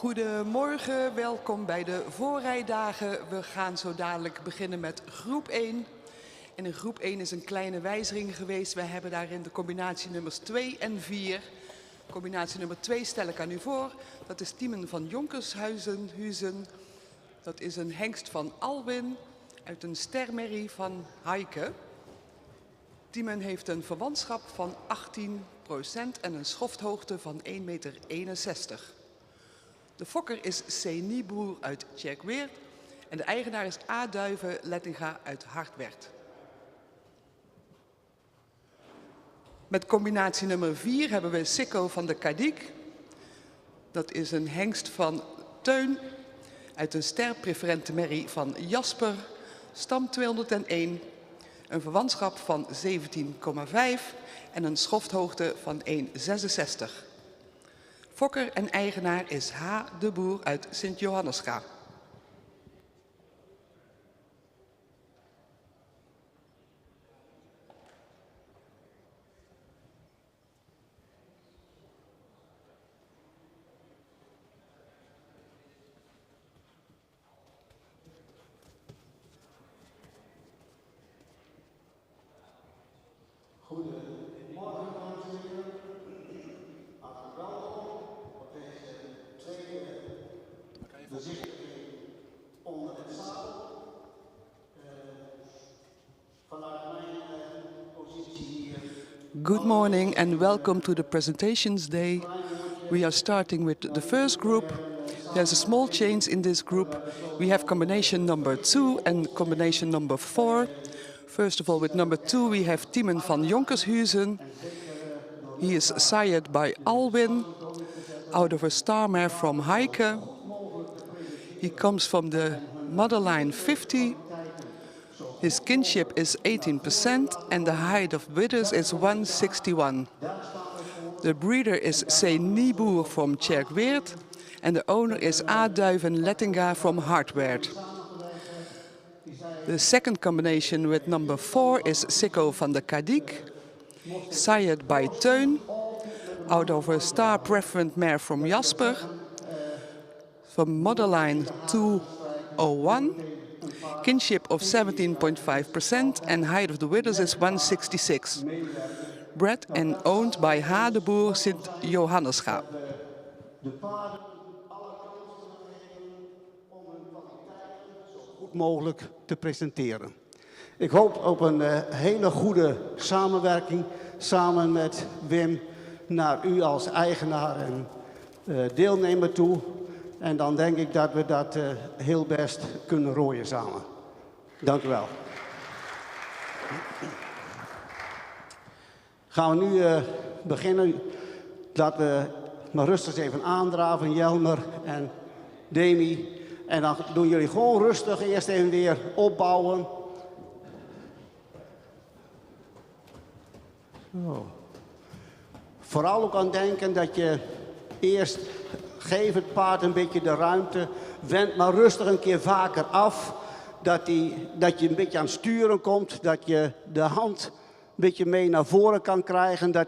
Goedemorgen, welkom bij de voorrijdagen. We gaan zo dadelijk beginnen met groep 1. En in groep 1 is een kleine wijziging geweest. We hebben daarin de combinatienummers 2 en 4. Combinatie nummer 2 stel ik aan u voor. Dat is Tiemen van Jonkershuizen. Dat is een hengst van Alwin uit een stermerrie van Heike. Tiemen heeft een verwantschap van 18% en een schofthoogte van 1,61 meter. De fokker is C. Nieboer uit Tjerkweert en de eigenaar is A. Duiven Lettinga uit Hartwerd. Met combinatie nummer 4 hebben we Sikko van de Kadiek. Dat is een hengst van Teun uit een sterpreferente merrie van Jasper, stam 201, een verwantschap van 17,5 en een schofthoogte van 1,66. Fokker en eigenaar is H. de Boer uit Sint-Johannesga. Goedemorgen, dames en heren. Hartelijk welkom op deze tweede bezichtiging onder het zadel. Vanuit mijn positie hier. Good morning and welcome to the presentations day. We are starting with the first group. There's a small change in this group. We have combination number 2 and combination number 4. First of all, with number 2 we have Tiemen van Jonkershuizen. He is sired by Alwin, out of a star mare from Heike. He comes from the mother line 50. His kinship is 18% and the height of withers is 161. The breeder is C. Nieboer from Tjerkweert and the owner is A. Duiven Lettinga from Hartwerd. The second combination with number 4 is Sikko van de Kadiek, sired by Teun, out of a star preferent mare from Jasper, from motherline 201, kinship of 17.5% and height of the withers is 166. Bred and owned by H. de Boer Sint-Johannesga. Mogelijk te presenteren. Ik hoop op een hele goede samenwerking samen met Wim naar u als eigenaar en deelnemer toe. En dan denk ik dat we dat heel best kunnen rooien samen. Dank u wel. Gaan we nu beginnen. Laten we maar rustig even aandraven, Jelmer en Demi. En dan doen jullie gewoon rustig eerst even weer opbouwen. Zo. Vooral ook aan denken dat je eerst geef het paard een beetje de ruimte. Wend maar rustig een keer vaker af. Dat je een beetje aan het sturen komt. Dat je de hand een beetje mee naar voren kan krijgen. Dat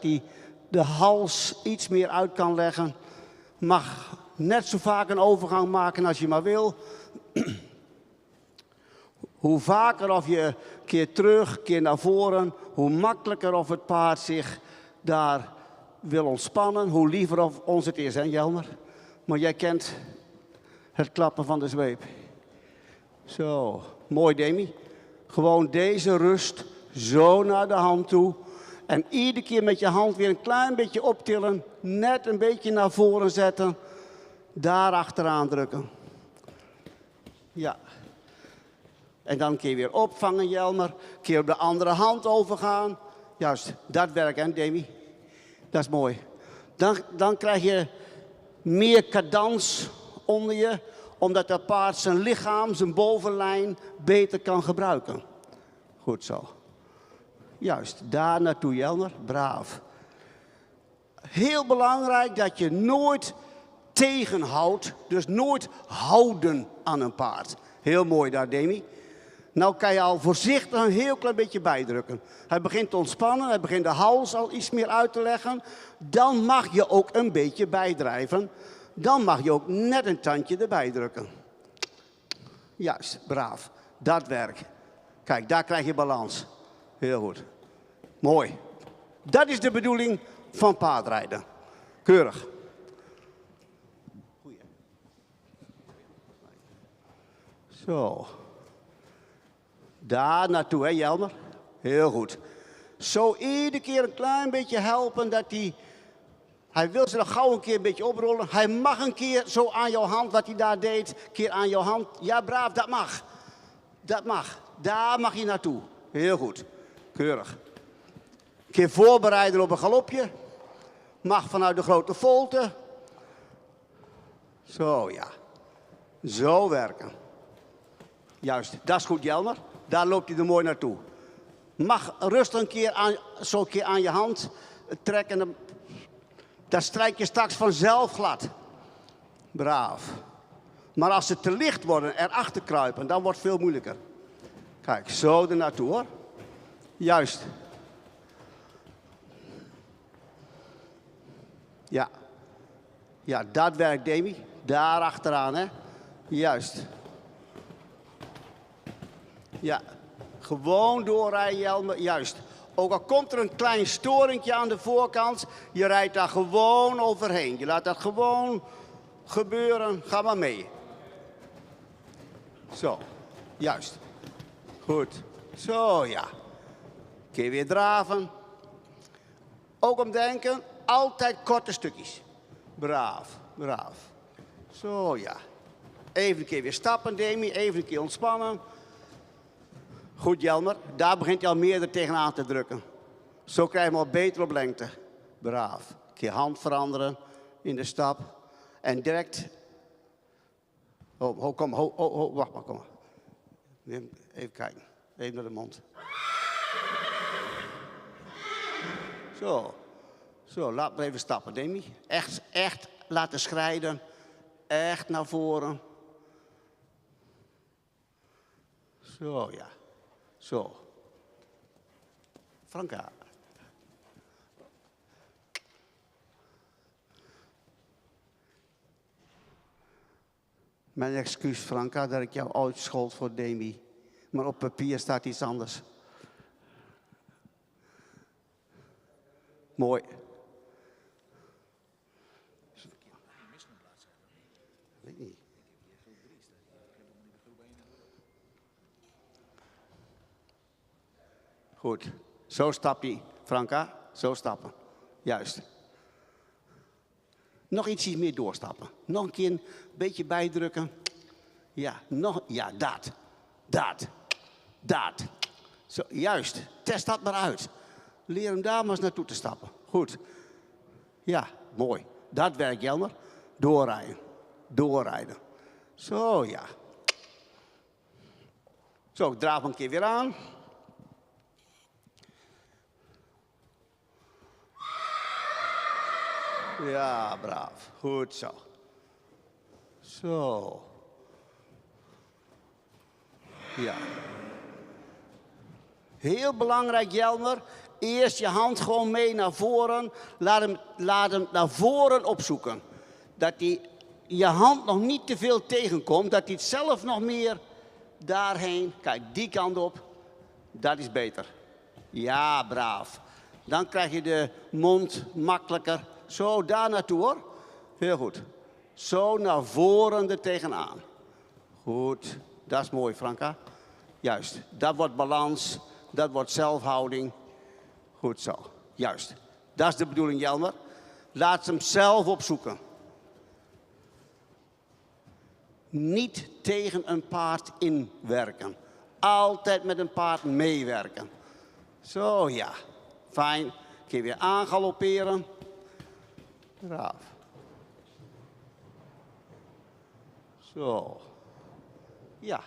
hij de hals iets meer uit kan leggen. Mag net zo vaak een overgang maken als je maar wil. Hoe vaker of je keer terug, keer naar voren, hoe makkelijker of het paard zich daar wil ontspannen, hoe liever of ons het is, hè Jelmer? Maar jij kent het klappen van de zweep. Zo, mooi Demi. Gewoon deze rust zo naar de hand toe. En iedere keer met je hand weer een klein beetje optillen, net een beetje naar voren zetten. Daar achteraan drukken. Ja. En dan een keer weer opvangen, Jelmer. Een keer op de andere hand overgaan. Juist, dat werkt, hè, Demi? Dat is mooi. Dan krijg je meer cadans onder je, omdat dat paard zijn lichaam, zijn bovenlijn, beter kan gebruiken. Goed zo. Juist, daar naartoe, Jelmer. Braaf. Heel belangrijk dat je nooit tegenhoudt, dus nooit houden aan een paard. Heel mooi daar, Demi. Nou kan je al voorzichtig een heel klein beetje bijdrukken. Hij begint te ontspannen, hij begint de hals al iets meer uit te leggen. Dan mag je ook een beetje bijdrijven. Dan mag je ook net een tandje erbij drukken. Juist, braaf. Dat werkt. Kijk, daar krijg je balans. Heel goed. Mooi. Dat is de bedoeling van paardrijden. Keurig. Goeie. Zo. Daar naartoe, hè Jelmer? Heel goed. Zo iedere keer een klein beetje helpen dat hij wil ze nog gauw een keer een beetje oprollen. Hij mag een keer zo aan jouw hand, wat hij daar deed, een keer aan jouw hand. Ja, braaf, dat mag. Dat mag. Daar mag je naartoe. Heel goed. Keurig. Een keer voorbereiden op een galopje. Mag vanuit de grote volte. Zo, ja. Zo werken. Juist, dat is goed, Jelmer. Daar loopt hij er mooi naartoe. Mag rustig een keer zo een keer aan je hand trekken. Dat strijk je straks vanzelf glad. Braaf. Maar als ze te licht worden, erachter kruipen, dan wordt het veel moeilijker. Kijk, zo er naartoe hoor. Juist. Ja. Ja, dat werkt, Demi. Daar achteraan, hè. Juist. Ja. Gewoon doorrijden, Jelmer. Juist. Ook al komt er een klein storingje aan de voorkant, je rijdt daar gewoon overheen. Je laat dat gewoon gebeuren. Ga maar mee. Zo. Juist. Goed. Zo, ja. Kun je weer draven. Ook om denken, altijd korte stukjes. Braaf, braaf. Zo, ja. Even een keer weer stappen, Demi. Even een keer ontspannen. Goed, Jelmer. Daar begint je al meer er tegenaan te drukken. Zo krijg je hem al beter op lengte. Braaf. Een keer hand veranderen in de stap. En direct... kom, wacht maar, kom maar. Even kijken. Even naar de mond. Zo. Zo, laat maar even stappen, Demi. Echt laten schrijden. Echt naar voren. Zo, ja. Zo. Franka. Mijn excuus, Franka, dat ik jou uitschold voor Demi. Maar op papier staat iets anders. Mooi. Weet niet. Goed. Zo stap je, Franka. Zo stappen. Juist. Nog ietsje meer doorstappen. Nog een keer een beetje bijdrukken. Ja, nog. Ja, dat. Zo, juist. Test dat maar uit. Leer hem daar maar eens naartoe te stappen. Goed. Ja, mooi. Dat werkt, Jelmer. Doorrijden. Zo, ja. Zo, ik draaf hem een keer weer aan. Ja, braaf. Goed zo. Zo. Ja. Heel belangrijk, Jelmer. Eerst je hand gewoon mee naar voren. Laat hem naar voren opzoeken. Dat hij je hand nog niet te veel tegenkomt. Dat hij het zelf nog meer daarheen. Kijk, die kant op. Dat is beter. Ja, braaf. Dan krijg je de mond makkelijker. Zo, daar naartoe hoor. Heel goed. Zo naar voren er tegenaan. Goed. Dat is mooi, Franka. Juist. Dat wordt balans. Dat wordt zelfhouding. Goed zo. Juist. Dat is de bedoeling, Jelmer. Laat ze hem zelf opzoeken. Niet tegen een paard inwerken. Altijd met een paard meewerken. Zo, ja. Fijn. Een keer weer aangalopperen. Braaf. Zo. Ja.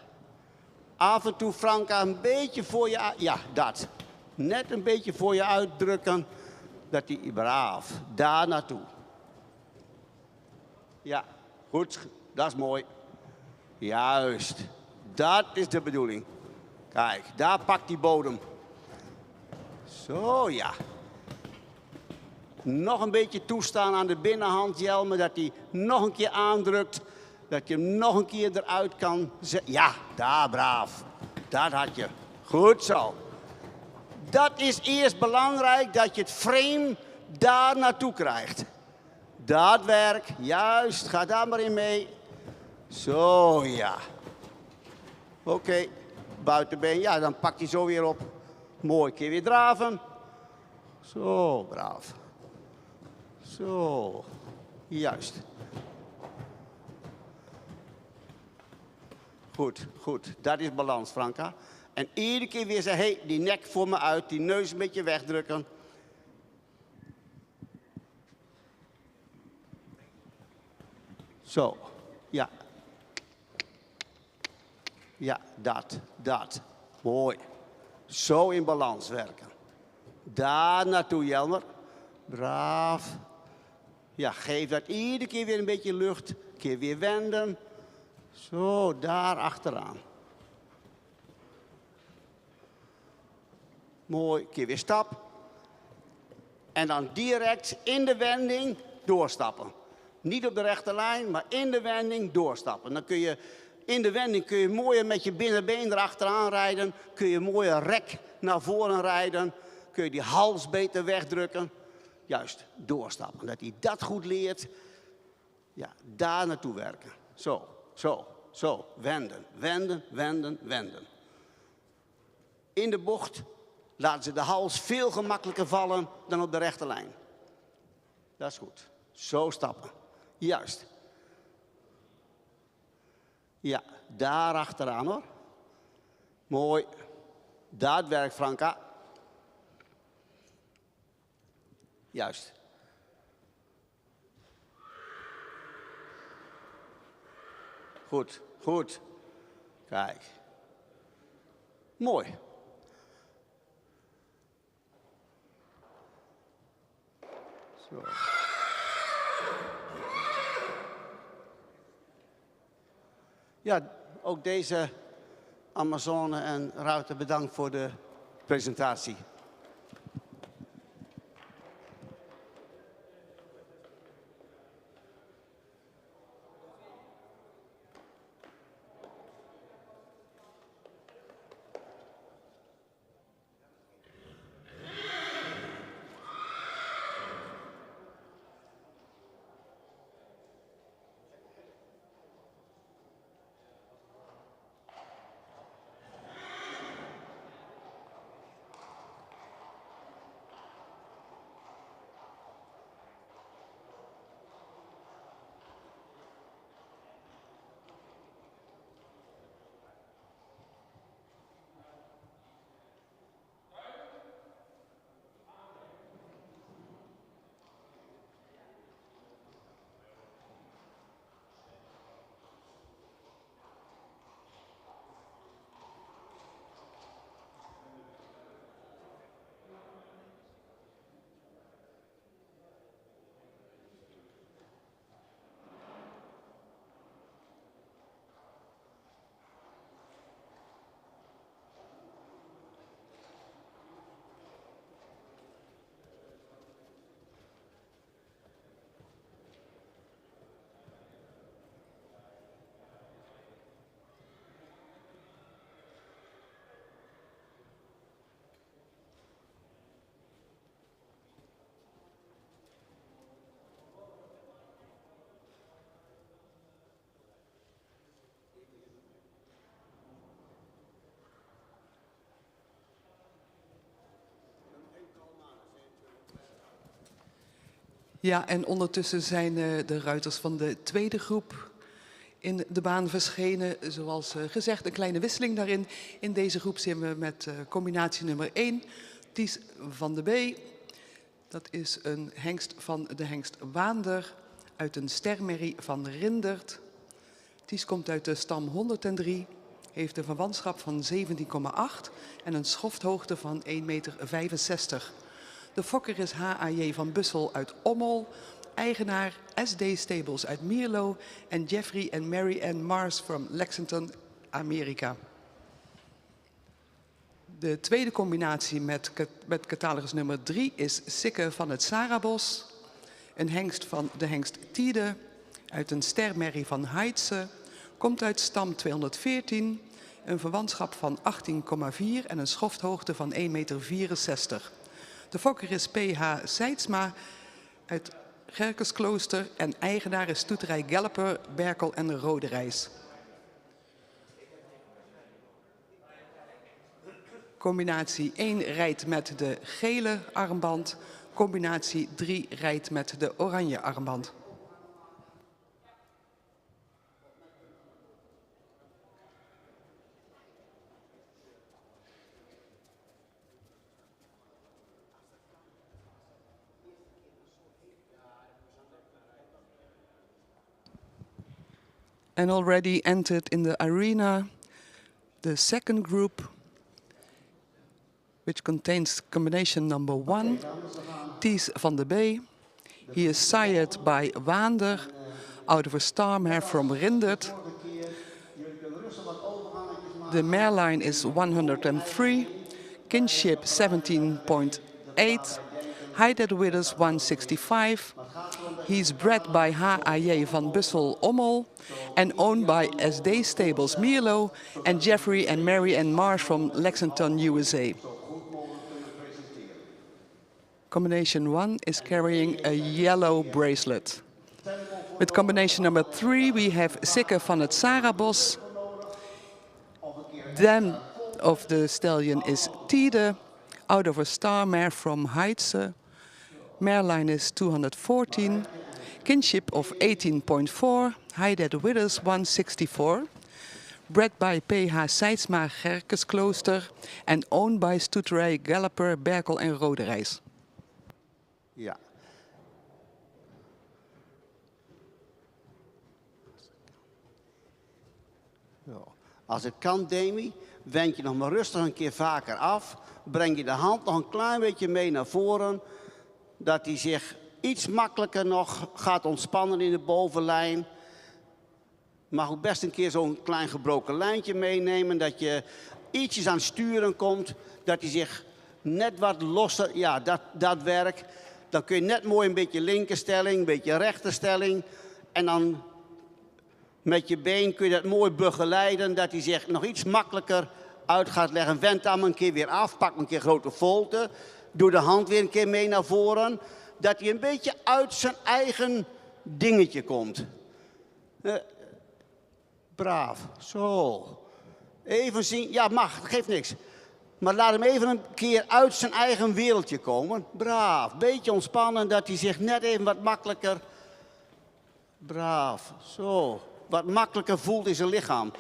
Af en toe, Franka, een beetje voor je... Ja, dat. Net een beetje voor je uitdrukken. Dat die braaf. Daar naartoe. Ja, goed. Dat is mooi. Juist. Dat is de bedoeling. Kijk, daar pakt die bodem. Zo, ja. Nog een beetje toestaan aan de binnenhand, Jelmer, dat hij nog een keer aandrukt. Dat je hem nog een keer eruit kan zetten. Ja, daar, braaf. Dat had je. Goed zo. Dat is eerst belangrijk, dat je het frame daar naartoe krijgt. Dat werk, juist. Ga daar maar in mee. Zo, ja. Oké, buitenbeen. Ja, dan pakt hij zo weer op. Mooi, keer weer draven. Zo, braaf. Zo, juist. Goed, goed. Dat is balans, Franka. En iedere keer weer zeggen, hey, die nek voor me uit, die neus een beetje wegdrukken. Zo, ja. Ja, dat. Mooi. Zo in balans werken. Daar naartoe, Jelmer. Braaf. Ja, geef dat iedere keer weer een beetje lucht. Een keer weer wenden. Zo, daar achteraan. Mooi, een keer weer stap. En dan direct in de wending doorstappen. Niet op de rechte lijn, maar in de wending doorstappen. Dan kun je, in de wending kun je mooier met je binnenbeen erachteraan rijden. Kun je mooier rek naar voren rijden. Kun je die hals beter wegdrukken. Juist, doorstappen. Dat hij dat goed leert. Ja, daar naartoe werken. Zo, zo, zo. Wenden, wenden, wenden, wenden. In de bocht laten ze de hals veel gemakkelijker vallen dan op de rechte lijn. Dat is goed. Zo stappen. Juist. Ja, daar achteraan hoor. Mooi. Dat werkt, Franka. Juist. Goed, goed. Kijk. Mooi. Zo. Ja, ook deze Amazone en Ruiter bedankt voor de presentatie. Ja, en ondertussen zijn de ruiters van de tweede groep in de baan verschenen. Zoals gezegd, een kleine wisseling daarin. In deze groep zien we met combinatie nummer 1, Ties van de B. Dat is een hengst van de hengst Waander uit een stermerrie van Rindert. Ties komt uit de stam 103, heeft een verwantschap van 17,8 en een schofthoogte van 1,65 meter. De fokker is H.A.J. van Bussel uit Ommel, eigenaar SD Stables uit Mierlo en Jeffrey en Mary Ann Mars from Lexington, Amerika. De tweede combinatie met catalogus nummer 3 is Sikke van het Sarabos. Een hengst van de hengst Tide uit een stermerrie van Heidse. Komt uit stam 214, een verwantschap van 18,4 en een schofthoogte van 1,64 meter. De fokker is P.H. Seidsma uit Gerkesklooster en eigenaar is stoeterij Galloper, Berkel en Roderijs. Combinatie 1 rijdt met de gele armband. Combinatie 3 rijdt met de oranje armband. And already entered in the arena the second group, which contains combination number 1, Ties van de Bee. He is sired by Waander, out of a star mare from Rindert. The mare line is 103, kinship 17.8, height at withers 165. He's bred by H.A.J. van Bussel-Ommel and owned by SD Stables Mierlo and Jeffrey and Mary Ann Marsh from Lexington, USA. Combination 1 is carrying a yellow bracelet. With combination number 3 we have Sikke van het Sarabos. Then of the stallion is Tide, out of a star mare from Heidse. Mare line is 214, kinship of 18.4, height at withers 164. Bred by P.H. Seidsma Gerkesklooster and owned by stoeterij Galloper, Berkel en Roderijs. Ja. Zo. Als het kan, Demi, wend je nog maar rustig een keer vaker af. Breng je de hand nog een klein beetje mee naar voren. Dat hij zich iets makkelijker nog gaat ontspannen in de bovenlijn. Mag ook best een keer zo'n klein gebroken lijntje meenemen. Dat je ietsjes aan het sturen komt. Dat hij zich net wat losser... Ja, dat werk. Dan kun je net mooi een beetje linkerstelling, een beetje rechterstelling. En dan met je been kun je dat mooi begeleiden. Dat hij zich nog iets makkelijker uit gaat leggen. Wend hem een keer weer af. Pak een keer grote volte. Doe de hand weer een keer mee naar voren. Dat hij een beetje uit zijn eigen dingetje komt. Braaf. Zo. Even zien. Ja, mag. Dat geeft niks. Maar laat hem even een keer uit zijn eigen wereldje komen. Braaf. Beetje ontspannen. Dat hij zich net even wat makkelijker... Braaf. Zo. Wat makkelijker voelt in zijn lichaam.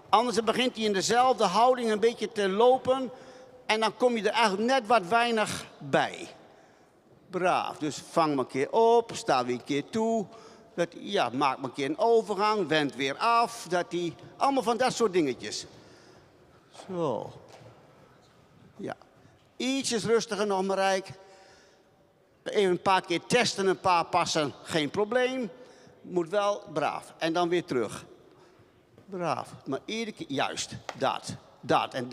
Anders begint hij in dezelfde houding een beetje te lopen... En dan kom je er eigenlijk net wat weinig bij. Braaf. Dus vang maar een keer op. Sta weer een keer toe. Ja, maak maar een keer een overgang. Wend weer af. Allemaal van dat soort dingetjes. Zo. Ja. Ietsjes rustiger nog, Marijke. Even een paar keer testen, een paar passen. Geen probleem. Moet wel braaf. En dan weer terug. Braaf. Maar iedere keer... Juist. Dat. En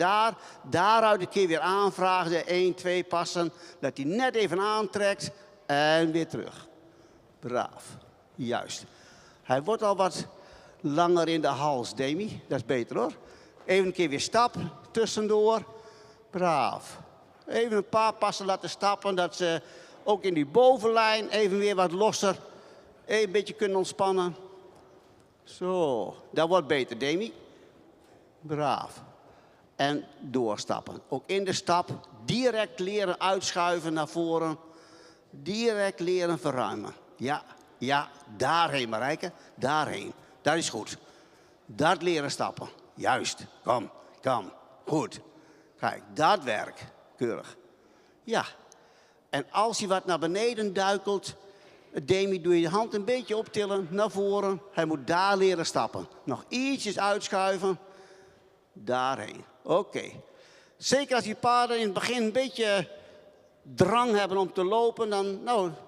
daaruit een keer weer aanvragen. De 1, 2 passen. Dat hij net even aantrekt. En weer terug. Braaf. Juist. Hij wordt al wat langer in de hals, Demi. Dat is beter hoor. Even een keer weer stap. Tussendoor. Braaf. Even een paar passen laten stappen. Dat ze ook in die bovenlijn even weer wat losser. Een beetje kunnen ontspannen. Zo. Dat wordt beter, Demi. Braaf. En doorstappen. Ook in de stap direct leren uitschuiven naar voren. Direct leren verruimen. Ja, daarheen Marijke. Daarheen. Dat is goed. Dat leren stappen. Juist. Kom. Goed. Kijk, dat werk. Keurig. Ja. En als hij wat naar beneden duikelt... Demi, doe je de hand een beetje optillen naar voren. Hij moet daar leren stappen. Nog ietsjes uitschuiven. Daarheen. Oké. Zeker als die paarden in het begin een beetje drang hebben om te lopen,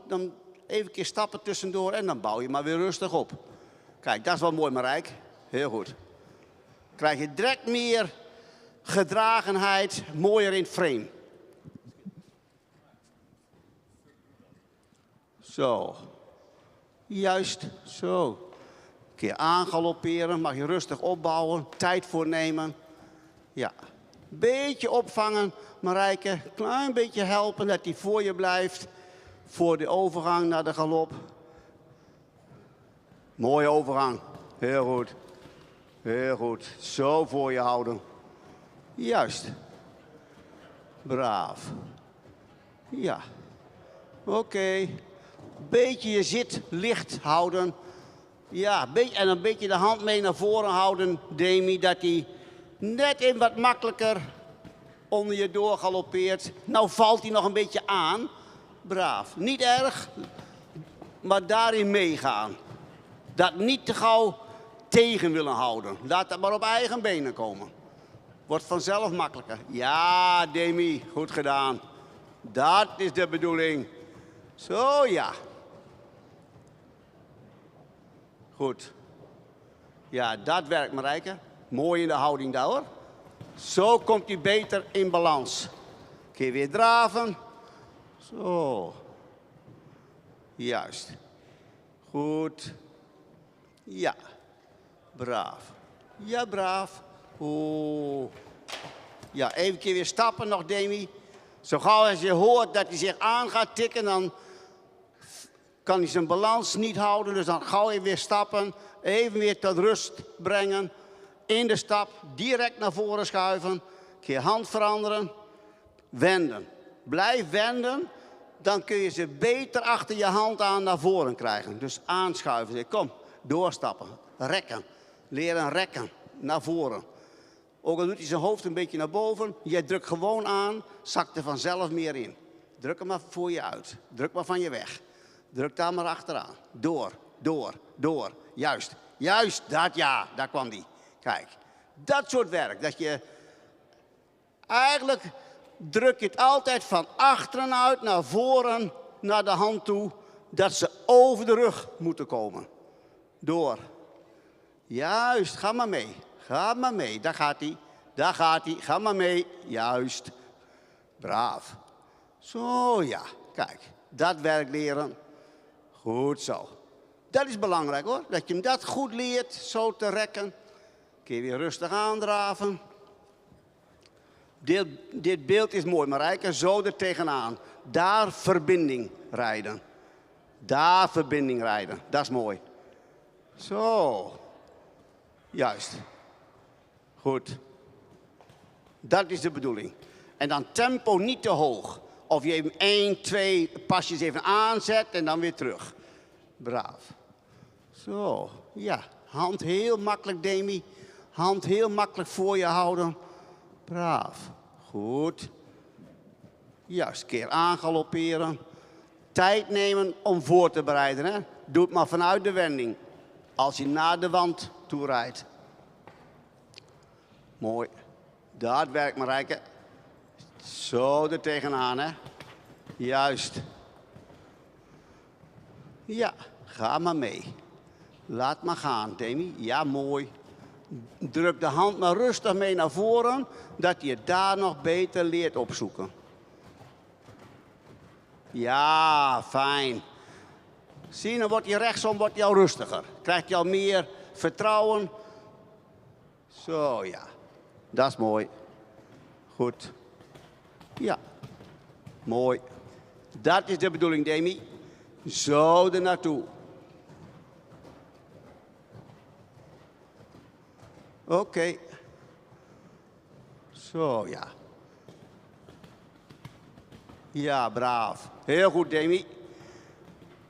dan even een keer stappen tussendoor en dan bouw je maar weer rustig op. Kijk, dat is wel mooi, Marijke. Heel goed. Krijg je direct meer gedragenheid mooier in het frame. Zo. Juist, zo. Een keer aangalopperen, mag je rustig opbouwen, tijd voor nemen. Ja. Beetje opvangen, Marijke. Klein beetje helpen dat hij voor je blijft. Voor de overgang naar de galop. Mooie overgang. Heel goed. Heel goed. Zo voor je houden. Juist. Braaf. Ja. Oké. Beetje je zit licht houden. Ja, en een beetje de hand mee naar voren houden, Demi, dat hij net even wat makkelijker onder je door galoppeert. Nou valt hij nog een beetje aan. Braaf. Niet erg, maar daarin meegaan. Dat niet te gauw tegen willen houden. Laat dat maar op eigen benen komen. Wordt vanzelf makkelijker. Ja, Demi, goed gedaan. Dat is de bedoeling. Zo, ja. Goed. Ja, dat werkt, Marijke. Mooi in de houding daar, hoor. Zo komt hij beter in balans. Kun je weer draven. Zo. Juist. Goed. Ja. Braaf. Ja, braaf. Oeh. Ja, even keer weer stappen nog, Demi. Zo gauw als je hoort dat hij zich aan gaat tikken, dan kan hij zijn balans niet houden. Dus dan gauw even weer stappen. Even weer tot rust brengen. In de stap, direct naar voren schuiven. Een keer hand veranderen. Wenden. Blijf wenden. Dan kun je ze beter achter je hand aan naar voren krijgen. Dus aanschuiven. Kom, doorstappen. Rekken. Leren rekken. Naar voren. Ook al doet hij zijn hoofd een beetje naar boven. Jij drukt gewoon aan. Zakt er vanzelf meer in. Druk hem maar voor je uit. Druk maar van je weg. Druk daar maar achteraan. Door, door, door. Juist, juist, dat ja, daar kwam die. Kijk, dat soort werk. Dat je eigenlijk druk je het altijd van achteren uit naar voren, naar de hand toe. Dat ze over de rug moeten komen. Door. Juist, ga maar mee. Ga maar mee. Daar gaat hij. Daar gaat hij. Ga maar mee. Juist. Braaf. Zo ja, kijk. Dat werk leren. Goed zo. Dat is belangrijk, hoor. Dat je hem dat goed leert, zo te rekken. Kun je weer rustig aandraven. Dit beeld is mooi, Marijke. Zo er tegenaan. Daar verbinding rijden. Daar verbinding rijden. Dat is mooi. Zo. Juist. Goed. Dat is de bedoeling. En dan tempo niet te hoog. Of je even 1, 2 pasjes even aanzet en dan weer terug. Braaf. Zo, ja. Hand heel makkelijk, Demi. Hand heel makkelijk voor je houden. Braaf. Goed. Juist, een keer aangalopperen. Tijd nemen om voor te bereiden. Hè? Doe het maar vanuit de wending. Als je naar de wand toe rijdt. Mooi. Dat werkt, Marijke. Zo er tegenaan, hè. Juist. Ja, ga maar mee. Laat maar gaan, Demi. Ja, mooi. Druk de hand maar rustig mee naar voren, dat je daar nog beter leert opzoeken. Ja, fijn. Zie je, dan wordt je rechtsom wordt je al rustiger. Krijgt je al meer vertrouwen. Zo, ja. Dat is mooi. Goed. Ja. Mooi. Dat is de bedoeling, Demi. Zo er naartoe. Oké. Zo, ja. Ja, braaf. Heel goed, Demi.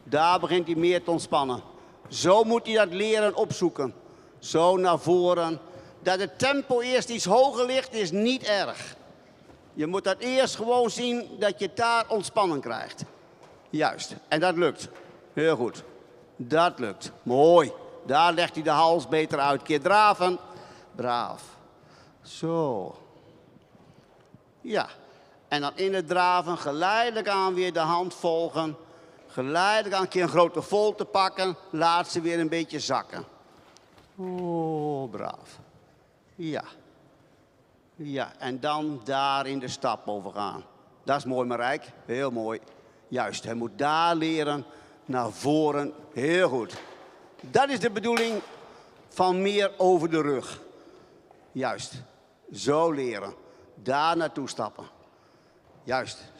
Daar begint hij meer te ontspannen. Zo moet hij dat leren opzoeken. Zo naar voren. Dat het tempo eerst iets hoger ligt, is niet erg. Je moet dat eerst gewoon zien dat je daar ontspanning krijgt. Juist. En dat lukt. Heel goed. Dat lukt. Mooi. Daar legt hij de hals beter uit. Keer draven. Braaf. Zo. Ja. En dan in het draven geleidelijk aan weer de hand volgen. Geleidelijk aan een keer een grote volte pakken. Laat ze weer een beetje zakken. Oh, braaf. Ja. Ja, en dan daar in de stap overgaan. Dat is mooi, Marijk. Heel mooi. Juist, hij moet daar leren, naar voren. Heel goed. Dat is de bedoeling van meer over de rug. Juist. Zo leren. Daar naartoe stappen. Juist.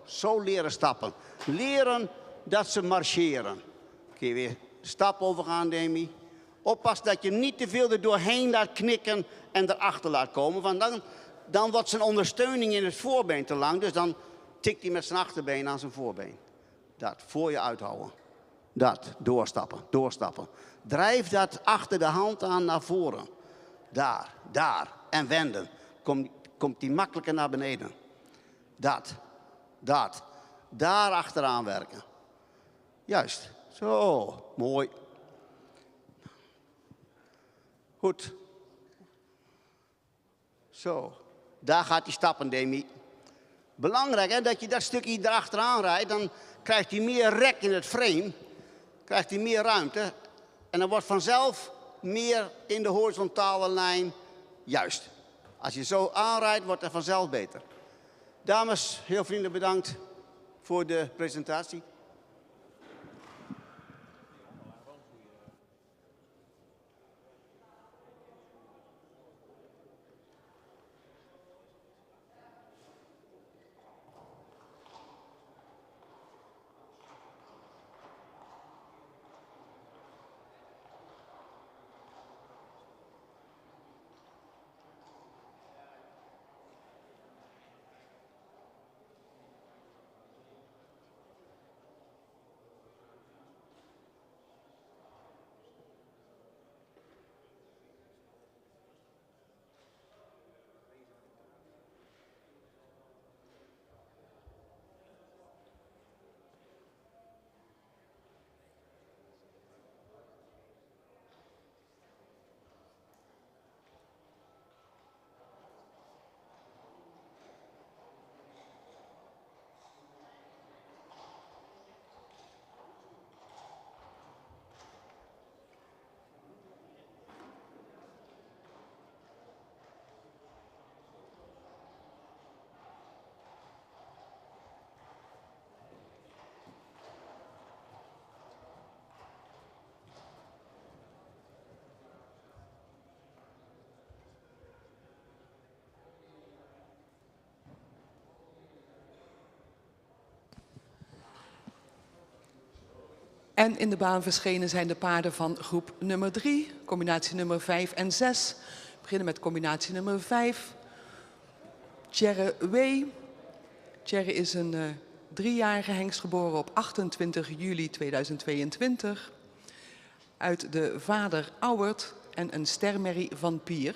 Zo leren stappen. Leren dat ze marcheren. Kun je weer stap overgaan, Demi. Oppas dat je niet te veel er doorheen laat knikken en erachter laat komen. Want dan wordt zijn ondersteuning in het voorbeen te lang. Dus dan tikt hij met zijn achterbeen aan zijn voorbeen. Dat, voor je uithouden. Dat, doorstappen, doorstappen. Drijf dat achter de hand aan naar voren. Daar. En wenden. Komt die makkelijker naar beneden. Dat. Daar achteraan werken. Juist. Zo, mooi. Goed. Zo. Daar gaat hij stappen, Demi. Belangrijk, hè, dat je dat stukje erachteraan rijdt. Dan krijgt hij meer rek in het frame. Krijgt hij meer ruimte. En dan wordt vanzelf meer in de horizontale lijn juist. Als je zo aanrijdt, wordt het vanzelf beter. Dames, heel vriendelijk bedankt voor de presentatie. En in de baan verschenen zijn de paarden van groep nummer 3, combinatie nummer 5 en 6. We beginnen met combinatie nummer 5. Tjerre W. Tjerre is een 3-jarige hengst geboren op 28 juli 2022. Uit de vader Auwert en een stermerrie van Pier.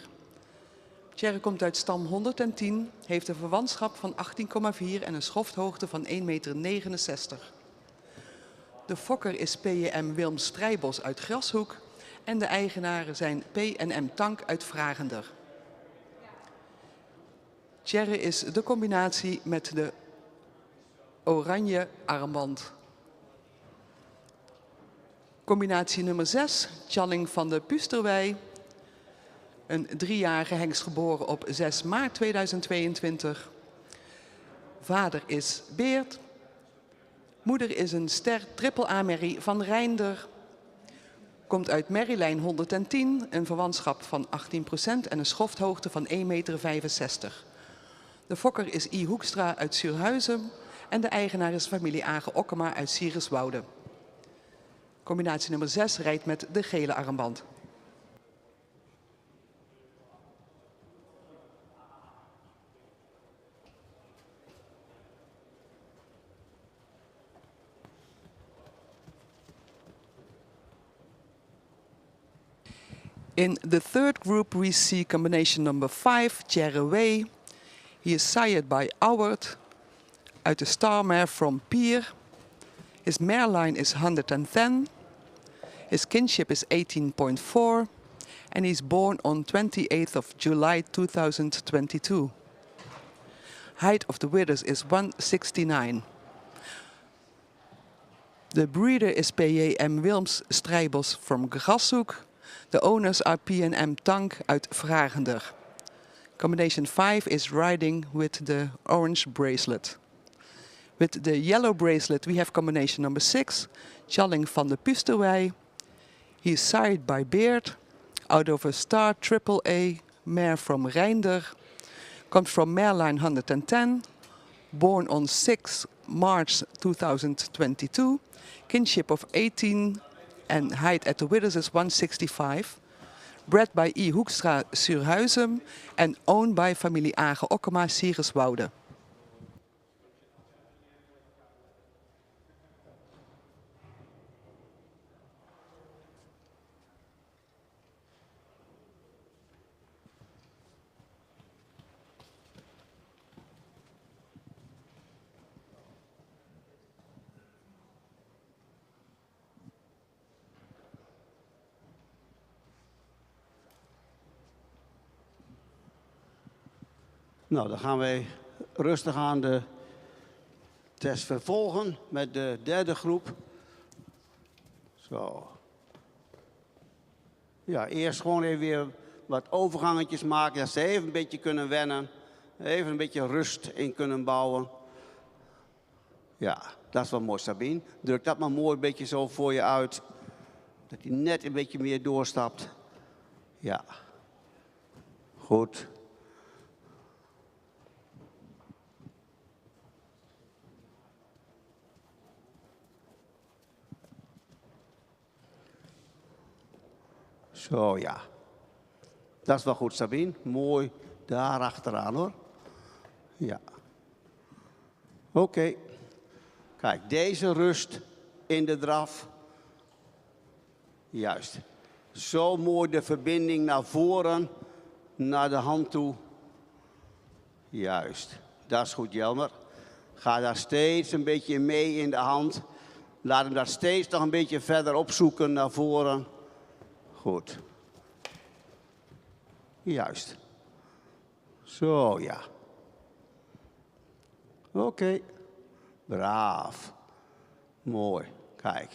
Tjerre komt uit stam 110, heeft een verwantschap van 18,4 en een schofthoogte van 1,69 meter. De fokker is P.M. Wilm Strijbos uit Grashoek en de eigenaren zijn P.M. Tank uit Vragender. Tjerre is de combinatie met de oranje armband. Combinatie nummer 6, Tjalling van de Pusterwei. Een 3-jarige hengst geboren op 6 maart 2022. Vader is Beert. Moeder is een ster triple A-merrie van Reinder. Komt uit merrielijn 110, een verwantschap van 18% en een schofthoogte van 1,65 meter. De fokker is I. Hoekstra uit Zuurhuizen en de eigenaar is familie Age Okkema uit Sieriswoude. Combinatie nummer 6 rijdt met de gele armband. In the third group, we see combination number 5, Tjerre W. He is sired by Auwert, uit de star mare from Pier. His mare line is 110. His kinship is 18.4. And he's born on 28th of July 2022. Height of the withers is 169. The breeder is P.J.M. Wilms Strijbos from Grashoek. The owners are P.M. Tank uit Vragender. Combination 5 is riding with the orange bracelet. With the yellow bracelet we have combination number 6, Tjalling van de Pusterwey. He is sired by Beard, out of a star AAA mare from Reinder, comes from Mareline 110, born on 6 March 2022, kinship of 18 and height at the withers is 165, bred by E. Hoekstra Surhuizen and owned by familie Age Okkema Siereswoude. Nou, dan gaan wij rustig aan de test vervolgen met de derde groep. Zo. Ja, eerst gewoon even weer wat overgangetjes maken, dat ze even een beetje kunnen wennen. Even een beetje rust in kunnen bouwen. Ja, dat is wel mooi, Sabine. Druk dat maar mooi een beetje zo voor je uit. Dat hij net een beetje meer doorstapt. Ja. Goed. Zo, ja. Dat is wel goed, Sabine. Mooi daar achteraan, hoor. Ja. Oké. Kijk, deze rust in de draf. Juist. Zo mooi de verbinding naar voren, naar de hand toe. Juist. Dat is goed, Jelmer. Ga daar steeds een beetje mee in de hand. Laat hem daar steeds nog een beetje verder opzoeken naar voren. Goed. Juist. Zo, ja. Oké. Braaf. Mooi. Kijk.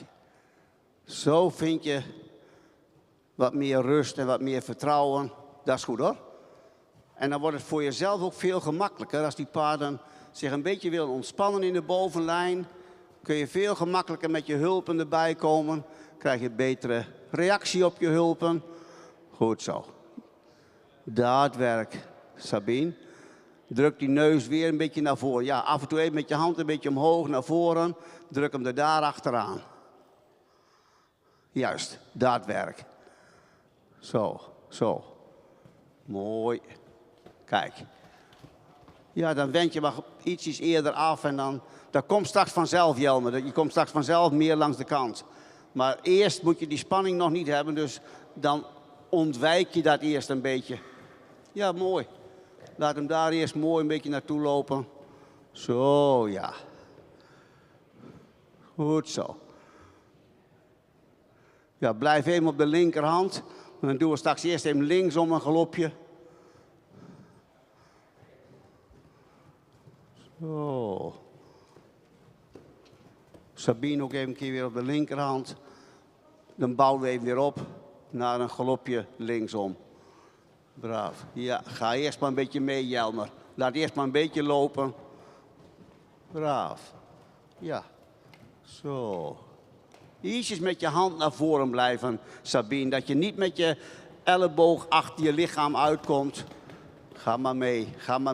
Zo vind je wat meer rust en wat meer vertrouwen. Dat is goed, hoor. En dan wordt het voor jezelf ook veel gemakkelijker. Als die paarden zich een beetje willen ontspannen in de bovenlijn, kun je veel gemakkelijker met je hulpen erbij komen. Krijg je betere reactie op je hulpen. Goed zo. Dat werkt, Sabine. Druk die neus weer een beetje naar voren. Ja, af en toe even met je hand een beetje omhoog naar voren. Druk hem er daar achteraan. Juist, dat werkt. Zo, zo. Mooi. Kijk. Ja, dan wend je maar ietsjes eerder af en dan... Dat komt straks vanzelf, Jelmer. Je komt straks vanzelf meer langs de kant. Maar eerst moet je die spanning nog niet hebben, dus dan ontwijk je dat eerst een beetje. Ja, mooi. Laat hem daar eerst mooi een beetje naartoe lopen. Zo, ja. Goed zo. Ja, blijf even op de linkerhand. En dan doen we straks eerst even linksom een galopje. Zo. Sabine ook even een keer weer op de linkerhand. Dan bouwen we even weer op naar een galopje linksom. Braaf. Ja, ga eerst maar een beetje mee, Jelmer. Laat eerst maar een beetje lopen. Braaf. Ja. Zo. Ietsjes met je hand naar voren blijven, Sabine. Dat je niet met je elleboog achter je lichaam uitkomt. Ga maar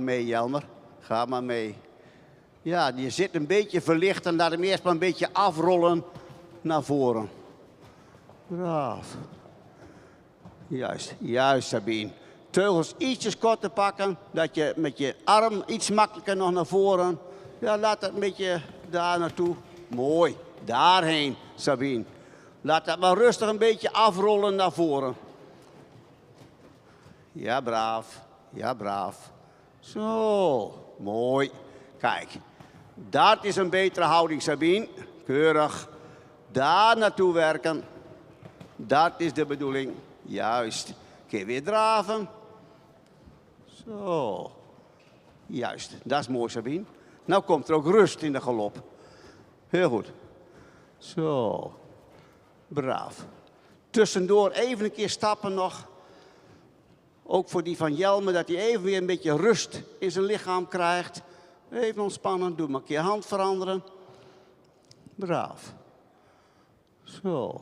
mee, Jelmer. Ga maar mee. Ja, je zit een beetje verlicht en laat hem eerst maar een beetje afrollen naar voren. Braaf. Juist, juist, Sabine. Teugels ietsjes korter pakken, dat je met je arm iets makkelijker nog naar voren. Ja, laat dat een beetje daar naartoe. Mooi, daarheen, Sabine. Laat dat maar rustig een beetje afrollen naar voren. Ja, braaf. Ja, braaf. Zo, mooi. Kijk, dat is een betere houding, Sabine. Keurig. Daar naartoe werken. Dat is de bedoeling. Juist. Kun je weer draven. Zo. Juist. Dat is mooi, Sabine. Nou komt er ook rust in de galop. Heel goed. Zo. Braaf. Tussendoor even een keer stappen nog. Ook voor die van Jelmer, dat hij even weer een beetje rust in zijn lichaam krijgt. Even ontspannen, doe maar een keer hand veranderen. Braaf. Zo.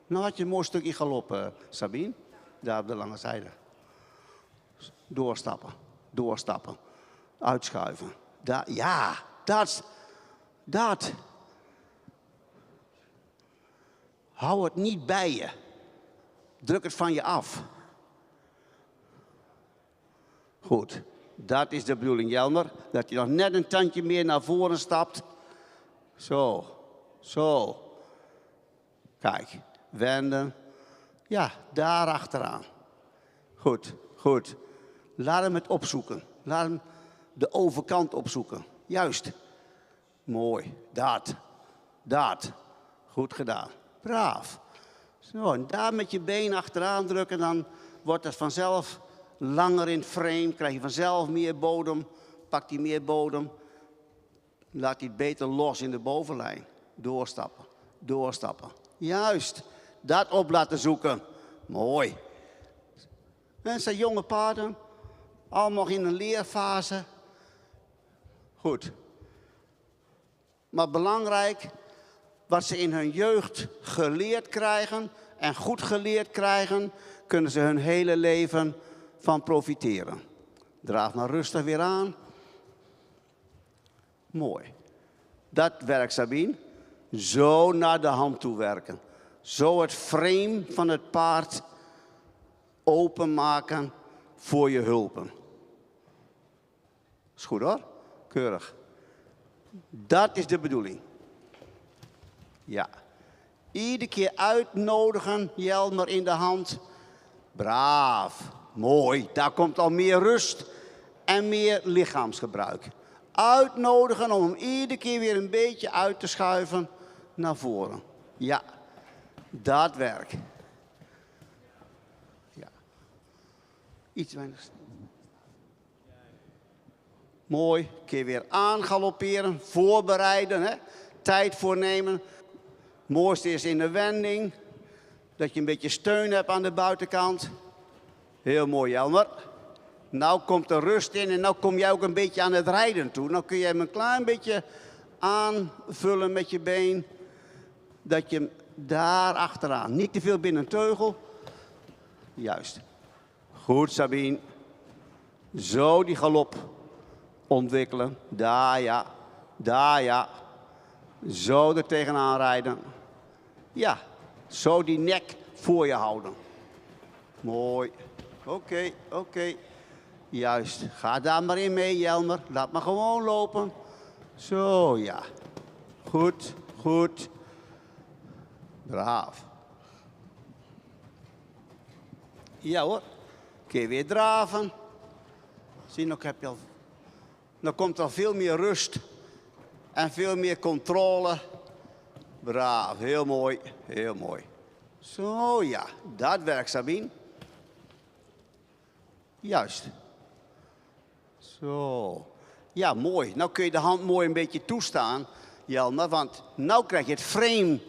Nou had je een mooi stukje galop, Sabine. Daar op de lange zijde. Doorstappen. Doorstappen. Uitschuiven. Ja, dat. Hou het niet bij je. Druk het van je af. Goed. Dat is de bedoeling, Jelmer. Dat je nog net een tandje meer naar voren stapt. Zo. Zo. Kijk. Wenden. Ja, daar achteraan. Goed, goed. Laat hem het opzoeken. Laat hem de overkant opzoeken. Juist. Mooi. Dat. Goed gedaan. Braaf. Zo, en daar met je been achteraan drukken, dan wordt het vanzelf langer in frame. Krijg je vanzelf meer bodem. Pakt hij meer bodem. Laat hij het beter los in de bovenlijn. Doorstappen. Doorstappen. Juist. Dat op laten zoeken. Mooi. En zijn jonge paarden. Allemaal in een leerfase. Goed. Maar belangrijk, wat ze in hun jeugd geleerd krijgen en goed geleerd krijgen, kunnen ze hun hele leven van profiteren. Draag maar rustig weer aan. Mooi. Dat werkt, Sabine. Zo naar de hand toe werken. Zo het frame van het paard openmaken voor je hulpen. Is goed hoor. Keurig. Dat is de bedoeling. Ja. Iedere keer uitnodigen, Jelmer in de hand. Braaf. Mooi. Daar komt al meer rust en meer lichaamsgebruik. Uitnodigen om hem iedere keer weer een beetje uit te schuiven naar voren. Ja. Dat werkt. Ja. Iets weinig. Mooi. Keer weer aangalopperen. Voorbereiden. Hè? Tijd voornemen. Mooiste is in de wending. Dat je een beetje steun hebt aan de buitenkant. Heel mooi, Jelmer. Nou komt er rust in en nou kom jij ook een beetje aan het rijden toe. Nou kun je hem een klein beetje aanvullen met je been. Dat je hem daar achteraan. Niet te veel binnen een teugel. Juist. Goed, Sabine. Zo die galop ontwikkelen. Daar ja. Daar ja. Zo er tegenaan rijden. Ja. Zo die nek voor je houden. Mooi. Oké. Juist. Ga daar maar in mee, Jelmer. Laat maar gewoon lopen. Zo, ja. Goed. Braaf. Ja hoor. Kun je weer draven. Zie, nog heb je al... Dan komt er veel meer rust. En veel meer controle. Braaf. Heel mooi. Zo, ja. Dat werkt, Sabine. Juist. Zo. Ja, mooi. Nou kun je de hand mooi een beetje toestaan, Jelmer. Want nou krijg je het frame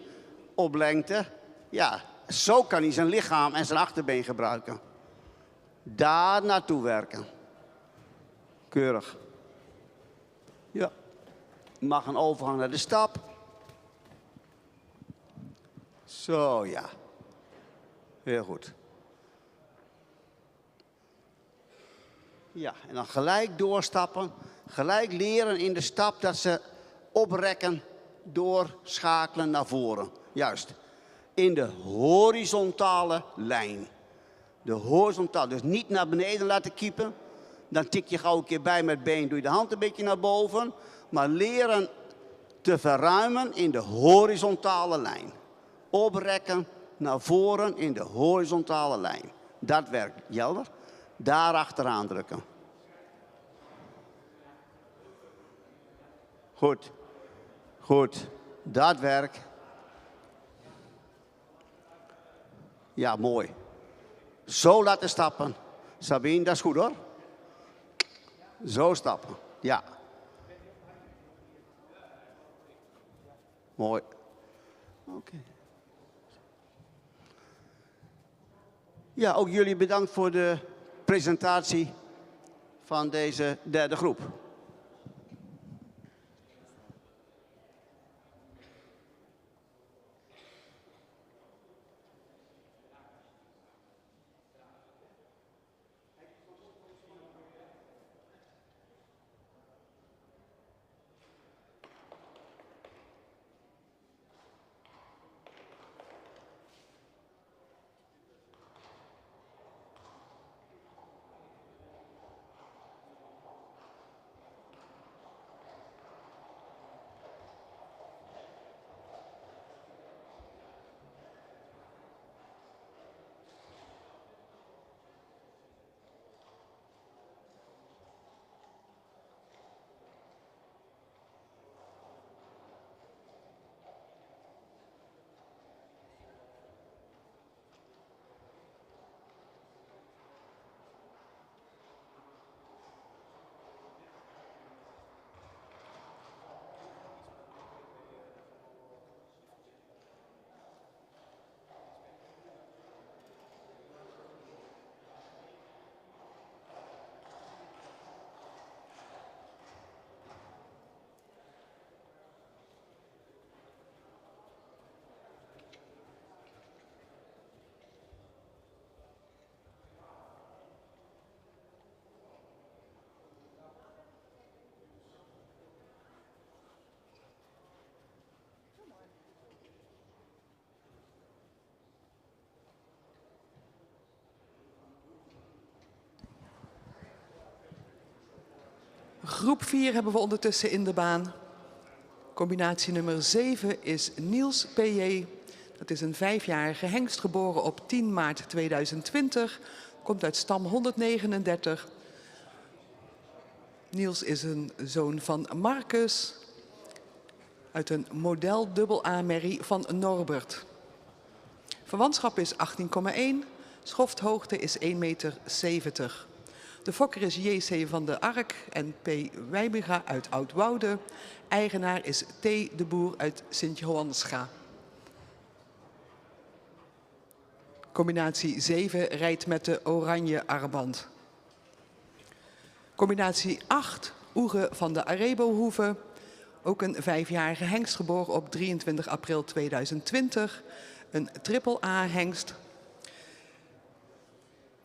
op lengte. Ja, zo kan hij zijn lichaam en zijn achterbeen gebruiken. Daar naartoe werken. Keurig. Ja. Mag een overgang naar de stap. Zo, ja. Heel goed. Ja, en dan gelijk doorstappen. Gelijk leren in de stap dat ze oprekken, doorschakelen naar voren. Juist. In de horizontale lijn. De horizontale, dus niet naar beneden laten kiepen. Dan tik je gauw een keer bij met been, doe je de hand een beetje naar boven. Maar leren te verruimen in de horizontale lijn. Oprekken naar voren in de horizontale lijn. Dat werkt, Jelmer. Daar achteraan drukken. Goed. Dat werkt. Ja, mooi. Zo laten stappen. Sabine, dat is goed hoor. Zo stappen. Ja. Mooi. Oké. Ja, ook jullie bedankt voor de presentatie van deze derde groep. Groep 4 hebben we ondertussen in de baan. Combinatie nummer 7 is Niels P.J. Dat is een 5-jarige hengst, geboren op 10 maart 2020. Komt uit stam 139. Niels is een zoon van Marcus. Uit een model AA-merrie van Norbert. Verwantschap is 18,1. Schofthoogte is 1,70 meter. De fokker is J.C. van de Ark en P. Wijbega uit Oud-Woude. Eigenaar is T. de Boer uit Sint-Johannescha. Combinatie 7 rijdt met de oranje armband. Combinatie 8, Oege van de Arebo-hoeve. Ook een 5-jarige hengst, geboren op 23 april 2020. Een AAA-hengst.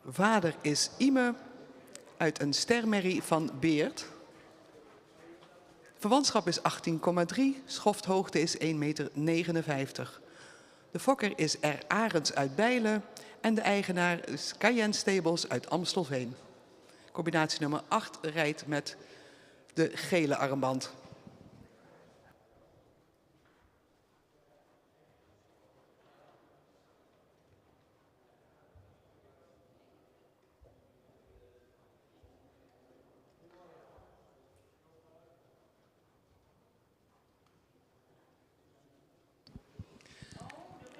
Vader is Ime uit een stermerrie van Beert. Verwantschap is 18,3. Schofthoogte is 1,59 meter. De fokker is R. Arends uit Bijlen. En de eigenaar is Cayenne Stables uit Amstelveen. Combinatie nummer 8 rijdt met de gele armband.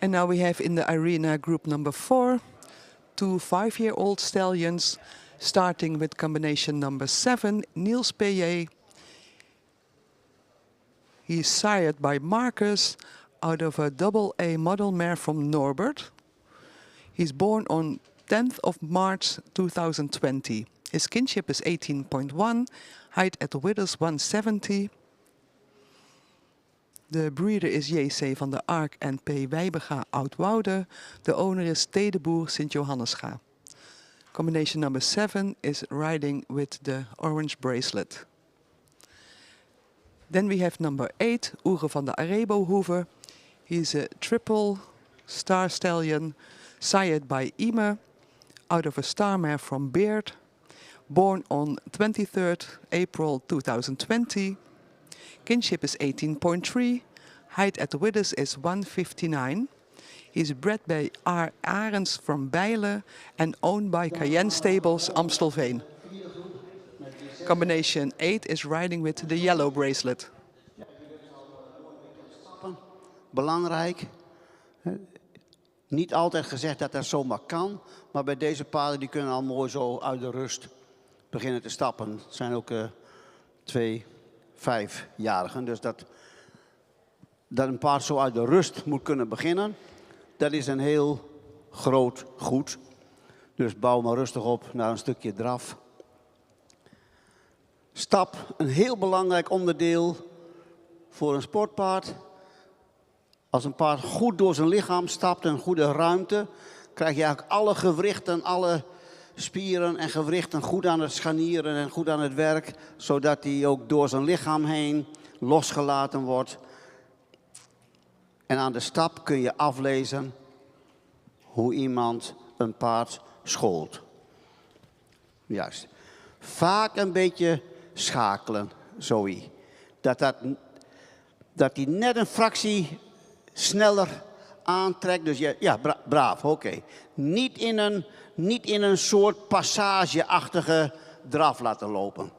And now we have in the arena group number 4, 2 5-year-old stallions, starting with combination number 7, Niels P.J. He is sired by Marcus out of a AA model mare from Norbert. He's born on 10th of March 2020. His kinship is 18.1, height at the withers 170. De breeder is J.C. van de Ark en P. Wijbega Oud-Woude. De owner is T. de Boer Sint-Johannescha. Combination number 7 is riding with the orange bracelet. Then we have number 8, Oege van de Arebo-hoeve. He's a triple star stallion, sired by Ime, out of a star mare from Beert. Born on 23rd April 2020. Kinship is 18.3. Height at the withers is 159. He's bred by R. Arends from Bijlen and owned by Cayenne Stables, Amstelveen. Combination 8 is riding with the yellow bracelet. Belangrijk. Niet altijd gezegd dat dat zomaar kan. Maar bij deze paarden die kunnen al mooi zo uit de rust beginnen te stappen. Het zijn ook 2 5-jarigen. Dus dat een paard zo uit de rust moet kunnen beginnen, dat is een heel groot goed. Dus bouw maar rustig op naar een stukje draf. Stap, een heel belangrijk onderdeel voor een sportpaard. Als een paard goed door zijn lichaam stapt, een goede ruimte, krijg je eigenlijk alle gewrichten, alle spieren en gewrichten goed aan het scharnieren en goed aan het werk, zodat hij ook door zijn lichaam heen losgelaten wordt. En aan de stap kun je aflezen hoe iemand een paard schoolt. Juist. Vaak een beetje schakelen, Zoe. Dat hij net een fractie sneller aantrekt. Dus ja, braaf, oké. Niet in een soort passageachtige draf laten lopen.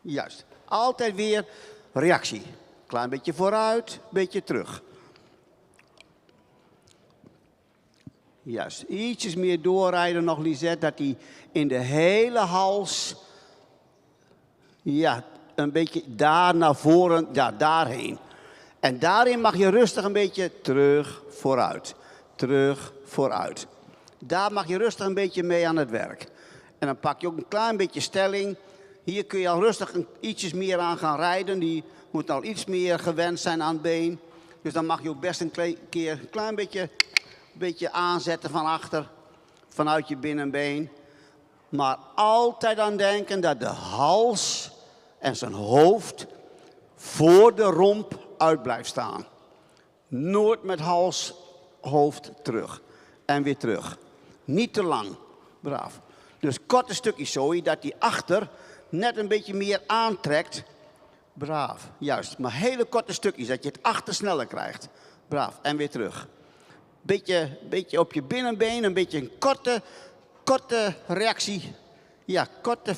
Juist. Altijd weer reactie. Klein beetje vooruit, beetje terug. Juist. Ietsjes meer doorrijden nog, Lisette, dat hij in de hele hals, ja, een beetje daar naar voren, ja, daarheen. En daarin mag je rustig een beetje terug, vooruit. Terug, vooruit. Daar mag je rustig een beetje mee aan het werk. En dan pak je ook een klein beetje stelling. Hier kun je al rustig ietsjes meer aan gaan rijden. Die moet al iets meer gewend zijn aan het been. Dus dan mag je ook best een keer een klein beetje aanzetten van achter. Vanuit je binnenbeen. Maar altijd aan denken dat de hals en zijn hoofd voor de romp uit blijft staan. Nooit met hals, hoofd terug. En weer terug. Niet te lang. Braaf. Dus korte stukjes zo, dat die achter net een beetje meer aantrekt. Braaf. Juist. Maar hele korte stukjes, dat je het achter sneller krijgt. Braaf. En weer terug. Beetje op je binnenbeen, een beetje een korte reactie. Ja, korte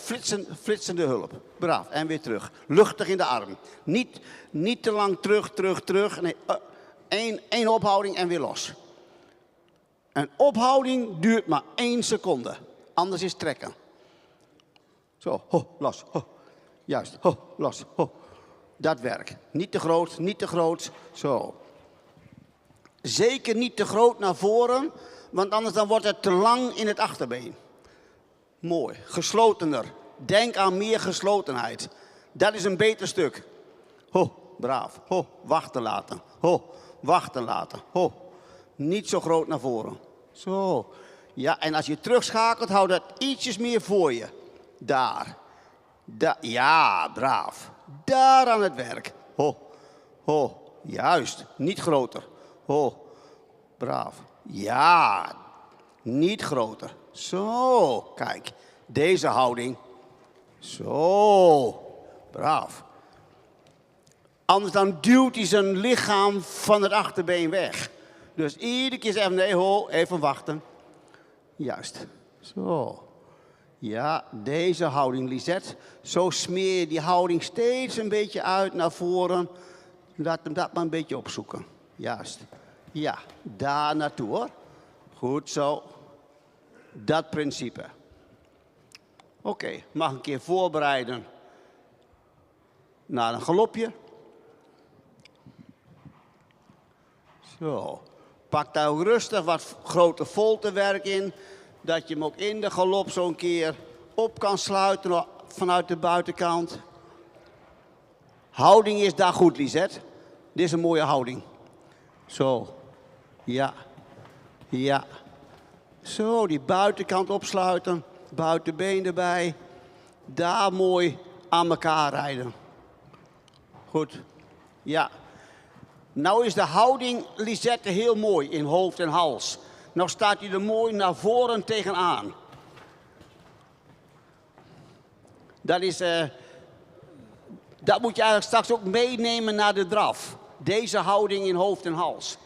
flitsende hulp. Braaf. En weer terug. Luchtig in de arm. Niet te lang terug. Nee, één ophouding en weer los. Een ophouding duurt maar 1 seconde. Anders is trekken. Zo, ho, los, ho. Juist, ho, los, ho. Dat werkt. Niet te groot. Zo. Zeker niet te groot naar voren, want anders dan wordt het te lang in het achterbeen. Mooi. Geslotener. Denk aan meer geslotenheid. Dat is een beter stuk. Ho, braaf. Ho, wachten laten. Ho, wachten laten. Ho. Niet zo groot naar voren. Zo. Ja, en als je terugschakelt, hou dat ietsjes meer voor je. Daar. Ja, braaf. Daar aan het werk. Ho, ho. Juist. Niet groter. Ho, braaf. Ja, niet groter. Zo, kijk. Deze houding. Zo, braaf. Anders dan duwt hij zijn lichaam van het achterbeen weg. Dus iedere keer zeggen, nee, ho, even wachten. Juist. Zo. Ja, deze houding, Lisette. Zo smeer je die houding steeds een beetje uit naar voren. Laat hem dat maar een beetje opzoeken. Juist. Ja, daar naartoe hoor. Goed zo. Dat principe. Oké, mag een keer voorbereiden naar een galopje. Zo. Pak daar ook rustig wat grote voltewerk in. Dat je hem ook in de galop zo'n keer op kan sluiten vanuit de buitenkant. Houding is daar goed, Lisette. Dit is een mooie houding. Zo. Ja. Ja. Zo, die buitenkant opsluiten. Buitenbeen erbij. Daar mooi aan elkaar rijden. Goed. Ja. Nou is de houding, Lisette, heel mooi in hoofd en hals. Nou staat hij er mooi naar voren tegenaan. Dat moet je eigenlijk straks ook meenemen naar de draf. Deze houding in hoofd en hals.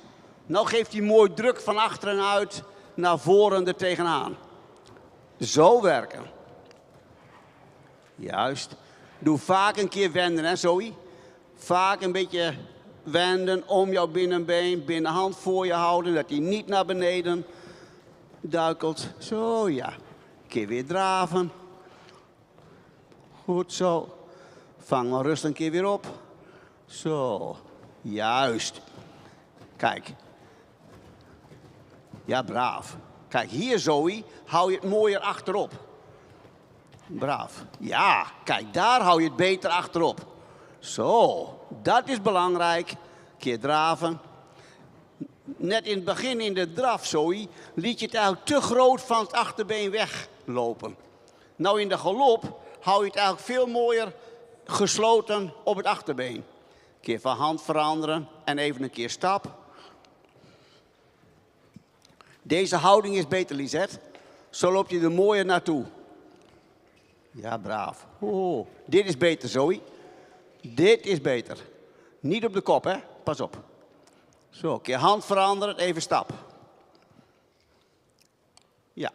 Nou geeft hij mooi druk van achteren uit naar voren er tegenaan. Zo werken. Juist. Doe vaak een keer wenden, hè, Zoe? Vaak een beetje wenden om jouw binnenbeen, binnenhand voor je houden, dat hij niet naar beneden duikelt. Zo, ja. Een keer weer draven. Goed zo. Vang maar rust een keer weer op. Zo. Juist. Kijk. Ja, braaf. Kijk, hier Zoe, hou je het mooier achterop. Braaf. Ja, kijk, daar hou je het beter achterop. Zo, dat is belangrijk. Keer draven. Net in het begin in de draf, Zoe, liet je het eigenlijk te groot van het achterbeen weglopen. Nou, in de galop hou je het eigenlijk veel mooier gesloten op het achterbeen. Een keer van hand veranderen en even een keer stap. Deze houding is beter, Lisette. Zo loop je er mooier naartoe. Ja, braaf. Oh, dit is beter, Zoe. Dit is beter. Niet op de kop, hè? Pas op. Zo, een keer hand veranderen, even stap. Ja.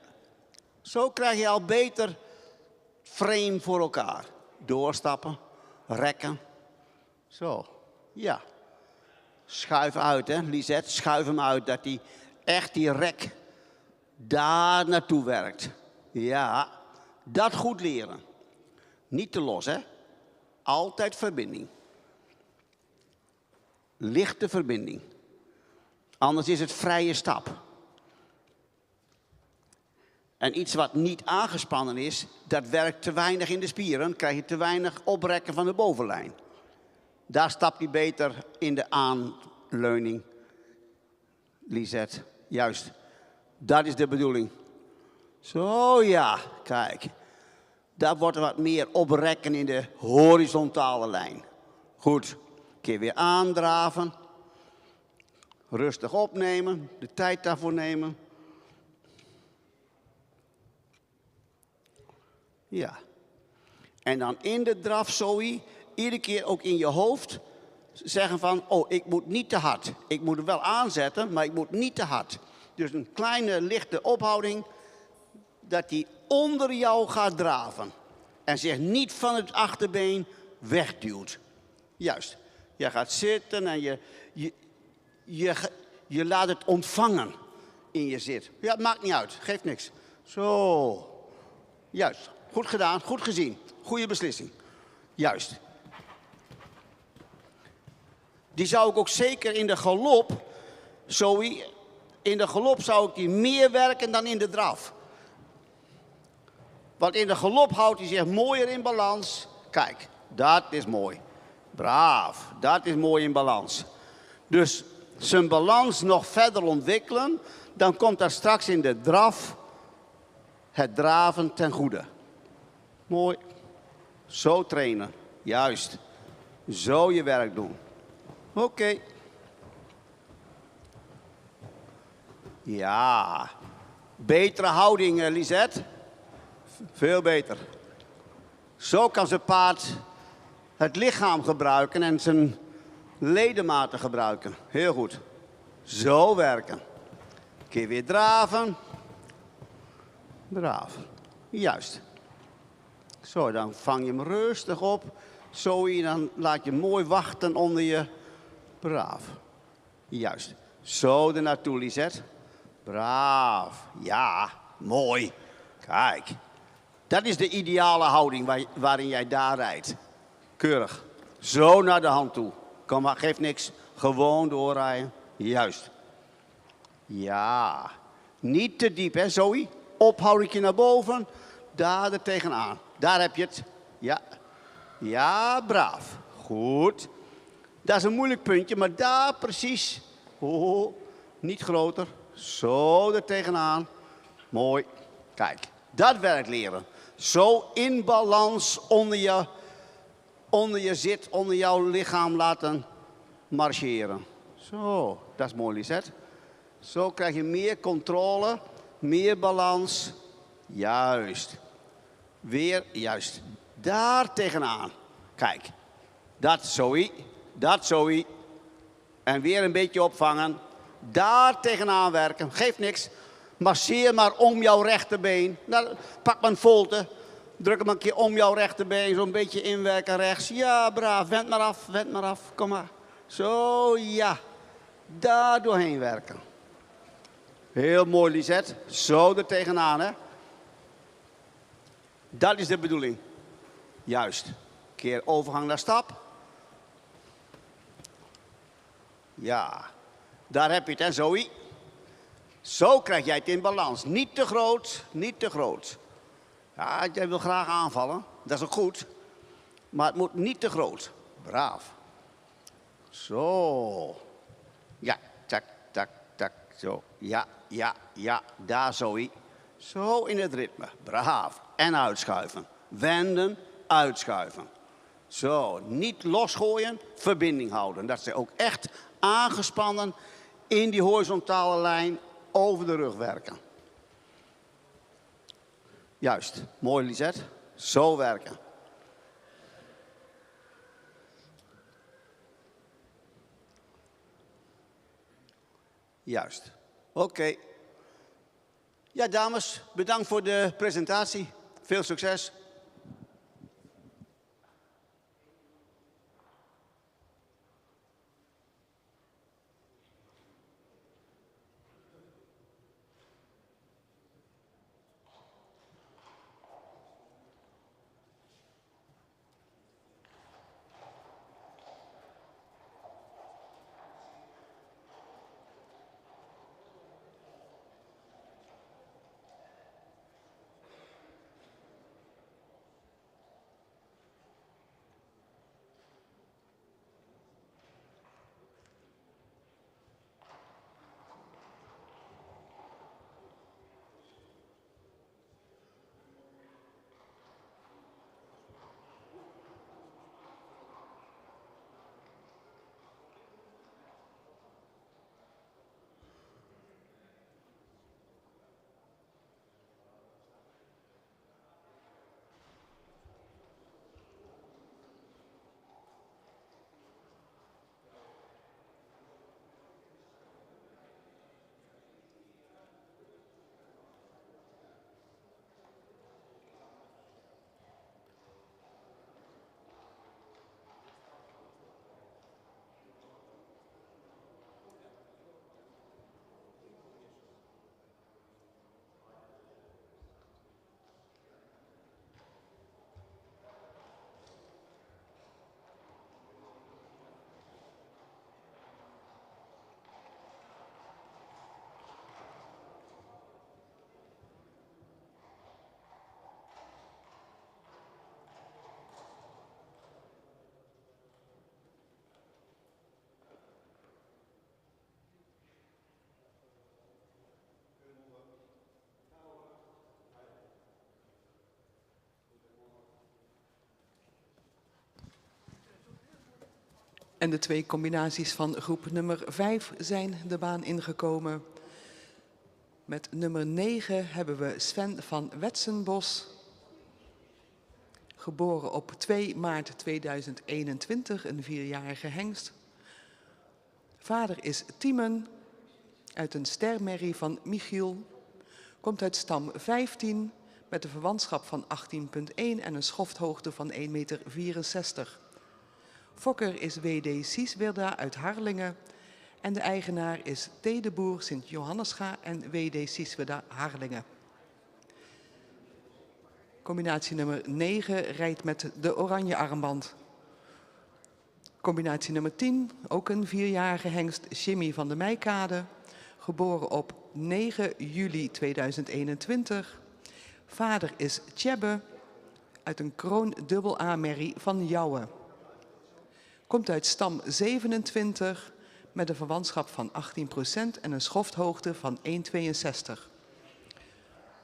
Zo krijg je al beter frame voor elkaar. Doorstappen, rekken. Zo, ja. Schuif uit, hè, Lisette. Schuif hem uit, dat hij echt die rek daar naartoe werkt. Ja, dat goed leren. Niet te los, hè. Altijd verbinding. Lichte verbinding. Anders is het vrije stap. En iets wat niet aangespannen is, dat werkt te weinig in de spieren. Dan krijg je te weinig oprekken van de bovenlijn. Daar stapt hij beter in de aanleuning. Lisette, juist. Dat is de bedoeling. Zo ja, kijk. Daar wordt er wat meer oprekken in de horizontale lijn. Goed. Een keer weer aandraven. Rustig opnemen. De tijd daarvoor nemen. Ja. En dan in de draf, Zoe, iedere keer ook in je hoofd zeggen van, oh, ik moet niet te hard. Ik moet hem wel aanzetten, maar ik moet niet te hard. Dus een kleine lichte ophouding, dat hij onder jou gaat draven. En zich niet van het achterbeen wegduwt. Juist. Jij gaat zitten en je laat het ontvangen in je zit. Ja, het maakt niet uit. Geeft niks. Zo. Juist. Goed gedaan. Goed gezien. Goede beslissing. Juist. Die zou ik ook zeker in de galop, Zoe, in de galop zou ik die meer werken dan in de draf. Want in de galop houdt hij zich mooier in balans. Kijk, dat is mooi. Braaf, dat is mooi in balans. Dus zijn balans nog verder ontwikkelen, dan komt daar straks in de draf het draven ten goede. Mooi. Zo trainen, juist. Zo je werk doen. Oké. Ja. Betere houding, Lisette. Veel beter. Zo kan zijn paard het lichaam gebruiken en zijn ledematen gebruiken. Heel goed. Zo werken. Een keer weer draven. Braaf. Juist. Zo, dan vang je hem rustig op. Zo, dan laat je hem mooi wachten onder je. Braaf. Juist. Zo er naartoe, Lisette. Braaf. Ja, mooi. Kijk. Dat is de ideale houding waarin jij daar rijdt. Keurig. Zo naar de hand toe. Kom maar, geeft niks. Gewoon doorrijden. Juist. Ja. Niet te diep, hè, Zoe? Ophoudingje naar boven. Daar er tegenaan. Daar heb je het. Ja. Ja, braaf. Goed. Dat is een moeilijk puntje, maar daar precies. Oh, niet groter. Zo er tegenaan. Mooi. Kijk, dat werkt leren. Zo in balans onder je zit, onder jouw lichaam laten marcheren. Zo, dat is mooi, Lisette. Zo krijg je meer controle, meer balans. Juist. Weer, juist. Daar tegenaan. Kijk. Dat, Zoe. Dat, Zoe. En weer een beetje opvangen. Daar tegenaan werken. Geeft niks. Masseer maar om jouw rechterbeen. Nou, pak maar een volte. Druk hem een keer om jouw rechterbeen. Zo'n beetje inwerken rechts. Ja, braaf. Wend maar af. Wend maar af. Kom maar. Zo, ja. Daar doorheen werken. Heel mooi, Lisette. Zo er tegenaan, hè. Dat is de bedoeling. Juist. Keer overgang naar stap. Ja. Daar heb je het, hè, Zoe. Zo krijg jij het in balans. Niet te groot, niet te groot. Ja, jij wil graag aanvallen. Dat is ook goed. Maar het moet niet te groot. Braaf. Zo. Ja, tak, tak, tak. Zo. Ja, ja, ja. Daar, Zoe. Zo in het ritme. Braaf. En uitschuiven. Wenden, uitschuiven. Zo. Niet losgooien, verbinding houden. Dat ze ook echt aangespannen in die horizontale lijn over de rug werken. Juist. Mooi, Lisette. Zo werken. Juist. Oké. Ja, dames, bedankt voor de presentatie. Veel succes. En de twee combinaties van groep nummer 5 zijn de baan ingekomen. Met nummer 9 hebben we Sven van Wetsenbos. Geboren op 2 maart 2021, een 4-jarige hengst. Vader is Tiemen, uit een stermerrie van Michiel. Komt uit stam 15, met een verwantschap van 18,1 en een schofthoogte van 1,64 meter. Fokker is W.D. Sieswerda uit Harlingen en de eigenaar is T. de Boer Sint-Johannesga en W.D. Sieswerda Harlingen. Combinatie nummer 9 rijdt met de oranje armband. Combinatie nummer 10, ook een 4-jarige hengst, Jimmy van de Meikade. Geboren op 9 juli 2021. Vader is Tjebbe, uit een kroon dubbel A-merrie van Jouwen. Komt uit stam 27 met een verwantschap van 18% en een schofthoogte van 1,62.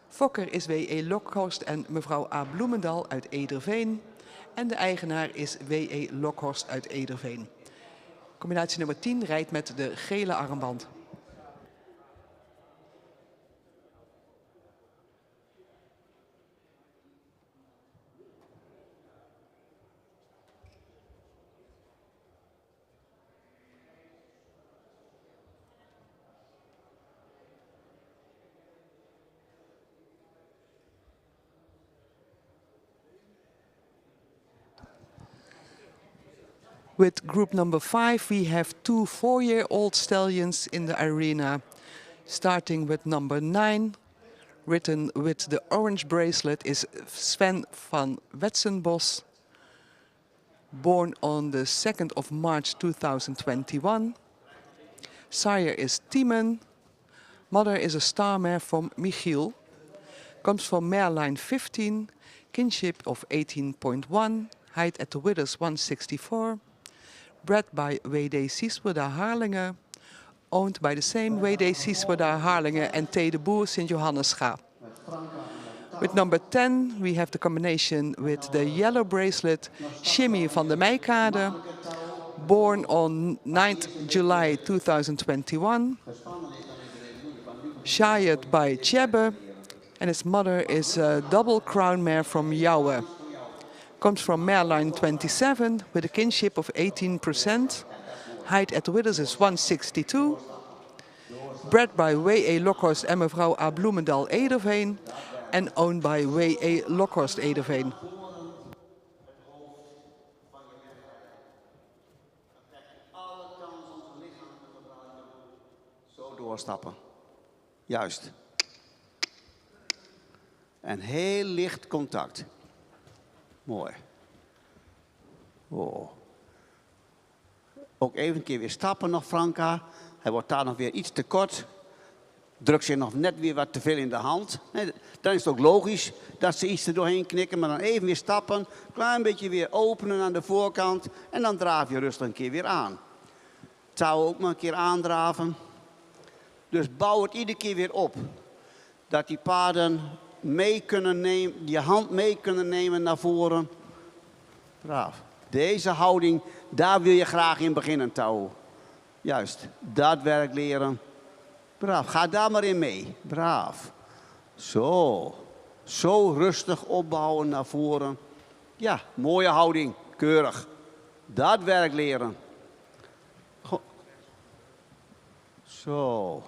Fokker is W.E. Lokhorst en mevrouw A. Bloemendal uit Ederveen. En de eigenaar is W.E. Lokhorst uit Ederveen. Combinatie nummer 10 rijdt met de gele armband. With group number 5, we have 2 4-year-old stallions in the arena. Starting with number 9, written with the orange bracelet, is Sven van Wetsenbos. Born on the 2nd of March 2021. Sire is Tiemen. Mother is a star mare from Michiel. Comes from mare line 15, kinship of 18.1, height at the withers 164. Bred by W.D. Ciesweda Harlingen. Owned by the same W.D. Ciesweda Harlingen and T. de Boer St. Johannes Schaap. With number 10 we have the combination with the yellow bracelet Shimmy van de Meijkade. Born on 9th July 2021. Shired by Tjebbe. And his mother is a double crown mare from Jouwe. Comes from mare line 27 with a kinship of 18%. Height at the withers is 162. Bred by W.E. Lokhorst en mevrouw A. Bloemendal Ederveen. And owned by W.E. Lokhorst Ederveen. Zo doorstappen. Juist. En heel licht contact. Mooi. Oh. Ook even een keer weer stappen nog, Franka. Hij wordt daar nog weer iets te kort. Drukt zich nog net weer wat te veel in de hand. Dan is het ook logisch dat ze iets er doorheen knikken. Maar dan even weer stappen. Klein beetje weer openen aan de voorkant. En dan draaf je rustig een keer weer aan. Touw ook maar een keer aandraven. Dus bouw het iedere keer weer op. Dat die paarden mee kunnen nemen, je hand mee kunnen nemen naar voren. Braaf. Deze houding, daar wil je graag in beginnen, Touw. Juist, dat werk leren. Braaf, ga daar maar in mee. Braaf. Zo. Zo rustig opbouwen naar voren. Ja, mooie houding. Keurig. Dat werk leren. Zo.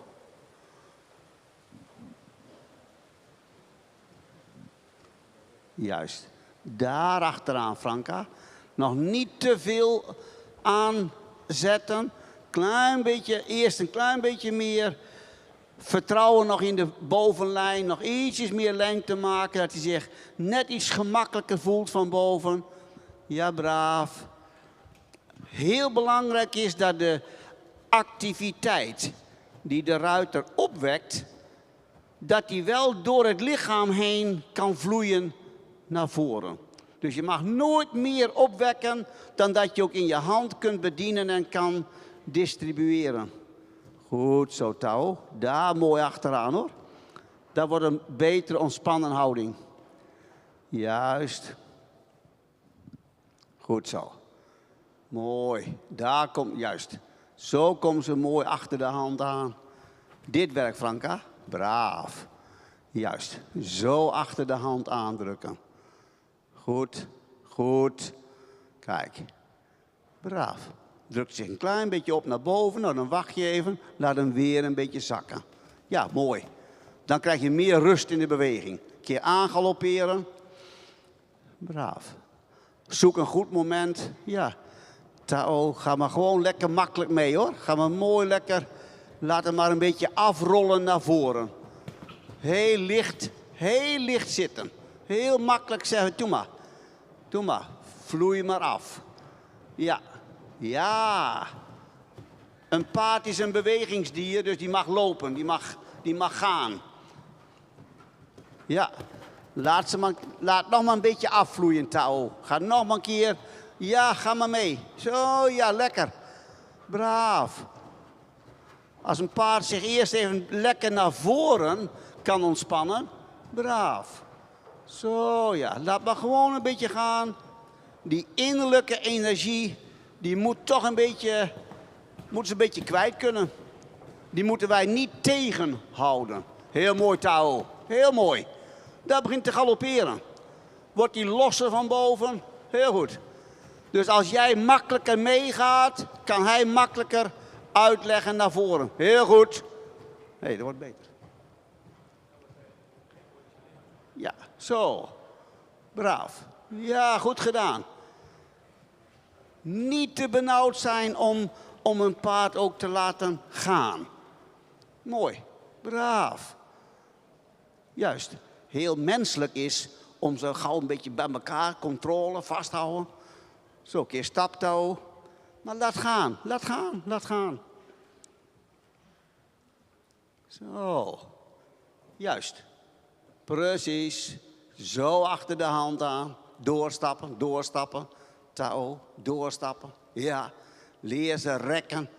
Juist. Daar achteraan, Franka. Nog niet te veel aanzetten. Klein beetje, eerst een klein beetje meer vertrouwen nog in de bovenlijn. Nog ietsjes meer lengte maken. Dat hij zich net iets gemakkelijker voelt van boven. Ja, braaf. Heel belangrijk is dat de activiteit die de ruiter opwekt, dat die wel door het lichaam heen kan vloeien naar voren. Dus je mag nooit meer opwekken dan dat je ook in je hand kunt bedienen en kan distribueren. Goed zo, Touw. Daar mooi achteraan, hoor. Dat wordt een betere ontspannen houding. Juist. Goed zo. Mooi. Daar komt, juist. Zo komen ze mooi achter de hand aan. Dit werkt, Franka. Braaf. Juist. Zo achter de hand aandrukken. Goed. Goed. Kijk. Braaf. Drukt zich een klein beetje op naar boven. Nou, dan wacht je even. Laat hem weer een beetje zakken. Ja, mooi. Dan krijg je meer rust in de beweging. Een keer aangalopperen. Braaf. Zoek een goed moment. Ja. Touw, ga maar gewoon lekker makkelijk mee, hoor. Ga maar mooi lekker. Laat hem maar een beetje afrollen naar voren. Heel licht zitten. Heel makkelijk zeggen, doe maar. Doe maar. Vloei maar af. Ja. Ja. Een paard is een bewegingsdier, dus die mag lopen. Die mag gaan. Ja. Laat nog maar een beetje afvloeien, Touw. Ga nog maar een keer. Ja, ga maar mee. Zo, ja, lekker. Braaf. Als een paard zich eerst even lekker naar voren kan ontspannen. Braaf. Zo, ja. Laat maar gewoon een beetje gaan. Die innerlijke energie, die moet toch een beetje, moet ze een beetje kwijt kunnen. Die moeten wij niet tegenhouden. Heel mooi, Touw. Heel mooi. Daar begint te galopperen. Wordt die losser van boven. Heel goed. Dus als jij makkelijker meegaat, kan hij makkelijker uitleggen naar voren. Heel goed. Nee, dat wordt beter. Ja, zo. Braaf. Ja, goed gedaan. Niet te benauwd zijn om een paard ook te laten gaan. Mooi. Braaf. Juist. Heel menselijk is om zo gauw een beetje bij elkaar, controle, vasthouden. Zo, een keer staptouw. Maar laat gaan, laat gaan, laat gaan. Zo. Juist. Precies. Zo achter de hand aan. Doorstappen, doorstappen. Touw, doorstappen. Ja. Leer ze rekken.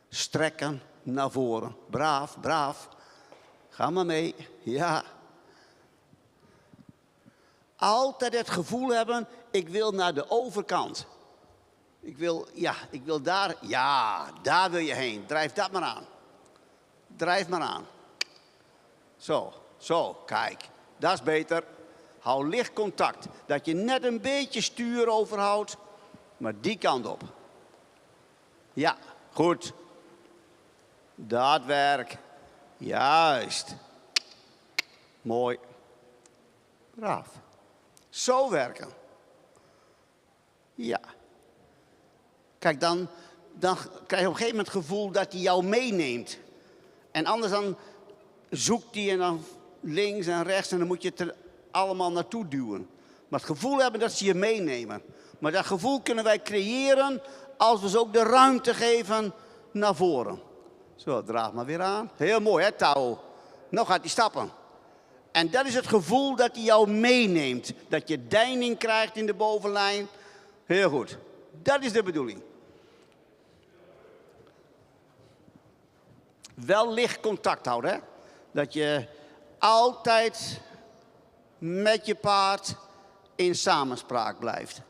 Strekken naar voren. Braaf, braaf. Ga maar mee. Ja. Altijd het gevoel hebben, ik wil naar de overkant. Ik wil daar, ja, daar wil je heen. Drijf dat maar aan. Drijf maar aan. Zo, kijk. Dat is beter. Hou licht contact. Dat je net een beetje stuur overhoudt, maar die kant op. Ja, goed. Dat werk. Juist. Mooi. Braaf. Zo werken. Ja. Kijk, dan krijg je op een gegeven moment het gevoel dat hij jou meeneemt. En anders dan zoekt hij en dan links en rechts en dan moet je het er allemaal naartoe duwen. Maar het gevoel hebben dat ze je meenemen. Maar dat gevoel kunnen wij creëren als we ze ook de ruimte geven naar voren. Zo, draag maar weer aan. Heel mooi, hè, touw. Nou gaat hij stappen. En dat is het gevoel dat hij jou meeneemt. Dat je deining krijgt in de bovenlijn. Heel goed. Dat is de bedoeling. Wel licht contact houden, hè. Dat je altijd met je paard in samenspraak blijft.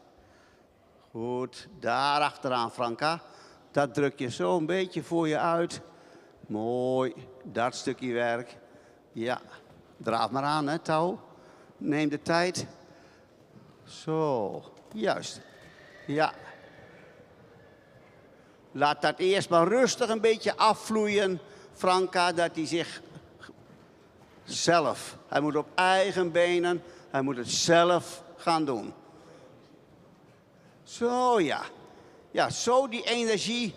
Goed, daar achteraan, Franka. Dat druk je zo een beetje voor je uit. Mooi, dat stukje werk. Ja, draaf maar aan, hè, touw. Neem de tijd. Zo, juist. Ja. Laat dat eerst maar rustig een beetje afvloeien, Franka, dat hij zich zelf, hij moet op eigen benen, hij moet het zelf gaan doen. Zo, ja. Ja, zo die energie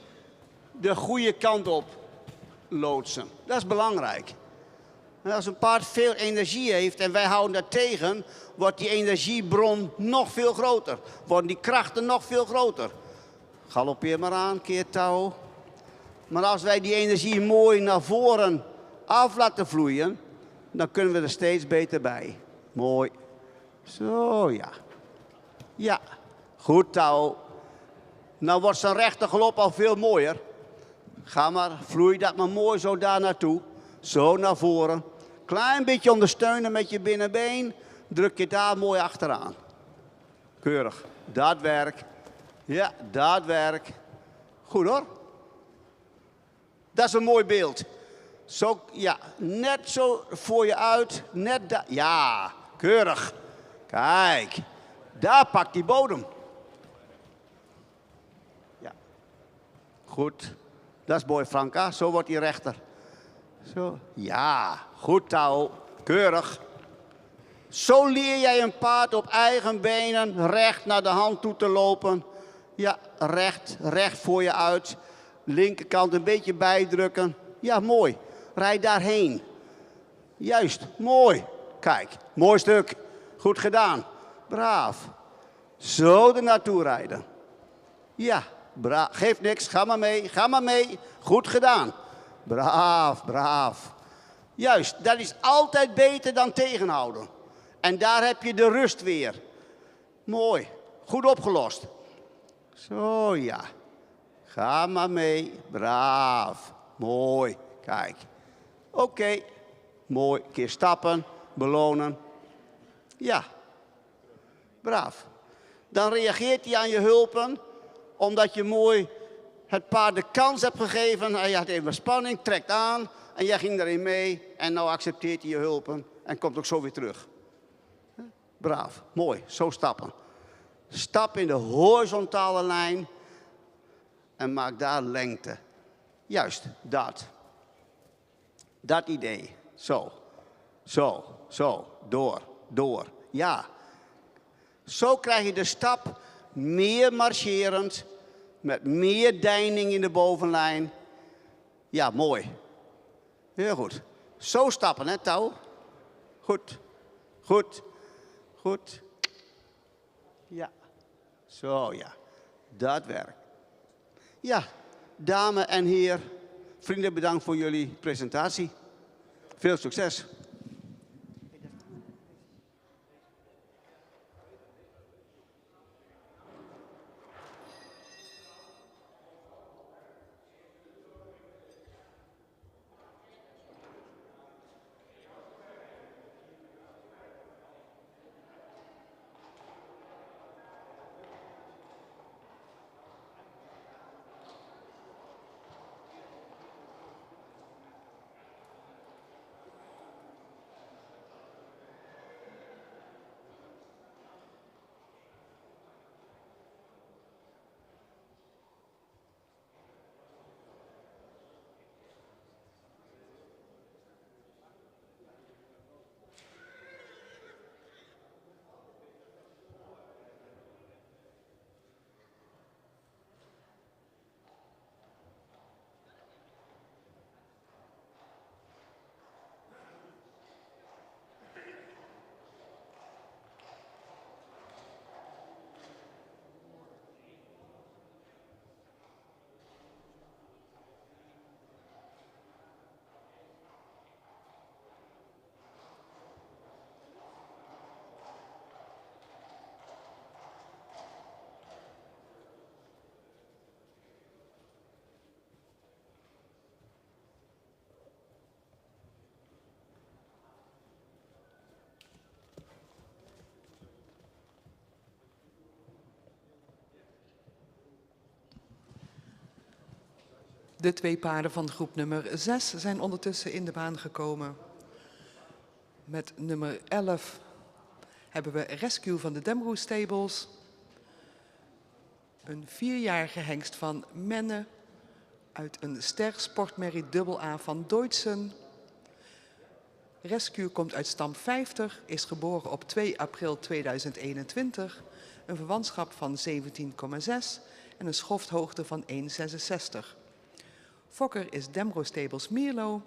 de goede kant op loodsen. Dat is belangrijk. En als een paard veel energie heeft en wij houden dat tegen, wordt die energiebron nog veel groter. Worden die krachten nog veel groter. Galoppeer maar aan, keer touw. Maar als wij die energie mooi naar voren af laten vloeien, dan kunnen we er steeds beter bij. Mooi. Zo, ja. Ja, goed touw. Nou wordt zijn rechte galop al veel mooier. Ga maar, vloei dat maar mooi zo daar naartoe. Zo naar voren. Klein beetje ondersteunen met je binnenbeen. Druk je daar mooi achteraan. Keurig. Dat werk. Ja, dat werk. Goed hoor. Dat is een mooi beeld. Zo, ja, net zo voor je uit. Net daar. Ja, keurig. Kijk. Daar pakt die bodem. Ja. Goed. Dat is mooi, Franka. Zo wordt hij rechter. Zo. Ja, goed touw. Keurig. Zo leer jij een paard op eigen benen recht naar de hand toe te lopen. Ja, recht voor je uit. Linkerkant een beetje bijdrukken. Ja, mooi. Rijd daarheen. Juist, mooi. Kijk, mooi stuk. Goed gedaan. Braaf. Zo er naartoe rijden. Ja, braaf. Geeft niks. Ga maar mee. Ga maar mee. Goed gedaan. Braaf, braaf. Juist, dat is altijd beter dan tegenhouden. En daar heb je de rust weer. Mooi. Goed opgelost. Zo, ja. Ga maar mee. Braaf. Mooi. Kijk. Oké. Mooi. Een keer stappen. Belonen. Ja. Braaf. Dan reageert hij aan je hulpen. Omdat je mooi het paard de kans hebt gegeven. Hij had even spanning. Trekt aan. En jij ging erin mee. En nou accepteert hij je hulpen. En komt ook zo weer terug. Braaf. Mooi. Zo stappen. Stap in de horizontale lijn. En maak daar lengte. Juist, dat. Dat idee. Zo. Zo. Zo. Door. Door. Ja. Zo krijg je de stap meer marcherend. Met meer deining in de bovenlijn. Ja, mooi. Heel goed. Zo stappen, hè, touw. Goed. Goed. Goed. Ja. Zo, ja. Dat werkt. Ja, dame en heer, Vrienden, bedankt voor jullie presentatie. Veel succes. De 2 paarden van groep nummer 6 zijn ondertussen in de baan gekomen. Met nummer 11 hebben we Rescue van de Demro Stables. Een 4-jarige hengst van Menne uit een ster sportmerrie AA van Deutschen. Rescue komt uit stam 50, is geboren op 2 april 2021. Een verwantschap van 17,6 en een schofthoogte van 1,66. Fokker is Demro Stables Mierlo,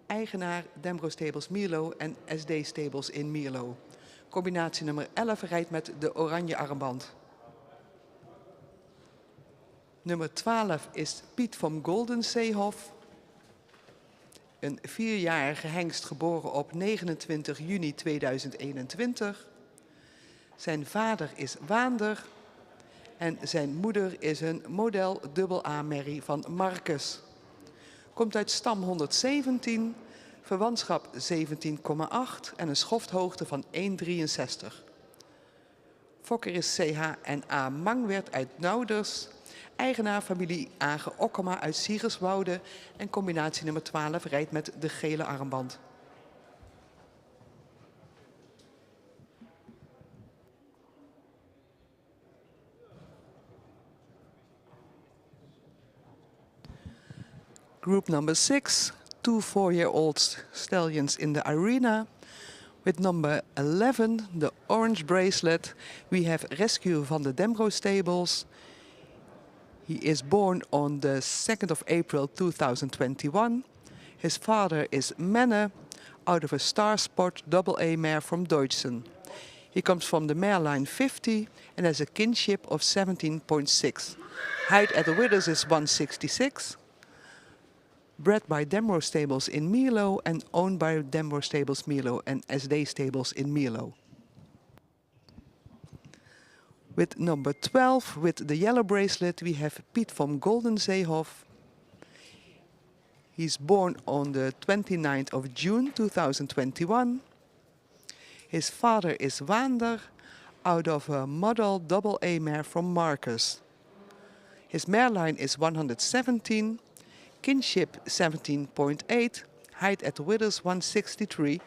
eigenaar Demro Stables Mierlo en SD Stables in Mierlo. Combinatie nummer 11 rijdt met de oranje armband. Nummer 12 is Piet van Goldenseehof. Een 4-jarige hengst geboren op 29 juni 2021. Zijn vader is Waander en zijn moeder is een model AA-merrie van Marcus. Komt uit stam 117, verwantschap 17,8 en een schofthoogte van 1,63. Fokker is CH&A Mangwerd uit Nouders, eigenaar familie Age Okkema uit Siegerswoude en combinatie nummer 12 rijdt met de gele armband. Group number 6, 2 4-year-old stallions in the arena. With number 11, the orange bracelet, we have Rescue van de Demro Stables. He is born on the 2nd of April 2021. His father is Menne, out of a Star Sport AA mare from Deutschen. He comes from the mare line 50 and has a kinship of 17.6. Height at the withers is 166. Bred by Demro Stables in Mierlo and owned by Demro Stables Mierlo and SD Stables in Mierlo. With number 12, with the yellow bracelet, we have Piet van Goldenseehof. He's born on the 29th of June 2021. His father is Waander, out of a model AA mare from Marcus. His mare line is 117. Kinship 17.8, height at the withers 163.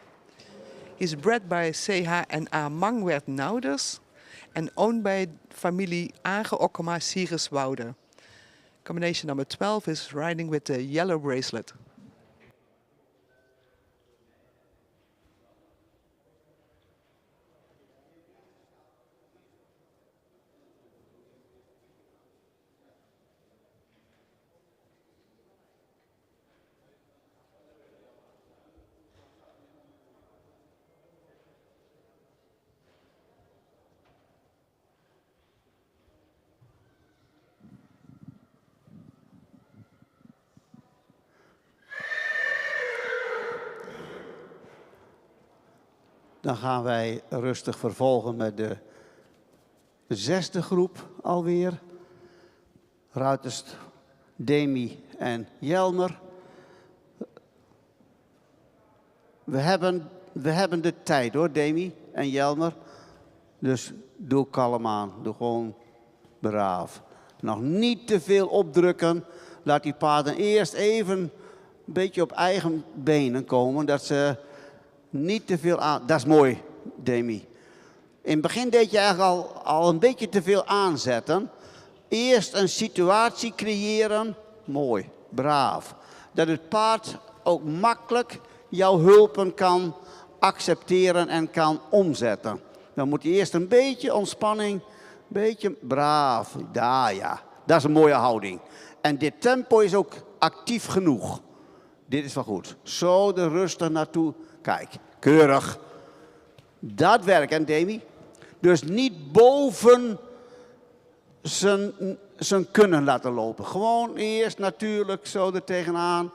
He's bred by CH&A Mangwerd Nouders and owned by familie Age Okkema Siegerswoude. Combination number 12 is riding with the yellow bracelet. Dan gaan wij rustig vervolgen met de 6e groep alweer. Ruiters, Demi en Jelmer. We hebben de tijd hoor, Demi en Jelmer. Dus doe kalm aan. Doe gewoon braaf. Nog niet te veel opdrukken. Laat die paarden eerst even een beetje op eigen benen komen. Dat ze niet te veel aan... Dat is mooi, Demi. In het begin deed je eigenlijk al een beetje te veel aanzetten. Eerst een situatie creëren. Mooi, braaf. Dat het paard ook makkelijk jouw hulpen kan accepteren en kan omzetten. Dan moet je eerst een beetje ontspanning, een beetje braaf. Ja, dat is een mooie houding. En dit tempo is ook actief genoeg. Dit is wel goed. Zo de rustig naartoe. Kijk, keurig. Dat werkt, hè, Demi? Dus niet boven zijn kunnen laten lopen. Gewoon eerst natuurlijk zo er tegenaan.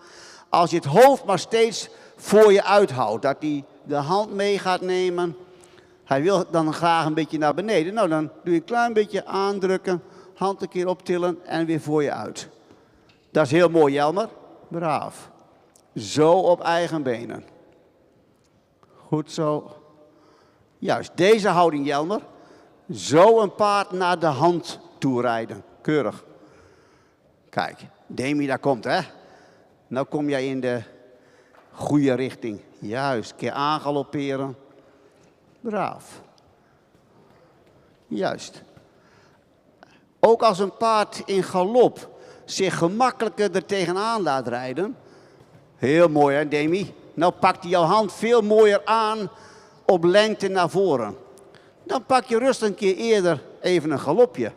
Als je het hoofd maar steeds voor je uithoudt. Dat hij de hand mee gaat nemen. Hij wil dan graag een beetje naar beneden. Nou, dan doe je een klein beetje aandrukken. Hand een keer optillen en weer voor je uit. Dat is heel mooi, Jelmer. Braaf. Zo op eigen benen. Goed zo. Juist, deze houding, Jelmer. Zo een paard naar de hand toe rijden. Keurig. Kijk, Demi, daar komt, hè. Nou kom jij in de goede richting. Juist, een keer aangalopperen. Braaf. Juist. Ook als een paard in galop zich gemakkelijker er tegenaan laat rijden. Heel mooi, hè, Demi? Nou pakt hij jouw hand veel mooier aan op lengte naar voren. Dan pak je rustig een keer eerder even een galopje.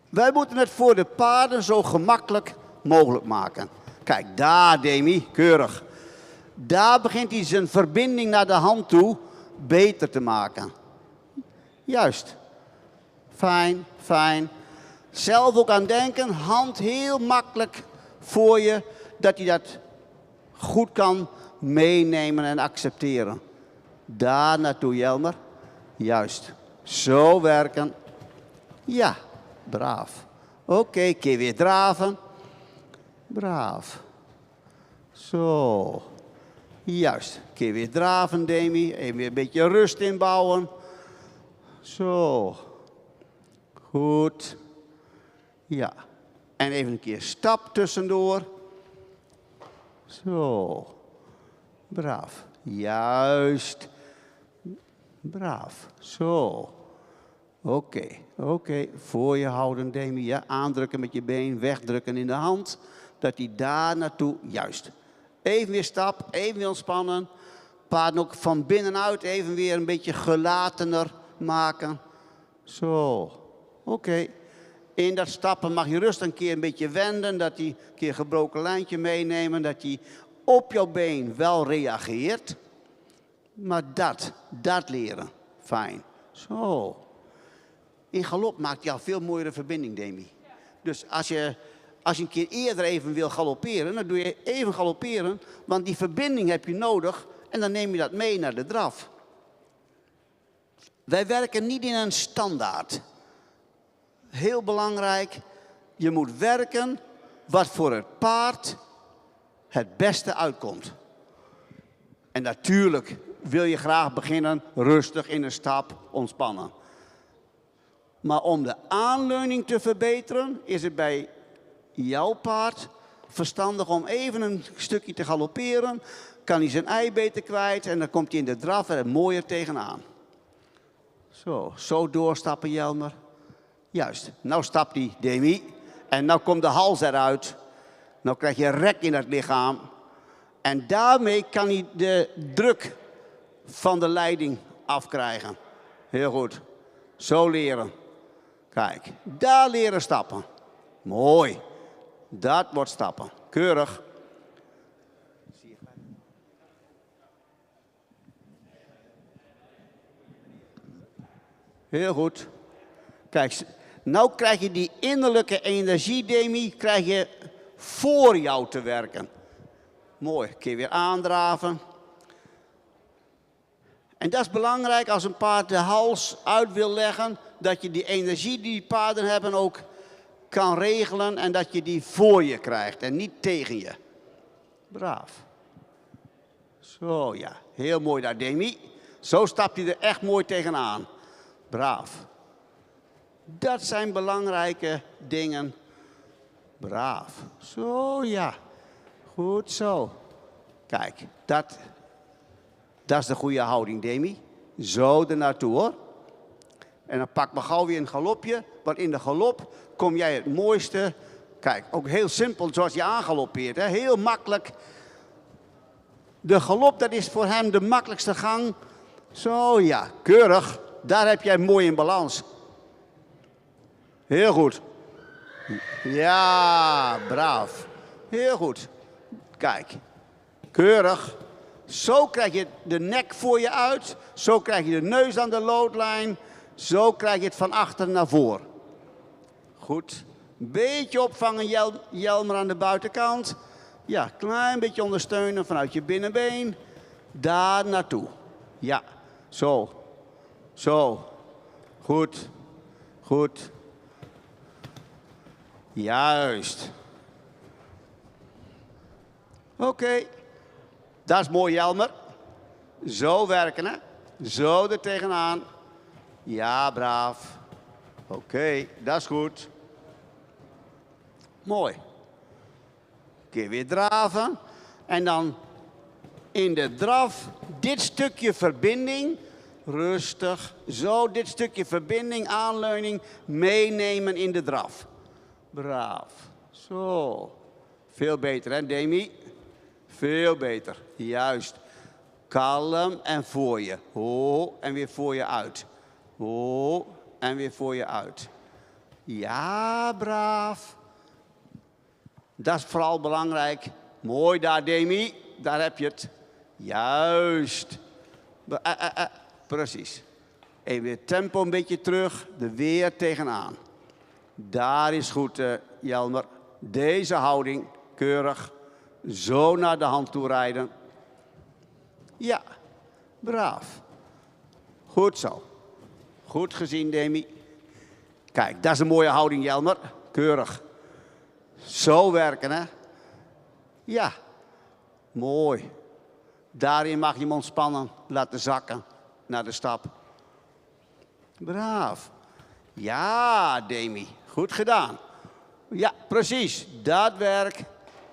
Wij moeten het voor de paarden zo gemakkelijk mogelijk maken. Kijk, daar, Demi, keurig. Daar begint hij zijn verbinding naar de hand toe beter te maken. Juist. Fijn, fijn. Zelf ook aan denken, hand heel makkelijk voor je, dat hij dat goed kan meenemen en accepteren. Daar naartoe, Jelmer. Juist. Zo werken. Ja, braaf. Oké, keer weer draven. Braaf. Zo. Juist. Keer weer draven, Demi. Even weer een beetje rust inbouwen. Zo. Goed. Ja. En even een keer stap tussendoor. Zo. Braaf. Juist. Braaf. Zo. Oké. Voor je houden, Demi. Ja. Aandrukken met je been. Wegdrukken in de hand. Dat hij daar naartoe. Juist. Even weer stap. Even weer ontspannen. Paard ook van binnenuit even weer een beetje gelatener maken. Zo. Oké. In dat stappen mag je rustig een keer een beetje wenden. Dat hij een keer een gebroken lijntje meenemen. Dat hij op jouw been wel reageert. Maar dat leren. Fijn. Zo. In galop maakt hij al veel mooiere verbinding, Demi. Dus als je een keer eerder even wil galopperen, dan doe je even galopperen. Want die verbinding heb je nodig. En dan neem je dat mee naar de draf. Wij werken niet in een standaard. Heel belangrijk. Je moet werken wat voor het paard het beste uitkomt. En natuurlijk wil je graag beginnen rustig in een stap, ontspannen. Maar om de aanleuning te verbeteren, is het bij jouw paard verstandig om even een stukje te galopperen. Kan hij zijn ei beter kwijt en dan komt hij in de draf er mooier tegenaan. Zo doorstappen, Jelmer. Juist, nou stapt hij, Demi. En nou komt de hals eruit. Nou krijg je rek in het lichaam. En daarmee kan hij de druk van de leiding afkrijgen. Heel goed. Zo leren. Kijk, daar leren stappen. Mooi. Dat wordt stappen. Keurig. Heel goed. Kijk, nou krijg je die innerlijke energie, Demi, krijg je voor jou te werken. Mooi. Kun je weer aandraven. En dat is belangrijk als een paard de hals uit wil leggen, dat je die energie die paarden hebben ook kan regelen en dat je die voor je krijgt en niet tegen je. Braaf. Zo ja, heel mooi daar Demi. Zo stapt hij er echt mooi tegenaan. Braaf. Dat zijn belangrijke dingen. Braaf. Zo ja, goed zo. Kijk, dat is de goede houding Demi. Zo ernaartoe hoor. En dan pak maar gauw weer een galopje. Want in de galop kom jij het mooiste. Kijk, ook heel simpel zoals je aangaloppeert. Hè? Heel makkelijk. De galop, dat is voor hem de makkelijkste gang. Zo ja, keurig. Daar heb jij mooi in balans. Heel goed. Ja, braaf. Heel goed. Kijk, keurig. Zo krijg je de nek voor je uit. Zo krijg je de neus aan de loodlijn. Zo krijg je het van achter naar voren. Goed. Een beetje opvangen, Jelmer aan de buitenkant. Ja, klein beetje ondersteunen vanuit je binnenbeen. Daar naartoe. Ja, zo. Zo. Goed. Goed. Juist. Oké. Dat is mooi, Jelmer. Zo werken, hè. Zo er tegenaan. Ja, braaf. Oké, dat is goed. Mooi. Een keer weer draven. En dan in de draf dit stukje verbinding. Rustig. Zo dit stukje verbinding, aanleuning meenemen in de draf. Braaf. Zo. Veel beter, hè, Demi? Veel beter. Juist. Kalm en voor je. Ho, en weer voor je uit. Ho, en weer voor je uit. Ja, braaf. Dat is vooral belangrijk. Mooi daar, Demi. Daar heb je het. Juist. Precies. Even weer tempo een beetje terug. Er weer tegenaan. Daar is goed, Jelmer. Deze houding, keurig. Zo naar de hand toe rijden. Ja, braaf. Goed zo. Goed gezien, Demi. Kijk, dat is een mooie houding, Jelmer. Keurig. Zo werken, hè. Ja, mooi. Daarin mag je hem ontspannen, laten zakken naar de stap. Braaf. Ja, Demi. Goed gedaan. Ja, precies. Dat werk.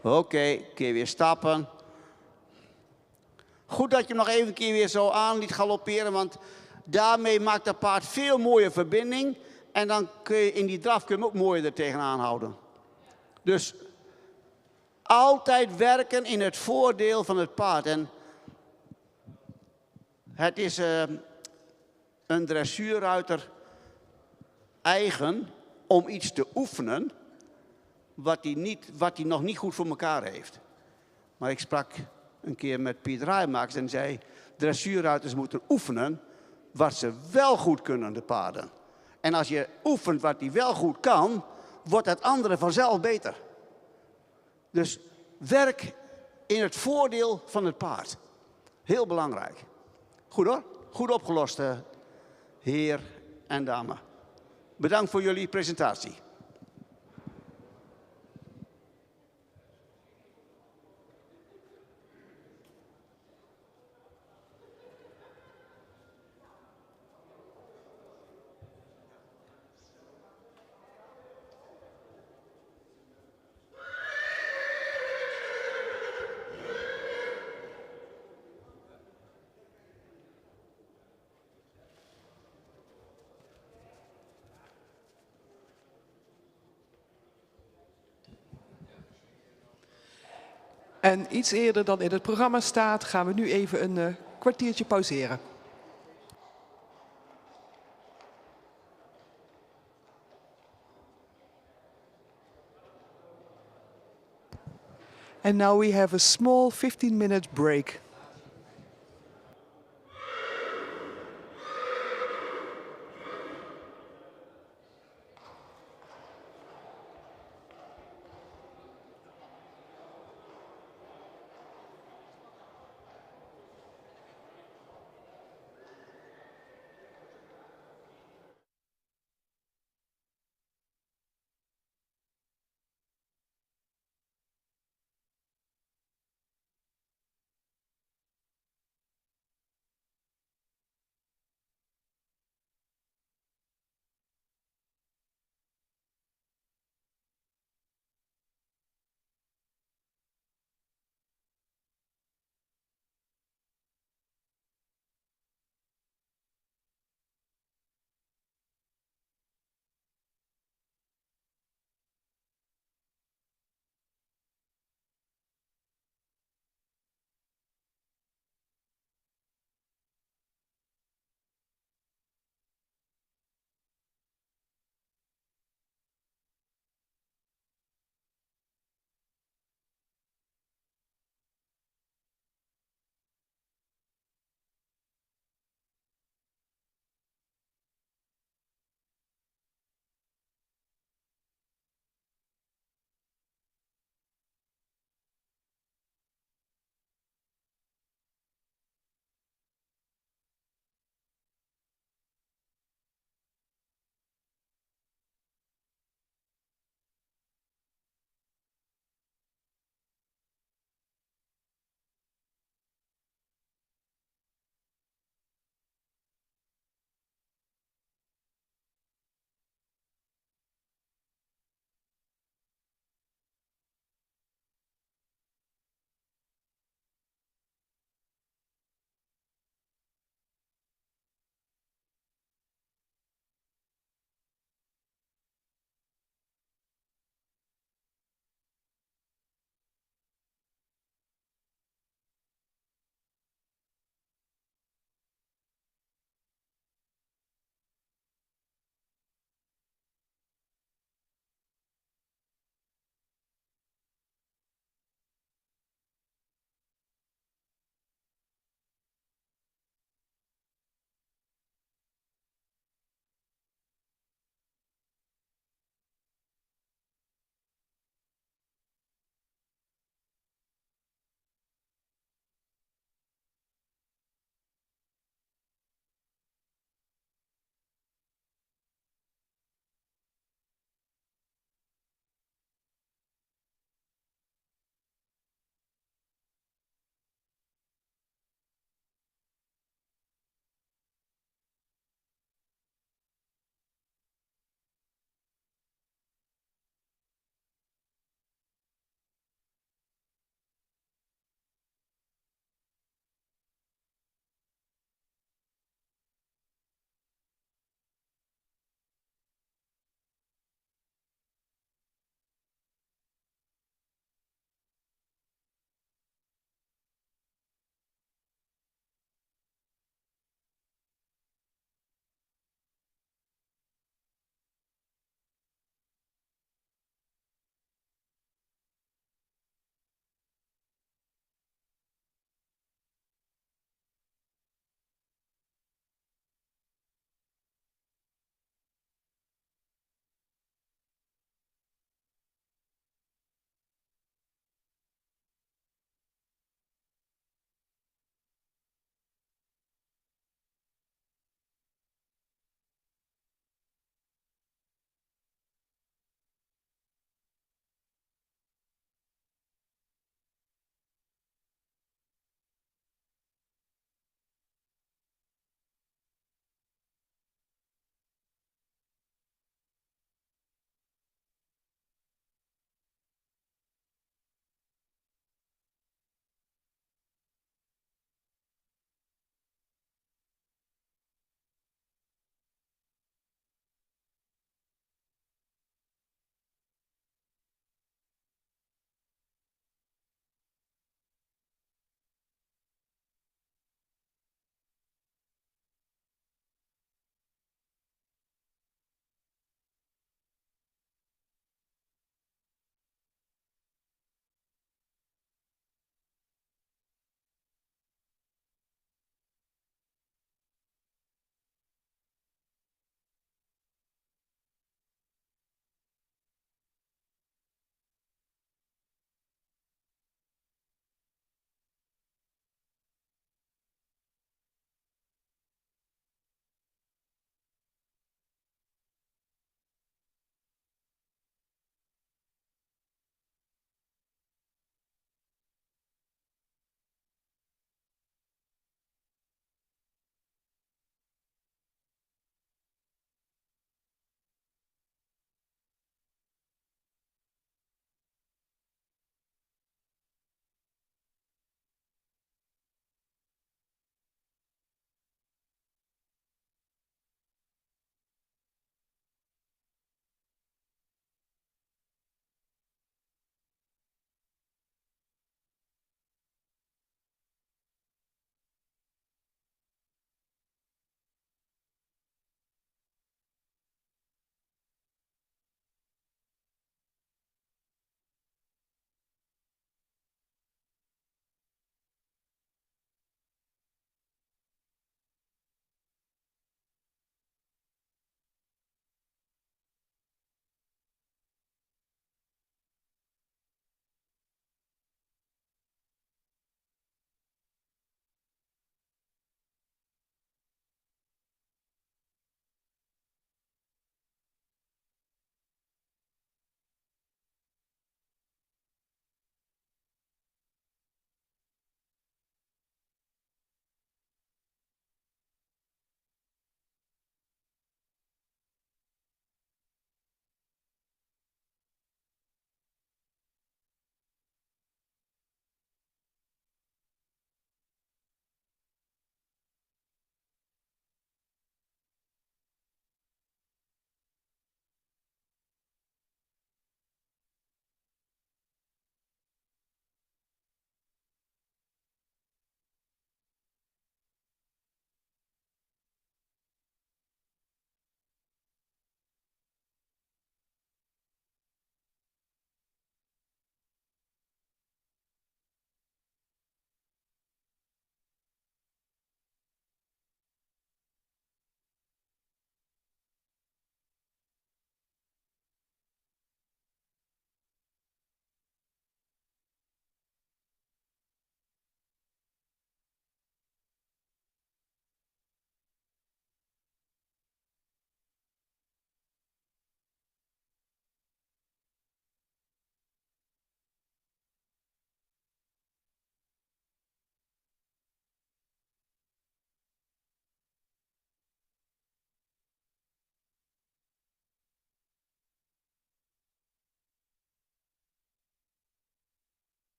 Oké, keer weer stappen. Goed dat je hem nog even een keer weer zo aan liet galopperen, want daarmee maakt dat paard veel mooie verbinding. En dan kun je in die draf kun je hem ook mooier er tegenaan houden. Dus altijd werken in het voordeel van het paard. En het is een dressuurruiter eigen om iets te oefenen wat hij nog niet goed voor elkaar heeft. Maar ik sprak een keer met Piet Rijmakers en zei, dressuurruiters moeten oefenen wat ze wel goed kunnen, de paarden. En als je oefent wat hij wel goed kan, wordt het andere vanzelf beter. Dus werk in het voordeel van het paard. Heel belangrijk. Goed hoor. Goed opgelost, heer en dame. Bedankt voor jullie presentatie. En iets eerder dan in het programma staat, gaan we nu even een kwartiertje pauzeren. And now we have a small 15-minute break.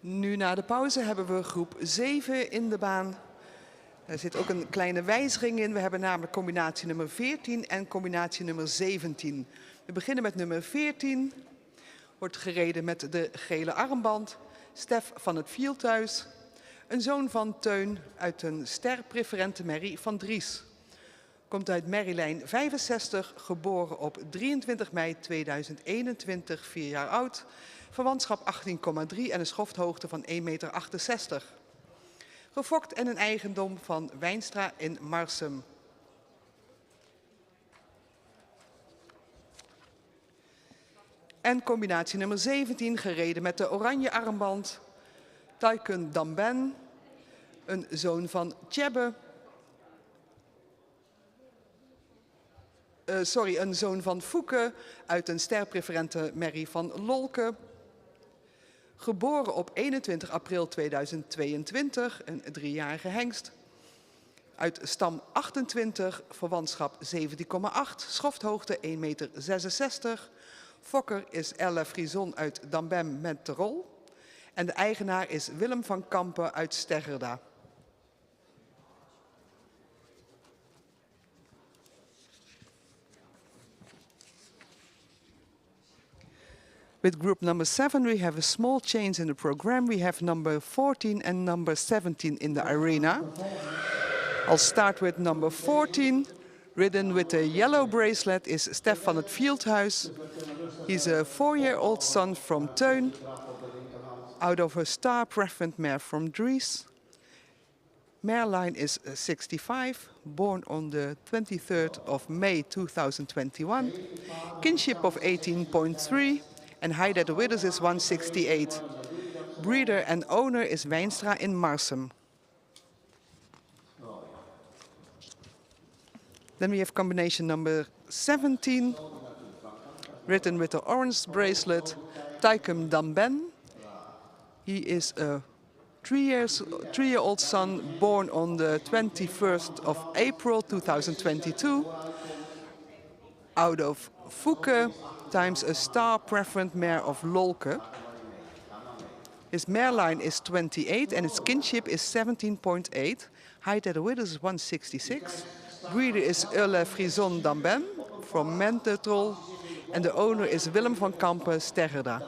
Nu na de pauze hebben we groep 7 in de baan. Er zit ook een kleine wijziging in. We hebben namelijk combinatie nummer 14 en combinatie nummer 17. We beginnen met nummer 14. Wordt gereden met de gele armband. Stef van het Fielthuis. Een zoon van Teun uit een sterpreferente merrie van Dries. Komt uit merrielijn 65, geboren op 23 mei 2021, 4 jaar oud. Verwantschap 18,3 en een schofthoogte van 1,68 meter. Gefokt en een eigendom van Wijnstra in Marsum. En combinatie nummer 17, gereden met de oranje armband. Taikun Damben, een zoon van Tjebbe. Een zoon van Fouke uit een sterpreferente merrie van Lolke. Geboren op 21 april 2022, een 3-jarige hengst. Uit stam 28, verwantschap 17,8, schofthoogte 1,66 meter. Fokker is Elle Frison uit Dambem met de Rol. En de eigenaar is Willem van Kampen uit Stergerda. With group number 7, we have a small change in the program. We have number 14 and number 17 in the arena. I'll start with number 14. Ridden with a yellow bracelet is Stef van het Fielthuis. He's a 4-year-old son from Teun, out of a star preferent mare from Dries. Mareline is 65, born on the 23rd of May 2021. Kinship of 18.3. And height at the withers is 168. Breeder and owner is Wijnstra in Marsum. Then we have combination number 17, written with the orange bracelet, Taikum Damben. He is a 3-year-old son born on the 21st of April 2022, out of Fouke, times a star preferent mare of Lolke. His mareline is 28 and its kinship is 17.8. Height at the withers is 166. Breeder is Elle Frison Damben from Mentetrol. And the owner is Willem van Kampen, Stergerda.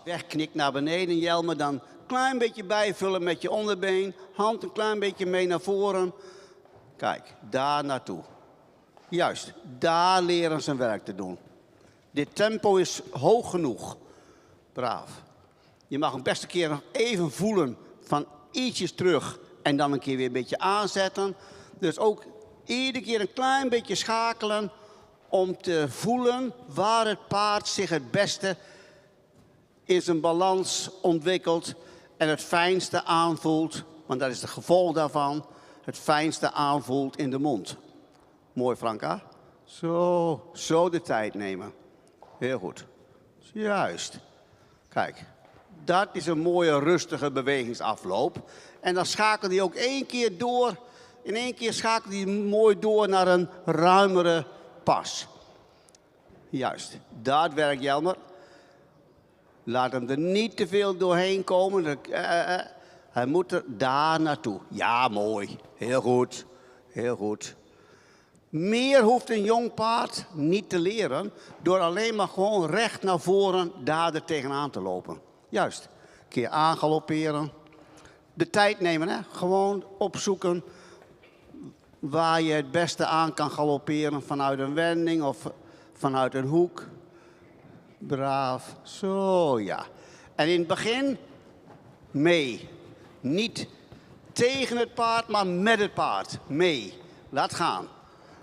Wegknikt naar beneden, Jelmer, dan een klein beetje bijvullen met je onderbeen. Hand een klein beetje mee naar voren. Kijk, daar naartoe. Juist, daar leren ze hun werk te doen. Dit tempo is hoog genoeg. Braaf. Je mag hem best een keer nog even voelen van ietsjes terug en dan een keer weer een beetje aanzetten. Dus ook iedere keer een klein beetje schakelen om te voelen waar het paard zich het beste in zijn balans ontwikkelt en het fijnste aanvoelt, want dat is het gevolg daarvan, het fijnste aanvoelt in de mond. Mooi, Franka. Zo de tijd nemen. Heel goed. Juist. Kijk, dat is een mooie rustige bewegingsafloop. En dan schakelt hij ook één keer door. In één keer schakelt hij mooi door naar een ruimere pas. Juist, dat werkt, Jelmer. Laat hem er niet te veel doorheen komen. Hij moet er daar naartoe. Ja, mooi. Heel goed. Heel goed. Meer hoeft een jong paard niet te leren door alleen maar gewoon recht naar voren daar er tegenaan te lopen. Juist. Een keer aangalopperen. De tijd nemen, hè. Gewoon opzoeken waar je het beste aan kan galopperen. Vanuit een wending of vanuit een hoek. Braaf. Zo, ja. En in het begin mee. Niet tegen het paard, maar met het paard. Mee. Laat gaan.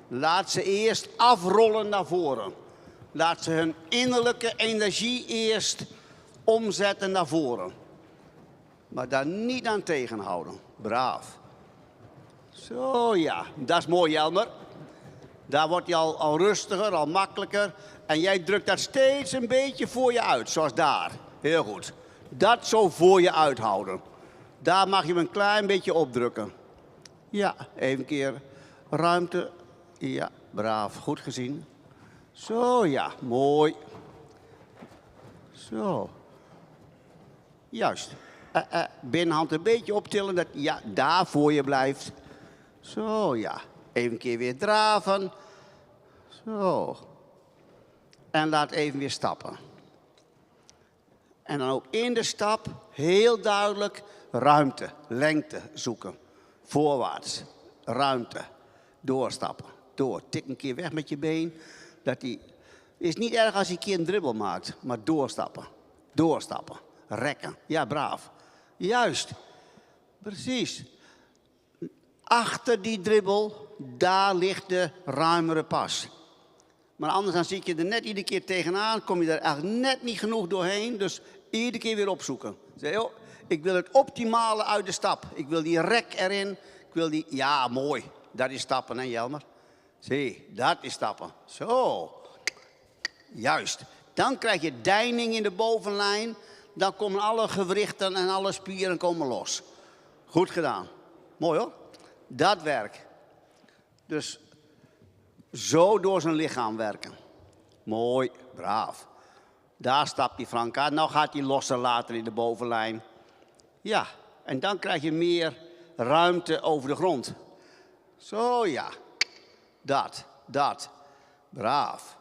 Laat ze eerst afrollen naar voren. Laat ze hun innerlijke energie eerst omzetten naar voren. Maar daar niet aan tegenhouden. Braaf. Zo, ja. Dat is mooi, Jelmer. Daar word je al rustiger, al makkelijker. En jij drukt dat steeds een beetje voor je uit, zoals daar. Heel goed. Dat zo voor je uithouden. Daar mag je hem een klein beetje opdrukken. Ja, even een keer ruimte. Ja, braaf. Goed gezien. Zo, ja, mooi. Zo. Juist. Binnenhand een beetje optillen, dat ja, daar voor je blijft. Zo, ja. Even een keer weer draven. Zo. En laat even weer stappen. En dan ook in de stap heel duidelijk ruimte, lengte zoeken. Voorwaarts, ruimte, doorstappen, door. Tik een keer weg met je been. Dat is niet erg als je een keer een dribbel maakt, maar doorstappen, doorstappen, rekken. Ja, braaf. Juist, precies. Achter die dribbel, daar ligt de ruimere pas. Maar anders dan zit je er net iedere keer tegenaan, kom je er eigenlijk net niet genoeg doorheen. Dus iedere keer weer opzoeken. Zeg, joh, ik wil het optimale uit de stap. Ik wil die rek erin. Ik wil die, ja, mooi. Dat is stappen, hè Jelmer? Zie, dat is stappen. Zo. Juist. Dan krijg je deining in de bovenlijn. Dan komen alle gewrichten en alle spieren komen los. Goed gedaan. Mooi hoor. Dat werk. Dus zo door zijn lichaam werken. Mooi, braaf. Daar stapt die Franka. Nou gaat hij losser later in de bovenlijn. Ja, en dan krijg je meer ruimte over de grond. Zo ja. Dat. Braaf.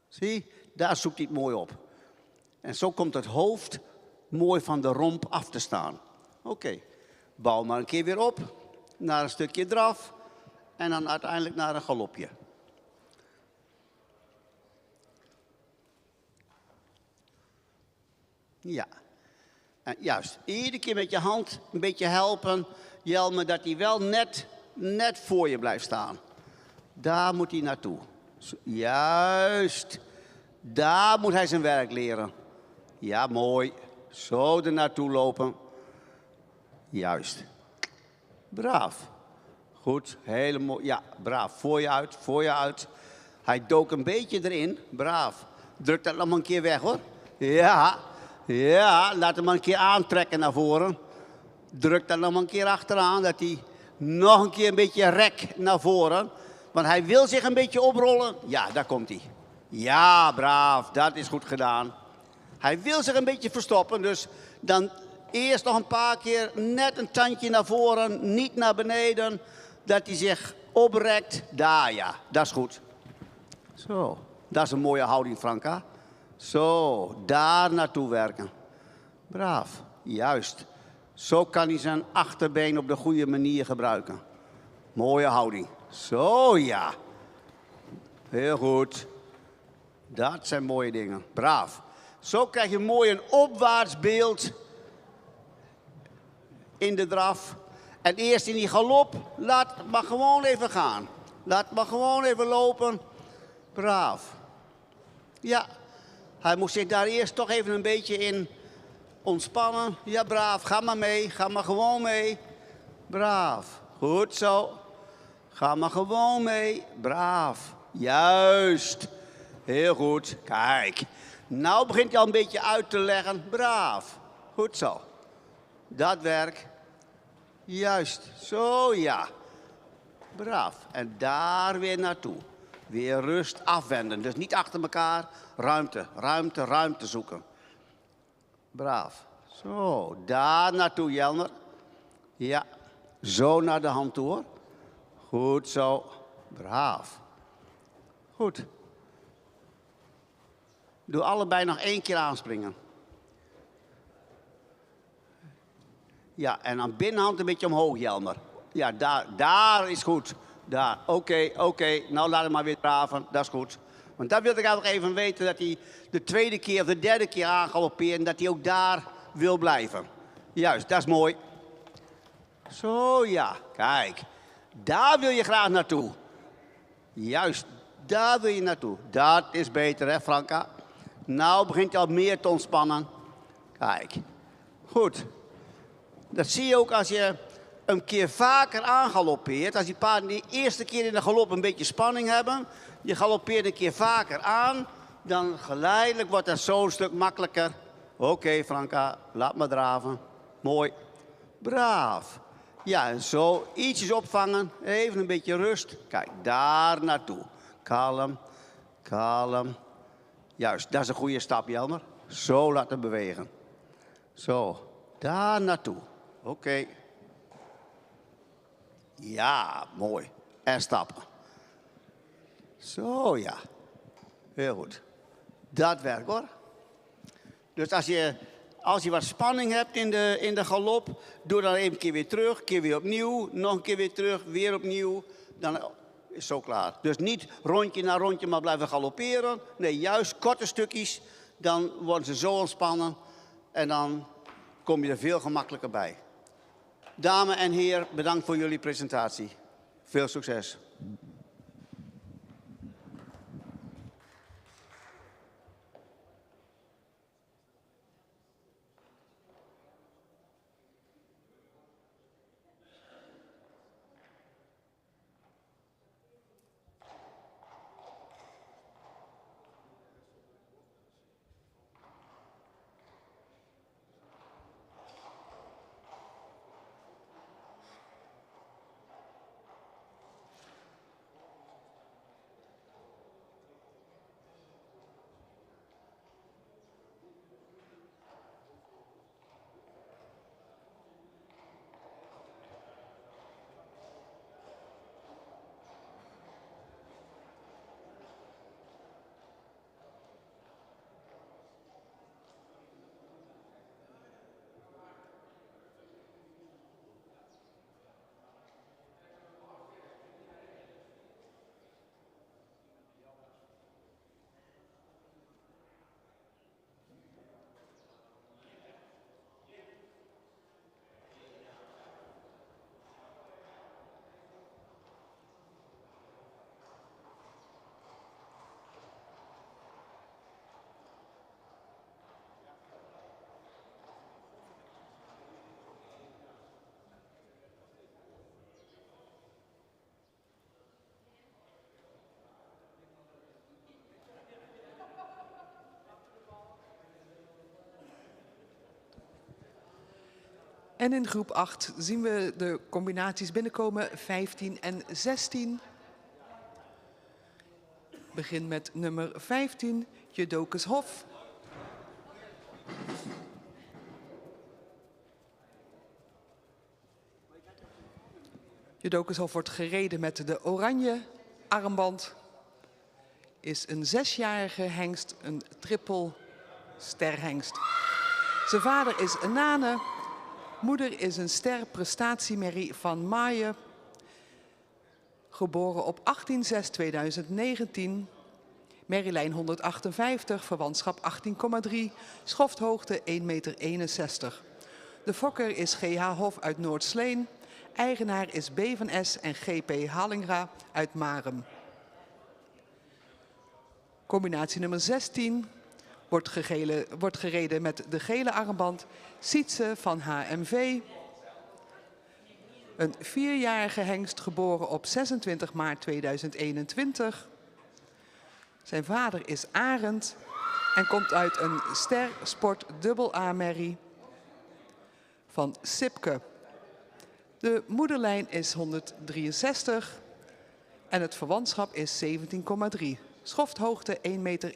Zie, daar zoekt hij het mooi op. En zo komt het hoofd mooi van de romp af te staan. Oké. Bouw maar een keer weer op. Naar een stukje draf. En dan uiteindelijk naar een galopje. Ja. En juist. Iedere keer met je hand een beetje helpen. Jelmer, dat hij wel net voor je blijft staan. Daar moet hij naartoe. Juist. Daar moet hij zijn werk leren. Ja, mooi. Zo er naartoe lopen. Juist. Braaf. Goed, heel mooi. Ja, braaf. Voor je uit. Hij dook een beetje erin. Braaf. Druk dat nog maar een keer weg, hoor. Ja, laat hem maar een keer aantrekken naar voren. Druk dat nog maar een keer achteraan, dat hij nog een keer een beetje rek naar voren. Want hij wil zich een beetje oprollen. Ja, daar komt hij. Ja, braaf. Dat is goed gedaan. Hij wil zich een beetje verstoppen, dus dan eerst nog een paar keer net een tandje naar voren, niet naar beneden. Dat hij zich oprekt. Daar, ja. Dat is goed. Zo. Dat is een mooie houding, Franka. Zo. Daar naartoe werken. Braaf. Juist. Zo kan hij zijn achterbeen op de goede manier gebruiken. Mooie houding. Zo, ja. Heel goed. Dat zijn mooie dingen. Braaf. Zo krijg je mooi een opwaarts beeld in de draf. En eerst in die galop, laat het maar gewoon even gaan. Laat het maar gewoon even lopen. Braaf. Ja, hij moest zich daar eerst toch even een beetje in ontspannen. Ja, braaf, ga maar mee, ga maar gewoon mee. Braaf, goed zo. Ga maar gewoon mee. Braaf, juist. Heel goed, kijk. Nou begint hij al een beetje uit te leggen. Braaf, goed zo. Dat werk. Juist, zo ja. Braaf. En daar weer naartoe. Weer rust afwenden. Dus niet achter elkaar. Ruimte zoeken. Braaf. Zo, daar naartoe, Jelmer. Ja, zo naar de hand toe, hoor. Goed zo. Braaf. Goed. Doe allebei nog 1 keer aanspringen. Ja, en dan binnenhand een beetje omhoog, Jelmer. Ja, daar is goed. Daar, oké. Nou, laat hem maar weer draven. Dat is goed. Want daar wilde ik eigenlijk even weten dat hij de 2e keer of de 3e keer aangaloppeert en dat hij ook daar wil blijven. Juist, dat is mooi. Zo, ja. Kijk. Daar wil je graag naartoe. Juist, daar wil je naartoe. Dat is beter, hè, Franka? Nou begint hij al meer te ontspannen. Kijk. Goed. Dat zie je ook als je een keer vaker aangaloppeert. Als die paarden die eerste keer in de galop een beetje spanning hebben. Je galoppeert een keer vaker aan. Dan geleidelijk wordt dat zo'n stuk makkelijker. Oké, Franka, laat maar draven. Mooi. Braaf. Ja, en zo ietsjes opvangen. Even een beetje rust. Kijk, daar naartoe. Kalm, kalm. Juist, dat is een goede stap, Jelmer. Zo laten bewegen. Zo, daar naartoe. Oké. Ja, mooi. En stappen. Zo, ja. Heel goed. Dat werkt, hoor. Dus als je wat spanning hebt in de galop, doe dan even een keer weer terug, een keer weer opnieuw, nog een keer weer terug, weer opnieuw. Dan is het zo klaar. Dus niet rondje na rondje maar blijven galopperen. Nee, juist korte stukjes. Dan worden ze zo ontspannen en dan kom je er veel gemakkelijker bij. Dames en heren, bedankt voor jullie presentatie. Veel succes. En in groep 8 zien we de combinaties binnenkomen 15 en 16. Begin met nummer 15, Judocus Hof. Judocus Hof wordt gereden met de oranje armband. Is een 6-jarige hengst, een triple sterhengst. Zijn vader is een Nane. Moeder is een sterprestatiemerrie van Maaien. Geboren op 18/6/2019. Merrielijn 158, verwantschap 18,3. Schofthoogte 1,61 meter. De fokker is G.H. Hof uit Noordsleen. Eigenaar is B van S en G.P. Halingra uit Marem. Combinatie nummer 16 wordt gereden met de gele armband Sietse van HMV. Een 4-jarige hengst geboren op 26 maart 2021. Zijn vader is Arend en komt uit een Ster Sport AA-merrie van Sipke. De moederlijn is 163 en het verwantschap is 17,3. Schofthoogte 1,61 meter.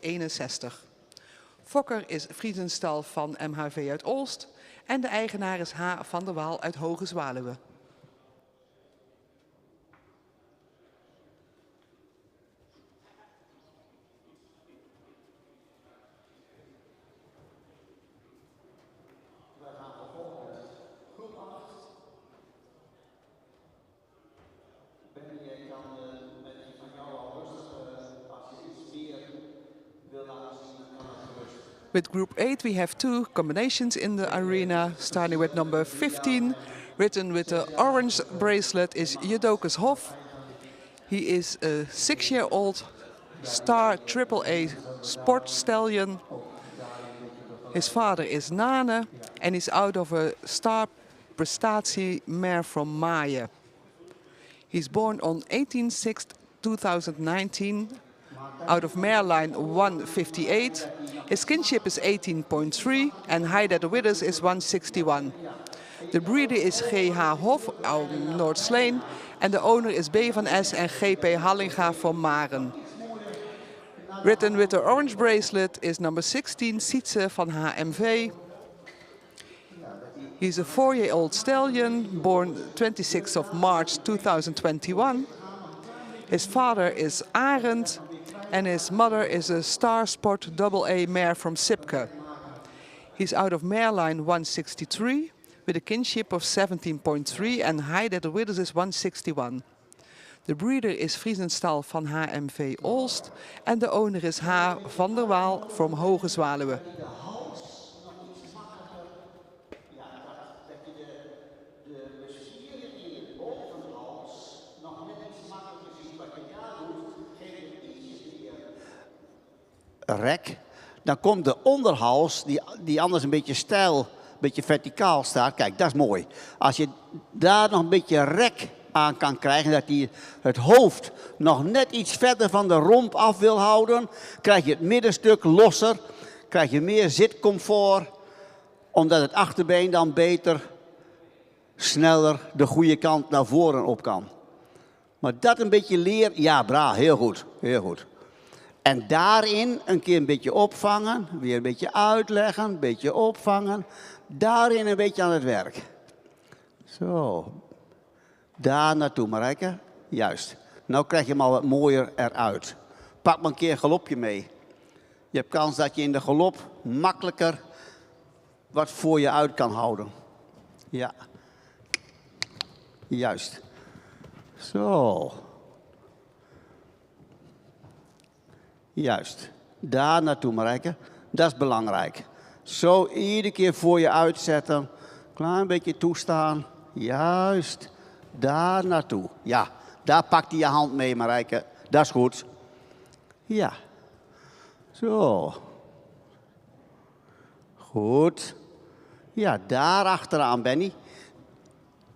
Fokker is Friesenstal van MHV uit Olst en de eigenaar is H. van der Waal uit Hoge Zwaluwe. With Group 8, we have 2 combinations in the arena, starting with number 15, written with the orange bracelet, is Judocus Hof. He is a 6-year-old star AAA sport stallion. His father is Nane, and he's out of a star prestatie mare from Maaien. He's born on 18/6/2019, out of mare line 158. His kinship is 18.3 and height at the withers is 161. The breeder is G.H. Hof uit Noordsleen en de owner is B van S en G.P. Hallinga van Maren. Written with the orange bracelet is number 16, Sietse van HMV. He's a 4-year-old stallion, born 26th of March 2021. His father is Arend, and his mother is a Star Sport AA mare from Sipke. He's out of mare line 163 with a kinship of 17.3 and height at the withers is 161. The breeder is Friesenstal van HMV Olst and the owner is H. van der Waal from Hoge Zwaluwe. Rek. Dan komt de onderhals, die anders een beetje stijl, een beetje verticaal staat. Kijk, dat is mooi. Als je daar nog een beetje rek aan kan krijgen, dat hij het hoofd nog net iets verder van de romp af wil houden, krijg je het middenstuk losser, krijg je meer zitcomfort, omdat het achterbeen dan beter, sneller de goede kant naar voren op kan. Maar dat een beetje leren, ja, braaf, heel goed, heel goed. En daarin een keer een beetje opvangen, weer een beetje uitleggen, een beetje opvangen. Daarin een beetje aan het werk. Zo. Daar naartoe, Marijke. Juist. Nou krijg je hem al wat mooier eruit. Pak maar een keer een galopje mee. Je hebt kans dat je in de galop makkelijker wat voor je uit kan houden. Ja. Juist. Zo. Juist. Daar naartoe, Marijke. Dat is belangrijk. Zo iedere keer voor je uitzetten. Klein beetje toestaan. Juist. Daar naartoe. Ja, daar pakt hij je hand mee, Marijke. Dat is goed. Ja. Zo. Goed. Ja, daar achteraan, Benny.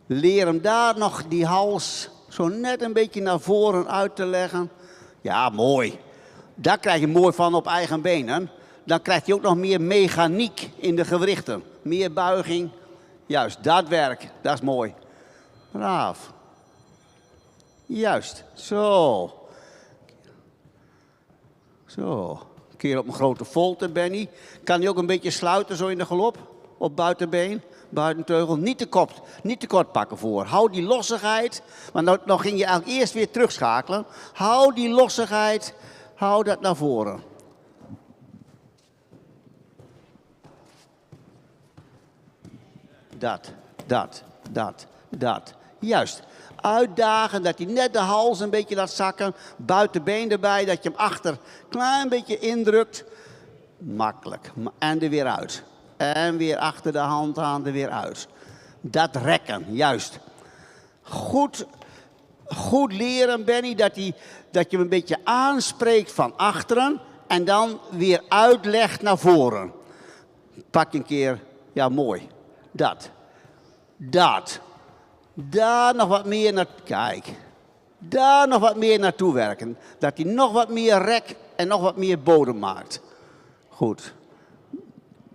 Leer hem daar nog die hals zo net een beetje naar voren uit te leggen. Ja, mooi. Daar krijg je mooi van op eigen benen. Dan krijg je ook nog meer mechaniek in de gewrichten. Meer buiging. Juist, dat werk. Dat is mooi. Braaf. Juist. Zo. Zo. Een keer op een grote volte, Benny. Kan hij ook een beetje sluiten zo in de galop? Op buitenbeen, buitenteugel. Niet te kort pakken voor. Hou die lossigheid. Want nou ging je eigenlijk eerst weer terugschakelen. Hou die lossigheid. Hou dat naar voren. Dat. Juist. Uitdagen, dat hij net de hals een beetje laat zakken. Buitenbeen erbij, dat je hem achter een klein beetje indrukt. Makkelijk. En er weer uit. En weer achter de hand aan, er weer uit. Dat rekken, juist. Goed leren, Benny, dat je hem een beetje aanspreekt van achteren en dan weer uitlegt naar voren. Pak een keer, ja mooi, dat. Daar nog wat meer naar, kijk, daar nog wat meer naartoe werken. Dat hij nog wat meer rek en nog wat meer bodem maakt. Goed,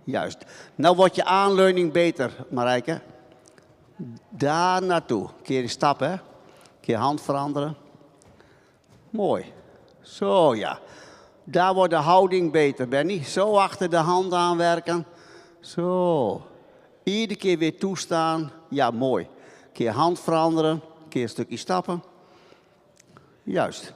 juist. Nou wordt je aanleuning beter, Marijke. Daar naartoe, een keer die stap, hè. Een keer hand veranderen. Mooi. Zo ja. Daar wordt de houding beter, Benny. Zo achter de hand aanwerken. Zo. Iedere keer weer toestaan. Ja, mooi. Een keer hand veranderen. Een keer een stukje stappen. Juist.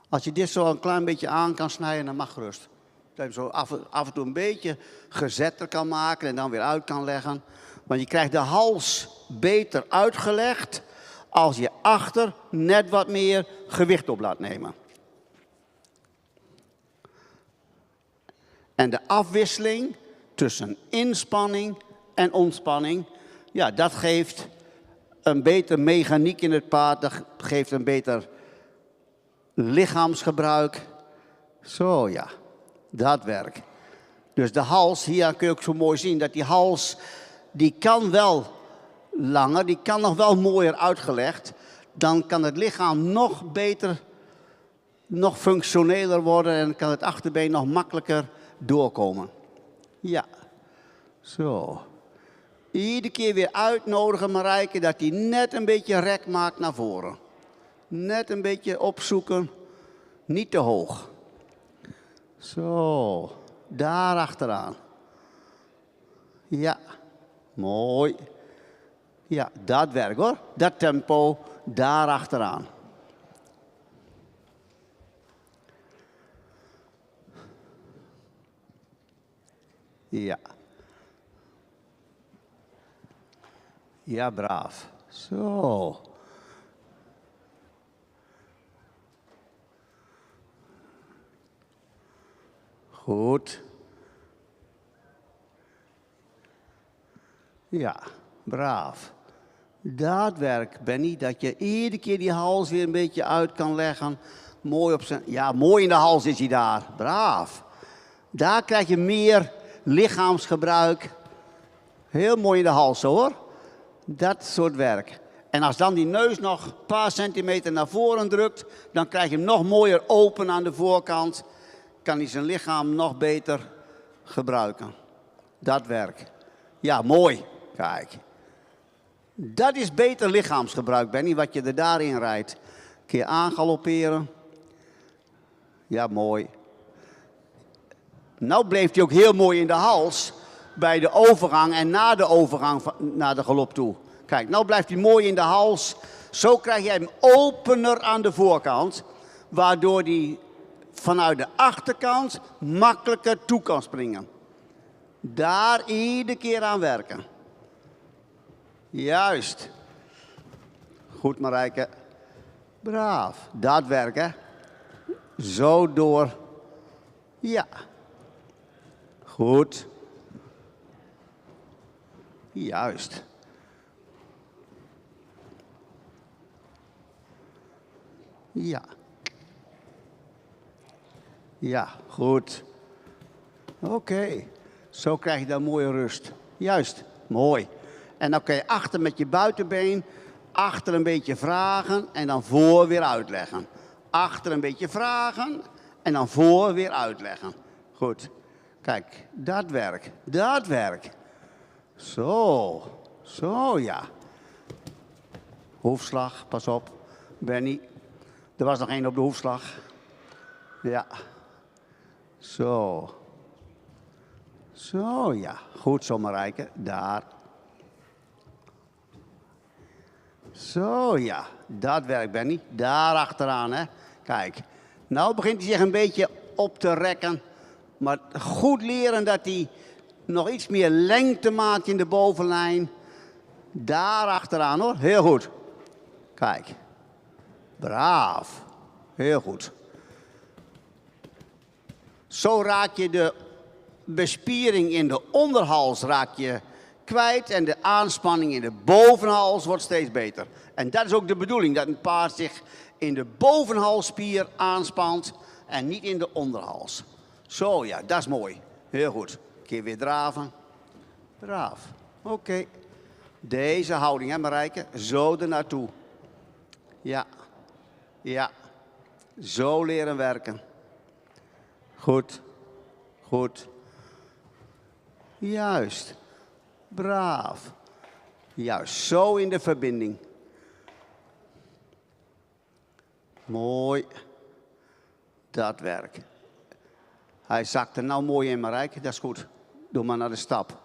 Als je dit zo een klein beetje aan kan snijden, dan mag gerust. Dat je zo af en toe een beetje gezetter kan maken en dan weer uit kan leggen. Want je krijgt de hals beter uitgelegd als je achter net wat meer gewicht op laat nemen. En de afwisseling tussen inspanning en ontspanning, ja, dat geeft een beter mechaniek in het paard, dat geeft een beter lichaamsgebruik. Zo ja, dat werkt. Dus de hals, hier kun je ook zo mooi zien, dat die hals, die kan wel langer, die kan nog wel mooier uitgelegd. Dan kan het lichaam nog beter, nog functioneler worden en kan het achterbeen nog makkelijker doorkomen. Ja, zo. Iedere keer weer uitnodigen, Marijke, dat hij net een beetje rek maakt naar voren. Net een beetje opzoeken. Niet te hoog. Zo, daar achteraan. Ja, mooi. Ja, dat werkt hoor. Dat tempo, daar achteraan. Ja. Ja, braaf. Zo. Goed. Ja, braaf. Dat werkt, Benny, dat je iedere keer die hals weer een beetje uit kan leggen. Mooi op zijn... Ja, mooi in de hals is hij daar. Braaf. Daar krijg je meer lichaamsgebruik. Heel mooi in de hals, hoor. Dat soort werk. En als dan die neus nog een paar centimeter naar voren drukt, dan krijg je hem nog mooier open aan de voorkant. Kan hij zijn lichaam nog beter gebruiken. Dat werk. Ja, mooi. Kijk. Dat is beter lichaamsgebruik, Benny, wat je er daarin rijdt. Een keer aangalopperen. Ja, mooi. Nou bleef hij ook heel mooi in de hals bij de overgang en na de overgang naar de galop toe. Kijk, nou blijft hij mooi in de hals. Zo krijg je hem opener aan de voorkant, waardoor hij vanuit de achterkant makkelijker toe kan springen. Daar iedere keer aan werken. Juist. Goed, Marijke. Braaf. Dat werken. Zo door. Ja. Goed. Juist. Ja. Ja, goed. Oké. Zo krijg je dan mooie rust. Juist. Mooi. En dan kun je achter met je buitenbeen, achter een beetje vragen en dan voor weer uitleggen. Achter een beetje vragen en dan voor weer uitleggen. Goed. Kijk, dat werk. Dat werk. Zo. Zo, ja. Hoefslag, pas op. Benny. Er was nog één op de hoefslag. Ja. Zo. Zo, ja. Goed zo, Marijke. Daar. Zo, ja. Dat werkt, Benny. Daar achteraan, hè. Kijk. Nou begint hij zich een beetje op te rekken. Maar goed leren dat hij nog iets meer lengte maakt in de bovenlijn. Daar achteraan, hoor. Heel goed. Kijk. Braaf. Heel goed. Zo raak je de bespiering in de onderhals raak je kwijt en de aanspanning in de bovenhals wordt steeds beter. En dat is ook de bedoeling, dat een paard zich in de bovenhalsspier aanspant en niet in de onderhals. Zo, ja, dat is mooi. Heel goed. Een keer weer draven. Braaf. Oké. Deze houding, hè Marijke? Zo ernaartoe. Ja. Ja. Zo leren werken. Goed. Goed. Juist. Braaf. Juist. Zo in de verbinding. Mooi. Dat werk. Hij zakt er nou mooi in, Marijke. Dat is goed. Doe maar naar de stap.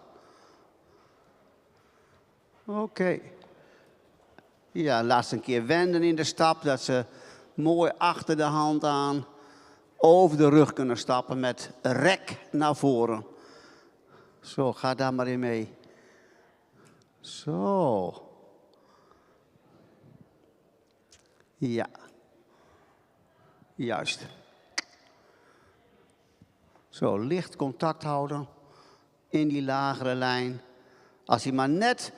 Oké. Ja, laat ze een keer wenden in de stap. Dat ze mooi achter de hand aan over de rug kunnen stappen met rek naar voren. Zo, ga daar maar in mee. Zo. Ja. Juist. Zo, licht contact houden in die lagere lijn. Als hij maar net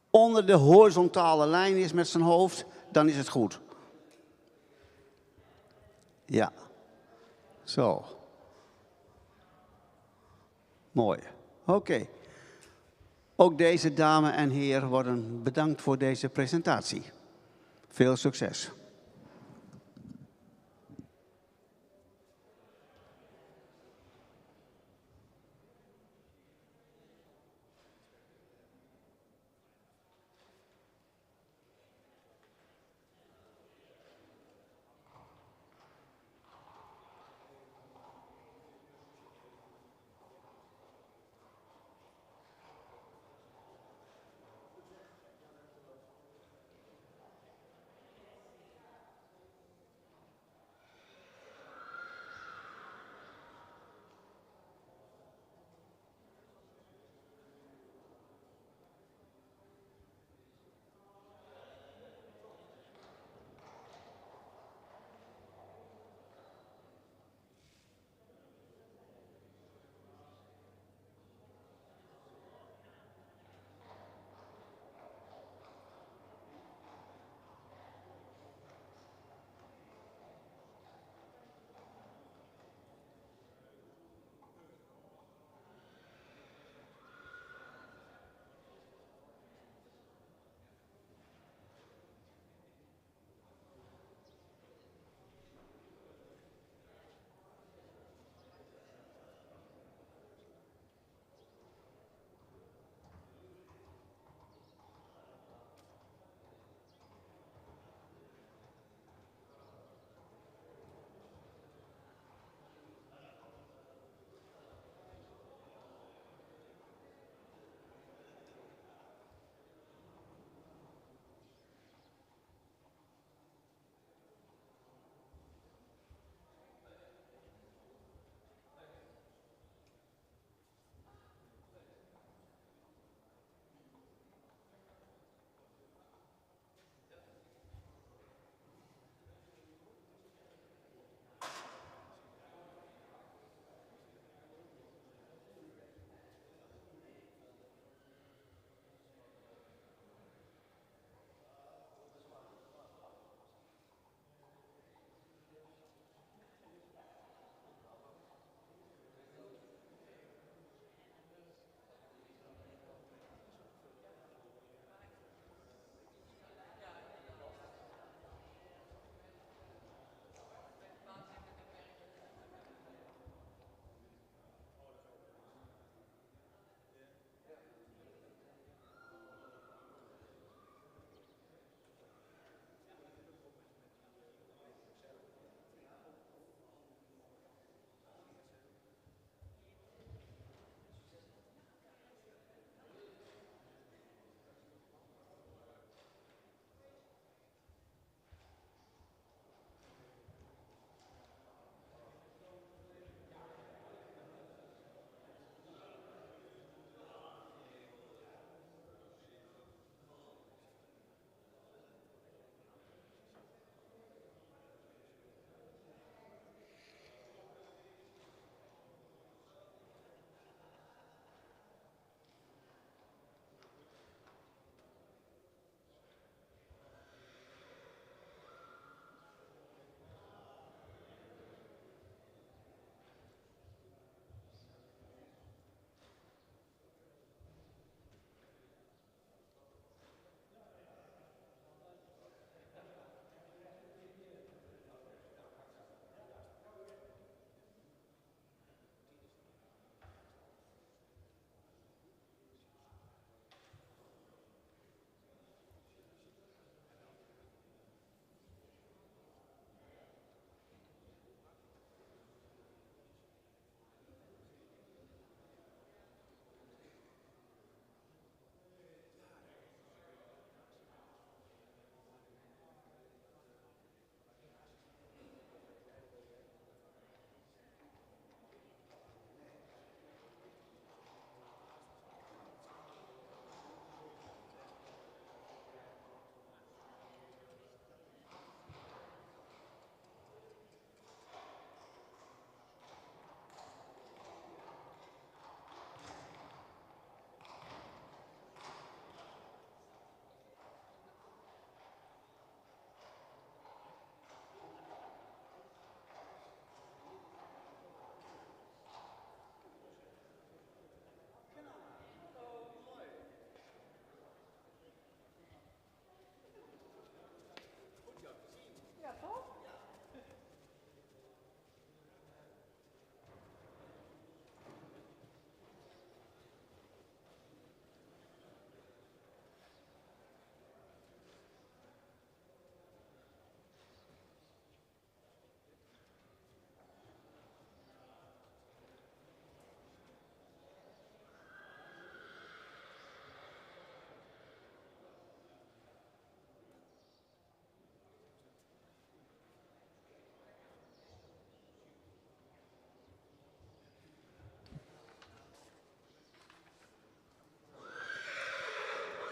onder de horizontale lijn is met zijn hoofd, dan is het goed. Ja. Zo. Mooi. Oké. Ook deze dame en heer worden bedankt voor deze presentatie. Veel succes.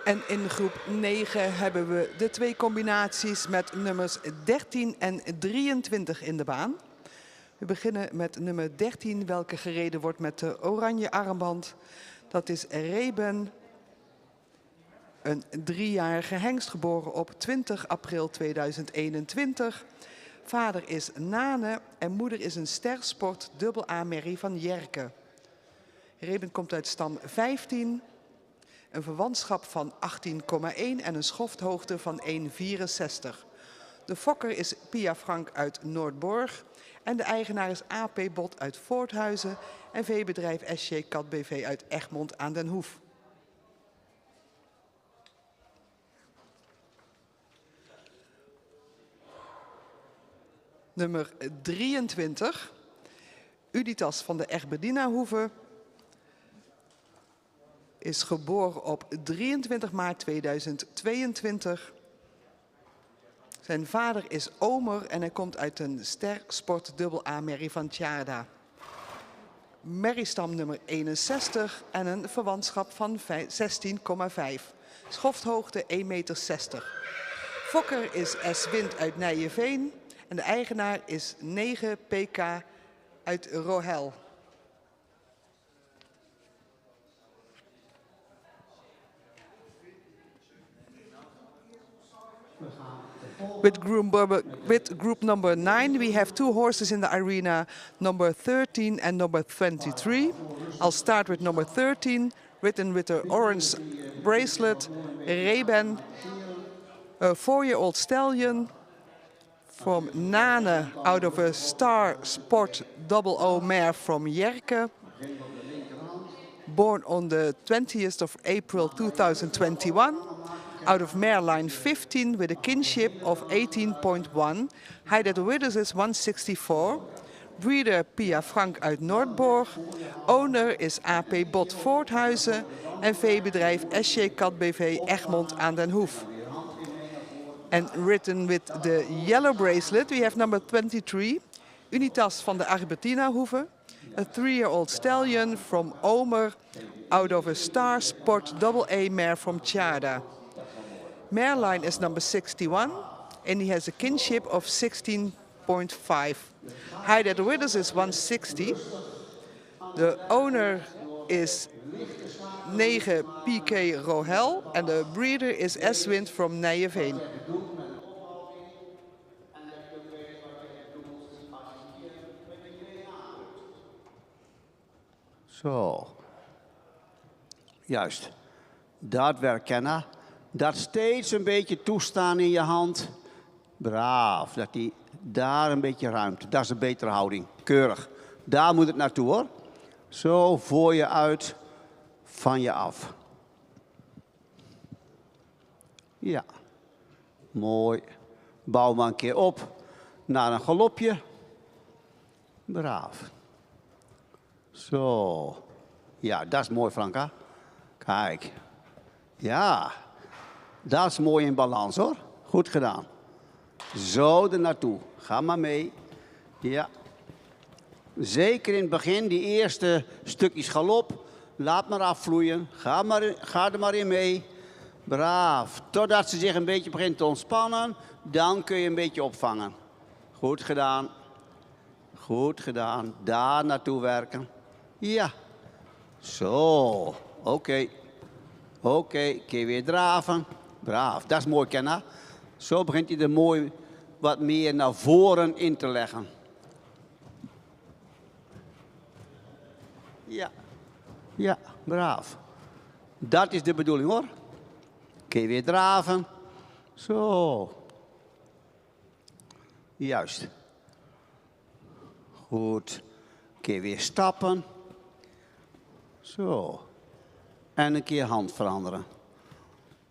En in groep 9 hebben we de 2 combinaties met nummers 13 en 23 in de baan. We beginnen met nummer 13, welke gereden wordt met de oranje armband. Dat is Reben, een 3-jarige hengst, geboren op 20 april 2021. Vader is Nane en moeder is een stersport AA Merrie van Jerke. Reben komt uit stam 15, een verwantschap van 18,1 en een schofthoogte van 1,64. De fokker is Pia Frank uit Noordborg en de eigenaar is AP Bot uit Voorthuizen en veebedrijf SJ Kat BV uit Egmond aan den Hoef. Nummer 23, Uditas van de Egberdina-hoeve, is geboren op 23 maart 2022. Zijn vader is Omer en hij komt uit een stersport AA Merrie van Tjaarda. Merriestam nummer 61 en een verwantschap van 16,5. Schofthoogte 1,60 meter. Fokker is S. Wind uit Nijeveen en de eigenaar is 9 PK uit Rohel. With group number 9, we have 2 horses in the arena, number 13 and number 23. I'll start with number 13, written with the orange bracelet, Reben, a 4-year-old stallion from Nane, out of a Star Sport OO mare from Jerke, born on the 20th of April 2021. Out of mare line 15 with a kinship of 18.1. Height at the withers is 164. Breeder Pia Frank uit Noordborg. Owner is AP Bot Voorthuizen. En veebedrijf SJ Kat BV Egmond aan den Hoef. And written with the yellow bracelet we have number 23. Unitas van de Albertina-hoeve. A 3-year-old stallion from Omer. Out of a Star Sport AA mare from Tjaarda. Mare line is number 61 and he has a kinship of 16.5. Height at the withers is 160. The owner is 9 PK Rohel and the breeder is S-Wind from Nijeveen. Zo. Juist. Dat werkt kennen. Dat steeds een beetje toestaan in je hand. Braaf. Dat die daar een beetje ruimte. Dat is een betere houding. Keurig. Daar moet het naartoe hoor. Zo voor je uit. Van je af. Ja. Mooi. Bouw maar een keer op. Naar een galopje. Braaf. Zo. Ja, dat is mooi Franka. Kijk. Ja. Dat is mooi in balans hoor. Goed gedaan. Zo er naartoe. Ga maar mee. Ja. Zeker in het begin, die eerste stukjes galop. Laat maar afvloeien. Ga er maar in mee. Braaf. Totdat ze zich een beetje begint te ontspannen. Dan kun je een beetje opvangen. Goed gedaan. Goed gedaan. Daar naartoe werken. Ja. Zo. Oké. Oké. Kun je weer draven. Braaf. Dat is mooi, Kenna. Zo begint hij er mooi wat meer naar voren in te leggen. Ja. Ja, braaf. Dat is de bedoeling hoor. Kun je weer draven. Zo. Juist. Goed. Kun je weer stappen. Zo. En een keer hand veranderen.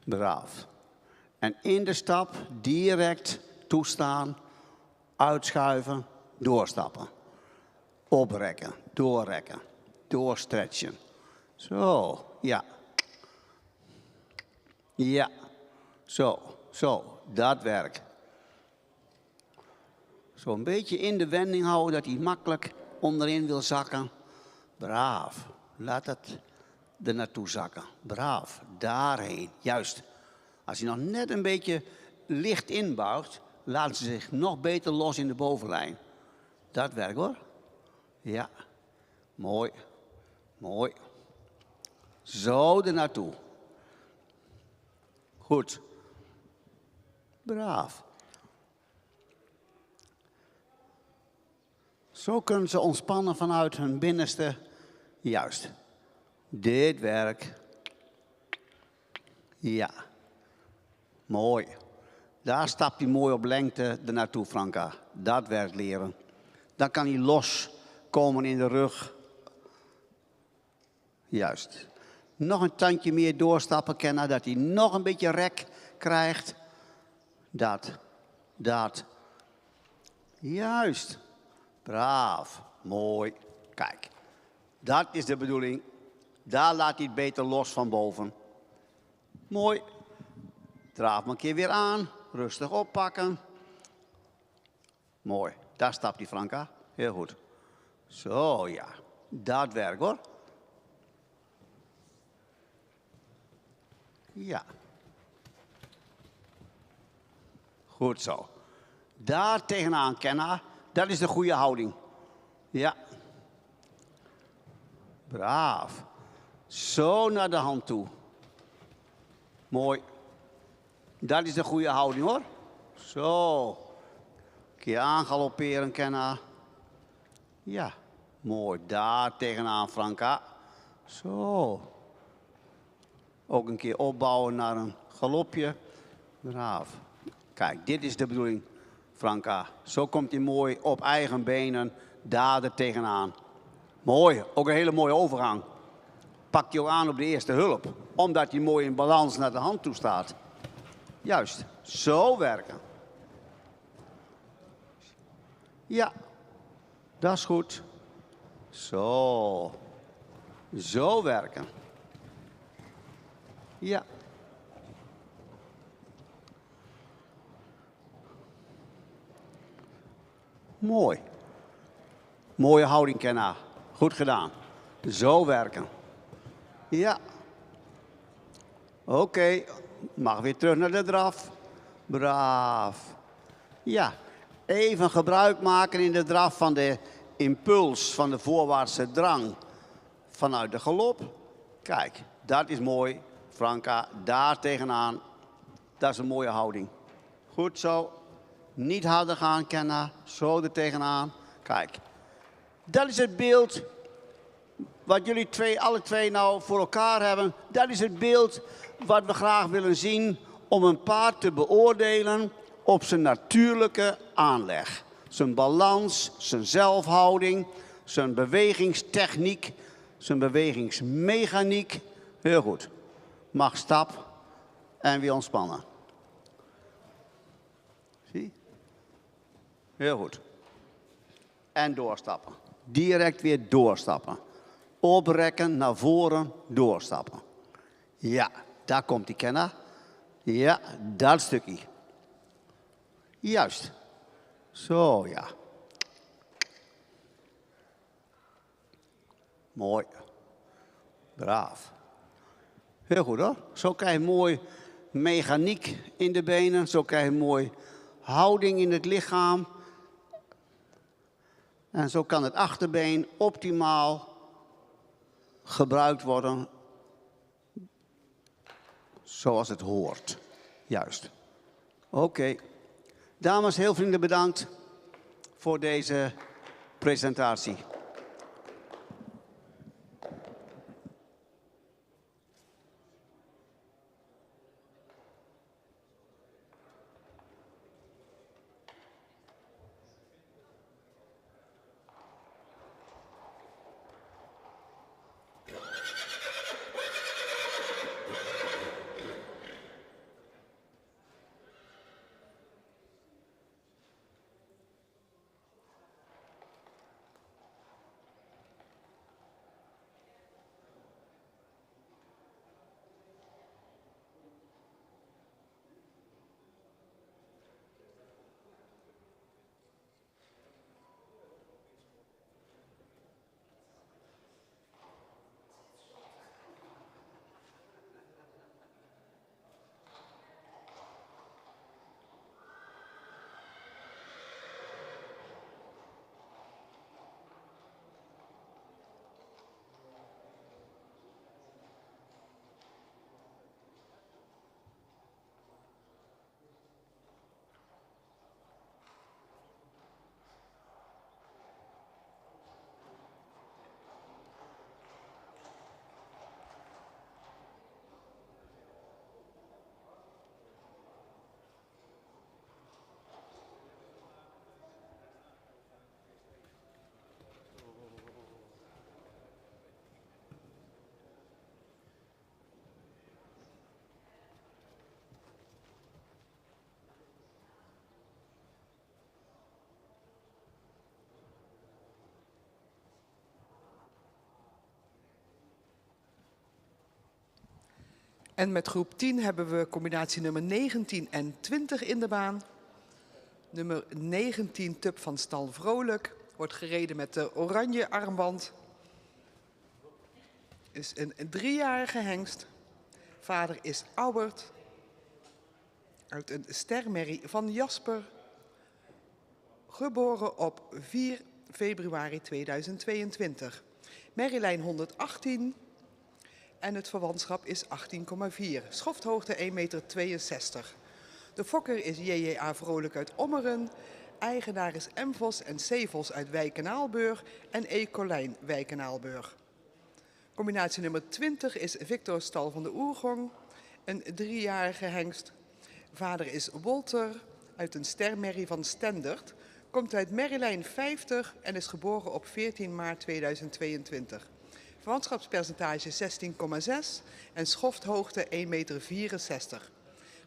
Braaf. En in de stap direct toestaan, uitschuiven, doorstappen. Oprekken, doorrekken, doorstretchen. Zo, ja. Ja, zo, dat werkt. Zo een beetje in de wending houden dat hij makkelijk onderin wil zakken. Braaf, laat het er naartoe zakken. Braaf, daarheen, juist. Als hij nog net een beetje licht inbuigt, laten ze zich nog beter los in de bovenlijn. Dat werkt hoor. Ja, mooi, mooi. Zo er naartoe. Goed. Braaf. Zo kunnen ze ontspannen vanuit hun binnenste. Juist. Dit werkt. Ja. Mooi. Daar stapt hij mooi op lengte ernaartoe, Franka. Dat werkt leren. Dan kan hij loskomen in de rug. Juist. Nog een tandje meer doorstappen, Kenna, dat hij nog een beetje rek krijgt. Dat. Juist. Braaf. Mooi. Kijk. Dat is de bedoeling. Daar laat hij het beter los van boven. Mooi. Draaf hem een keer weer aan. Rustig oppakken. Mooi. Daar stapt hij, Franka. Heel goed. Zo, ja. Dat werkt, hoor. Ja. Goed zo. Daar tegenaan, Kenna. Dat is de goede houding. Ja. Braaf. Zo naar de hand toe. Mooi. Dat is de goede houding, hoor. Zo. Een keer aangalopperen, Kenna. Ja. Mooi. Daar tegenaan, Franka. Zo. Ook een keer opbouwen naar een galopje. Braaf. Kijk, dit is de bedoeling, Franka. Zo komt hij mooi op eigen benen, daar er tegenaan. Mooi, ook een hele mooie overgang. Pakt hij ook aan op de eerste hulp, omdat hij mooi in balans naar de hand toe staat. Juist, zo werken. Ja, dat is goed. Zo. Zo werken. Ja. Mooi. Mooie houding, Kenna. Goed gedaan. Zo werken. Ja. Oké. Mag weer terug naar de draf. Braaf. Ja. Even gebruik maken in de draf van de impuls, van de voorwaartse drang vanuit de galop. Kijk, dat is mooi. Franka, daar tegenaan. Dat is een mooie houding. Goed zo. Niet harder gaan, Kenna. Zo er tegenaan. Kijk. Dat is het beeld wat jullie alle twee nou voor elkaar hebben. Dat is het beeld wat we graag willen zien om een paard te beoordelen op zijn natuurlijke aanleg. Zijn balans, zijn zelfhouding, zijn bewegingstechniek, zijn bewegingsmechaniek. Heel goed. Mag stap en weer ontspannen. Zie? Heel goed. En doorstappen. Direct weer doorstappen. Oprekken, naar voren, doorstappen. Ja, daar komt die Kenna. Ja, dat stukje. Juist. Zo, ja. Mooi. Braaf. Heel goed hoor. Zo krijg je mooi mechaniek in de benen. Zo krijg je mooi houding in het lichaam. En zo kan het achterbeen optimaal gebruikt worden. Zoals het hoort. Juist. Oké. Dames, heel vriendelijk bedankt voor deze presentatie. En met groep 10 hebben we combinatie nummer 19 en 20 in de baan. Nummer 19, Tup van Stal Vrolijk, wordt gereden met de oranje armband. Is een 3-jarige hengst. Vader is Aubert. Uit een stermerrie van Jasper. Geboren op 4 februari 2022. Merrylijn 118. En het verwantschap is 18,4. Schofthoogte 1,62 meter. De fokker is JJA Vrolijk uit Ommeren. Eigenaar is M-Vos en C-Vos uit Wijk en Aalburg en E. Colijn Wijk en Aalburg. Combinatie nummer 20 is Victor Stal van de Oergong. Een 3-jarige hengst. Vader is Wolter uit een stermerrie van Stendert. Komt uit Merrylijn 50 en is geboren op 14 maart 2022. Verwantschapspercentage 16,6 en schofthoogte 1,64 meter.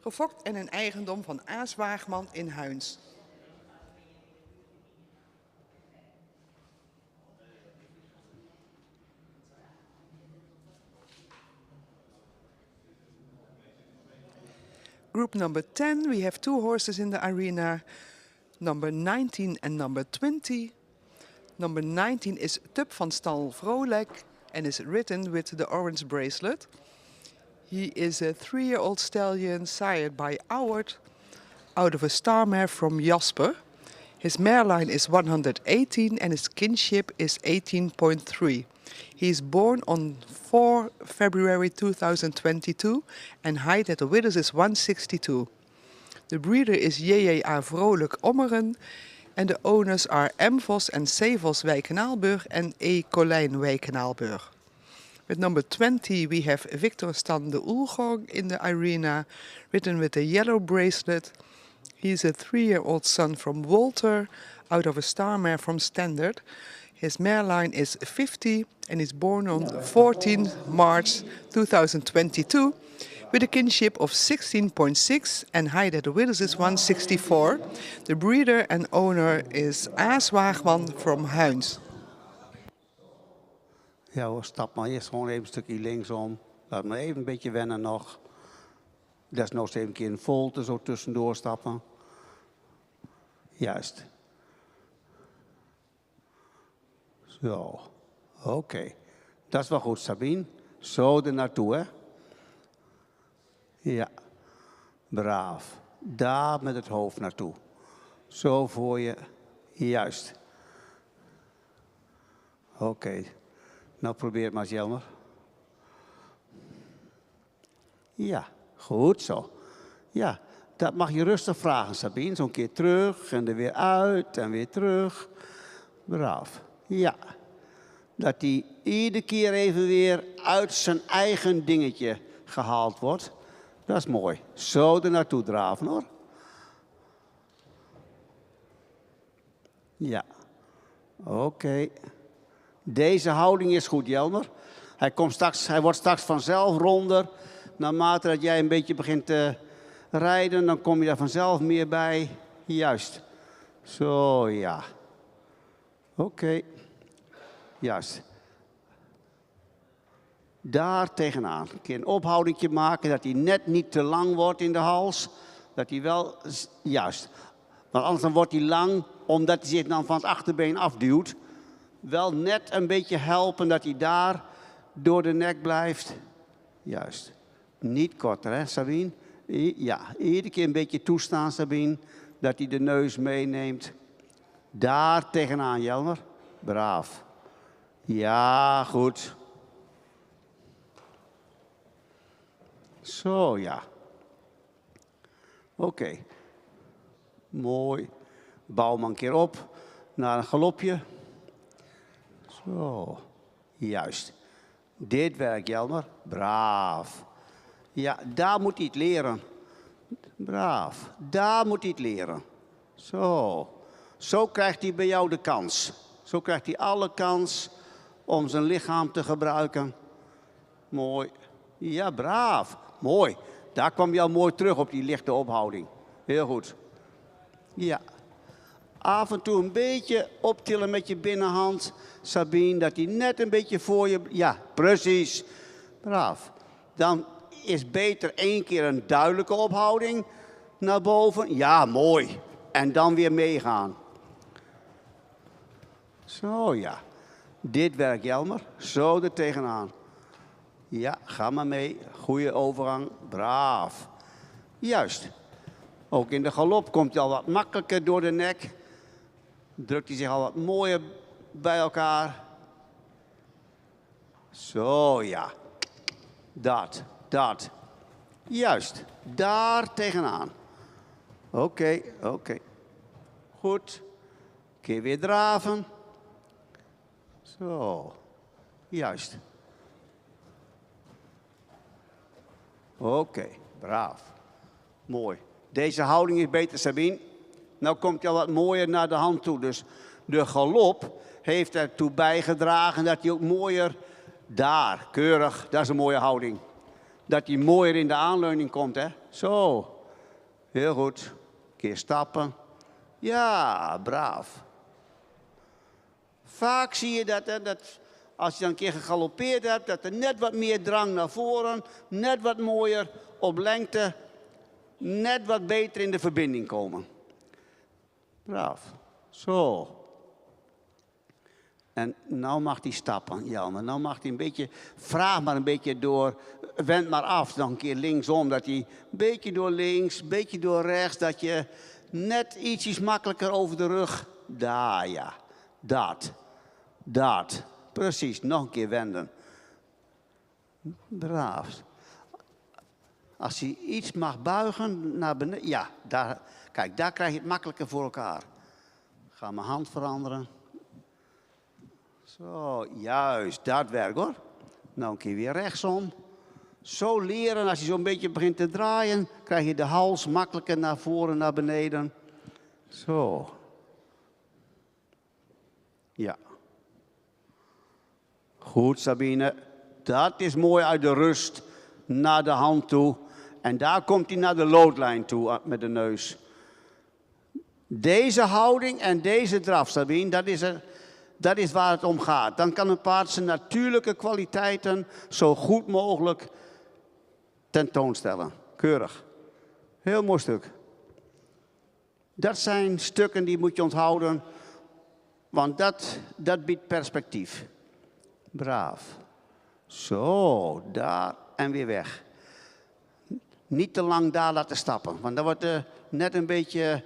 Gefokt en een eigendom van Aas Waagman in Huins. Group number 10, we have 2 horses in the arena, number 19 and number 20. Number 19 is Tup van Stal Vrolijk and is ridden with the orange bracelet. He is a 3-year-old stallion sired by Auwert out of a star mare from Jasper. His mare line is 118 and his kinship is 18.3. He is born on 4 February 2022 and height at the withers is 162. The breeder is JJA Vrolijk Ommeren and the owners are M-Vos and C-Vos Wijk en Aalburg and E. Colijn Wijk en Aalburg. With number 20 we have Victor Stan de Oelgong in the arena, ridden with a yellow bracelet. He is a 3-year-old son from Walter, out of a star mare from Standard. His mare line is 50 and is born on 14 March 2022 with a kinship of 16.6 and height at the withers is 164. The breeder and owner is Aas Waagman from Huins. Ja hoor, stap maar eerst gewoon even een stukje linksom. Laat me even een beetje wennen nog. Desnoods even een keer een volte zo tussendoor stappen. Juist. Zo. Oké. Dat is wel goed, Sabine. Zo er naartoe, hè. Ja. Braaf. Daar met het hoofd naartoe. Zo voor je. Juist. Oké. Nou, probeer het maar eens, Jelmer. Ja, goed zo. Ja, dat mag je rustig vragen, Sabine. Zo'n keer terug en er weer uit en weer terug. Braaf. Ja. Dat hij iedere keer even weer uit zijn eigen dingetje gehaald wordt. Dat is mooi. Zo er naartoe draven, hoor. Ja. Oké. Deze houding is goed, Jelmer. Hij wordt straks vanzelf ronder. Naarmate dat jij een beetje begint te rijden, dan kom je daar vanzelf meer bij. Juist. Zo, ja. Oké. Juist. Daar tegenaan. Een keer een ophoudingje maken, dat hij net niet te lang wordt in de hals. Dat hij wel, juist. Want anders dan wordt hij lang, omdat hij zich dan van het achterbeen afduwt. Wel net een beetje helpen dat hij daar door de nek blijft. Juist. Niet korter, hè, Sabine? Ja, iedere keer een beetje toestaan, Sabine. Dat hij de neus meeneemt. Daar tegenaan, Jelmer. Braaf. Ja, goed. Zo, ja. Oké. Mooi. Bouw hem een keer op naar een galopje. Zo. Juist. Dit werkt, Jelmer. Braaf. Ja, daar moet hij het leren. Braaf. Daar moet hij het leren. Zo. Zo krijgt hij bij jou de kans. Zo krijgt hij alle kans om zijn lichaam te gebruiken. Mooi. Ja, braaf. Mooi. Daar kwam je al mooi terug op die lichte ophouding. Heel goed. Ja. Af en toe een beetje optillen met je binnenhand, Sabine, dat hij net een beetje voor je... Ja, precies. Braaf. Dan is beter 1 keer een duidelijke ophouding naar boven. Ja, mooi. En dan weer meegaan. Zo, ja. Dit werkt, Jelmer. Zo er tegenaan. Ja, ga maar mee. Goeie overgang. Braaf. Juist. Ook in de galop komt hij al wat makkelijker door de nek. Drukt hij zich al wat mooier bij elkaar. Zo, ja. Dat. Juist. Daar tegenaan. Oké. Goed. Keer weer draven. Zo. Juist. Oké, braaf. Mooi. Deze houding is beter, Sabine. Nou komt hij al wat mooier naar de hand toe. Dus de galop heeft ertoe bijgedragen dat hij ook mooier daar, keurig, dat is een mooie houding. Dat hij mooier in de aanleuning komt, hè. Zo. Heel goed. Een keer stappen. Ja, braaf. Vaak zie je dat als je dan een keer gegalopeerd hebt, dat er net wat meer drang naar voren, net wat mooier op lengte, net wat beter in de verbinding komen. Braaf. Zo. En nou mag hij stappen, Jelmer. Nou mag hij een beetje, vraag maar een beetje door, wend maar af, nog een keer linksom, dat hij een beetje door links, een beetje door rechts, dat je net ietsjes makkelijker over de rug, daar ja, dat. Precies, nog een keer wenden. Braaf. Als hij iets mag buigen naar beneden, ja, kijk, daar krijg je het makkelijker voor elkaar. Ga mijn hand veranderen. Zo, juist, dat werkt hoor. Nou een keer weer rechtsom. Zo leren, als je zo'n beetje begint te draaien, krijg je de hals makkelijker naar voren, naar beneden. Zo. Ja. Goed, Sabine. Dat is mooi uit de rust naar de hand toe. En daar komt hij naar de loodlijn toe met de neus. Deze houding en deze draf, Sabine, dat is waar het om gaat. Dan kan een paard zijn natuurlijke kwaliteiten zo goed mogelijk tentoonstellen. Keurig. Heel mooi stuk. Dat zijn stukken die moet je onthouden, want dat biedt perspectief. Braaf. Zo, daar en weer weg. Niet te lang daar laten stappen, want dan wordt het net een beetje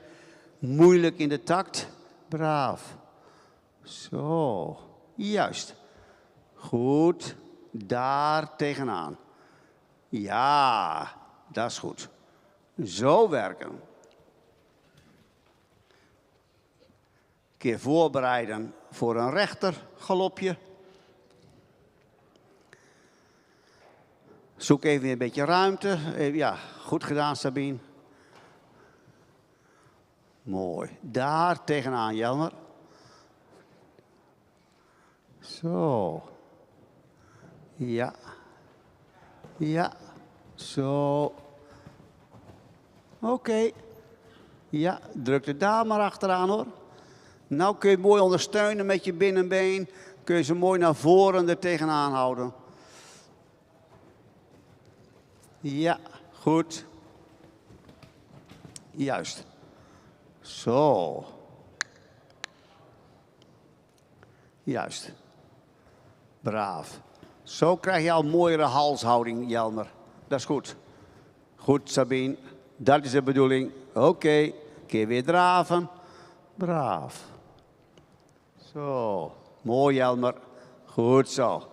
moeilijk in de takt. Braaf. Zo, juist. Goed, daar tegenaan. Ja, dat is goed. Zo werken. Een keer voorbereiden voor een rechter galopje. Zoek even weer een beetje ruimte. Ja, goed gedaan, Sabine. Mooi. Daar tegenaan, Jelmer. Zo. Ja. Ja. Zo. Oké. Ja, druk de daar maar achteraan hoor. Nou kun je mooi ondersteunen met je binnenbeen. Kun je ze mooi naar voren er tegenaan houden. Ja, goed. Juist. Zo. Juist. Braaf. Zo krijg je al een mooiere halshouding, Jelmer. Dat is goed. Goed, Sabine. Dat is de bedoeling. Oké. Keer weer draven. Braaf. Zo. Mooi, Jelmer. Goed zo.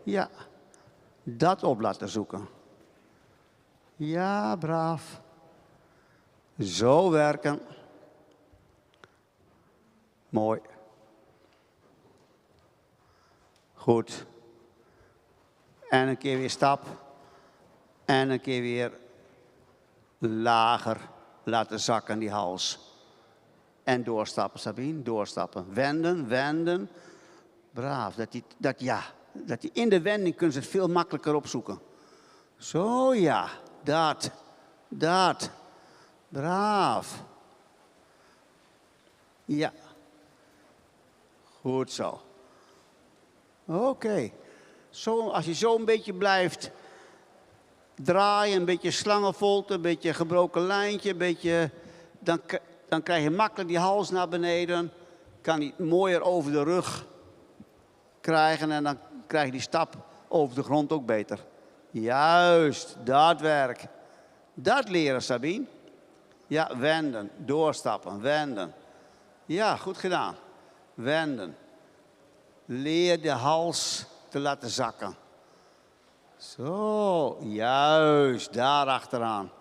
Ja. Dat op laten zoeken. Ja, braaf. Zo werken. Mooi. Goed. En een keer weer stap. En een keer weer lager laten zakken die hals. En doorstappen, Sabine, doorstappen. Wenden, wenden. Braaf. Dat je in de wending kunt ze het veel makkelijker opzoeken. Zo ja, dat. Braaf. Ja. Goed zo. Oké. Zo, als je zo een beetje blijft draaien, een beetje slangenvolte, een beetje gebroken lijntje, een beetje, dan krijg je makkelijk die hals naar beneden. Kan hij mooier over de rug krijgen en dan krijg je die stap over de grond ook beter. Juist, dat werk. Dat leren, Sabine. Ja, wenden, doorstappen, wenden. Ja, goed gedaan. Wenden. Leer de hals te laten zakken. Zo, juist, daar achteraan.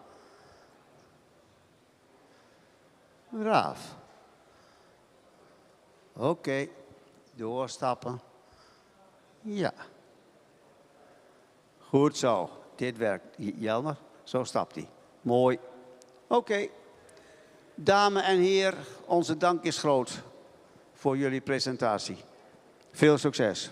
Braaf. Oké, doorstappen. Ja. Goed zo, dit werkt. Jelmer, zo stapt hij. Mooi. Oké. Dames en heren, onze dank is groot voor jullie presentatie. Veel succes.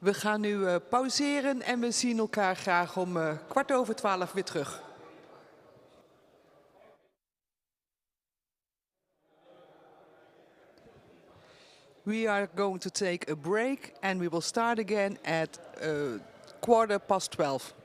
We gaan nu pauzeren en we zien elkaar graag om 11:15 weer terug. We are going to take a break and we will start again at 12:15.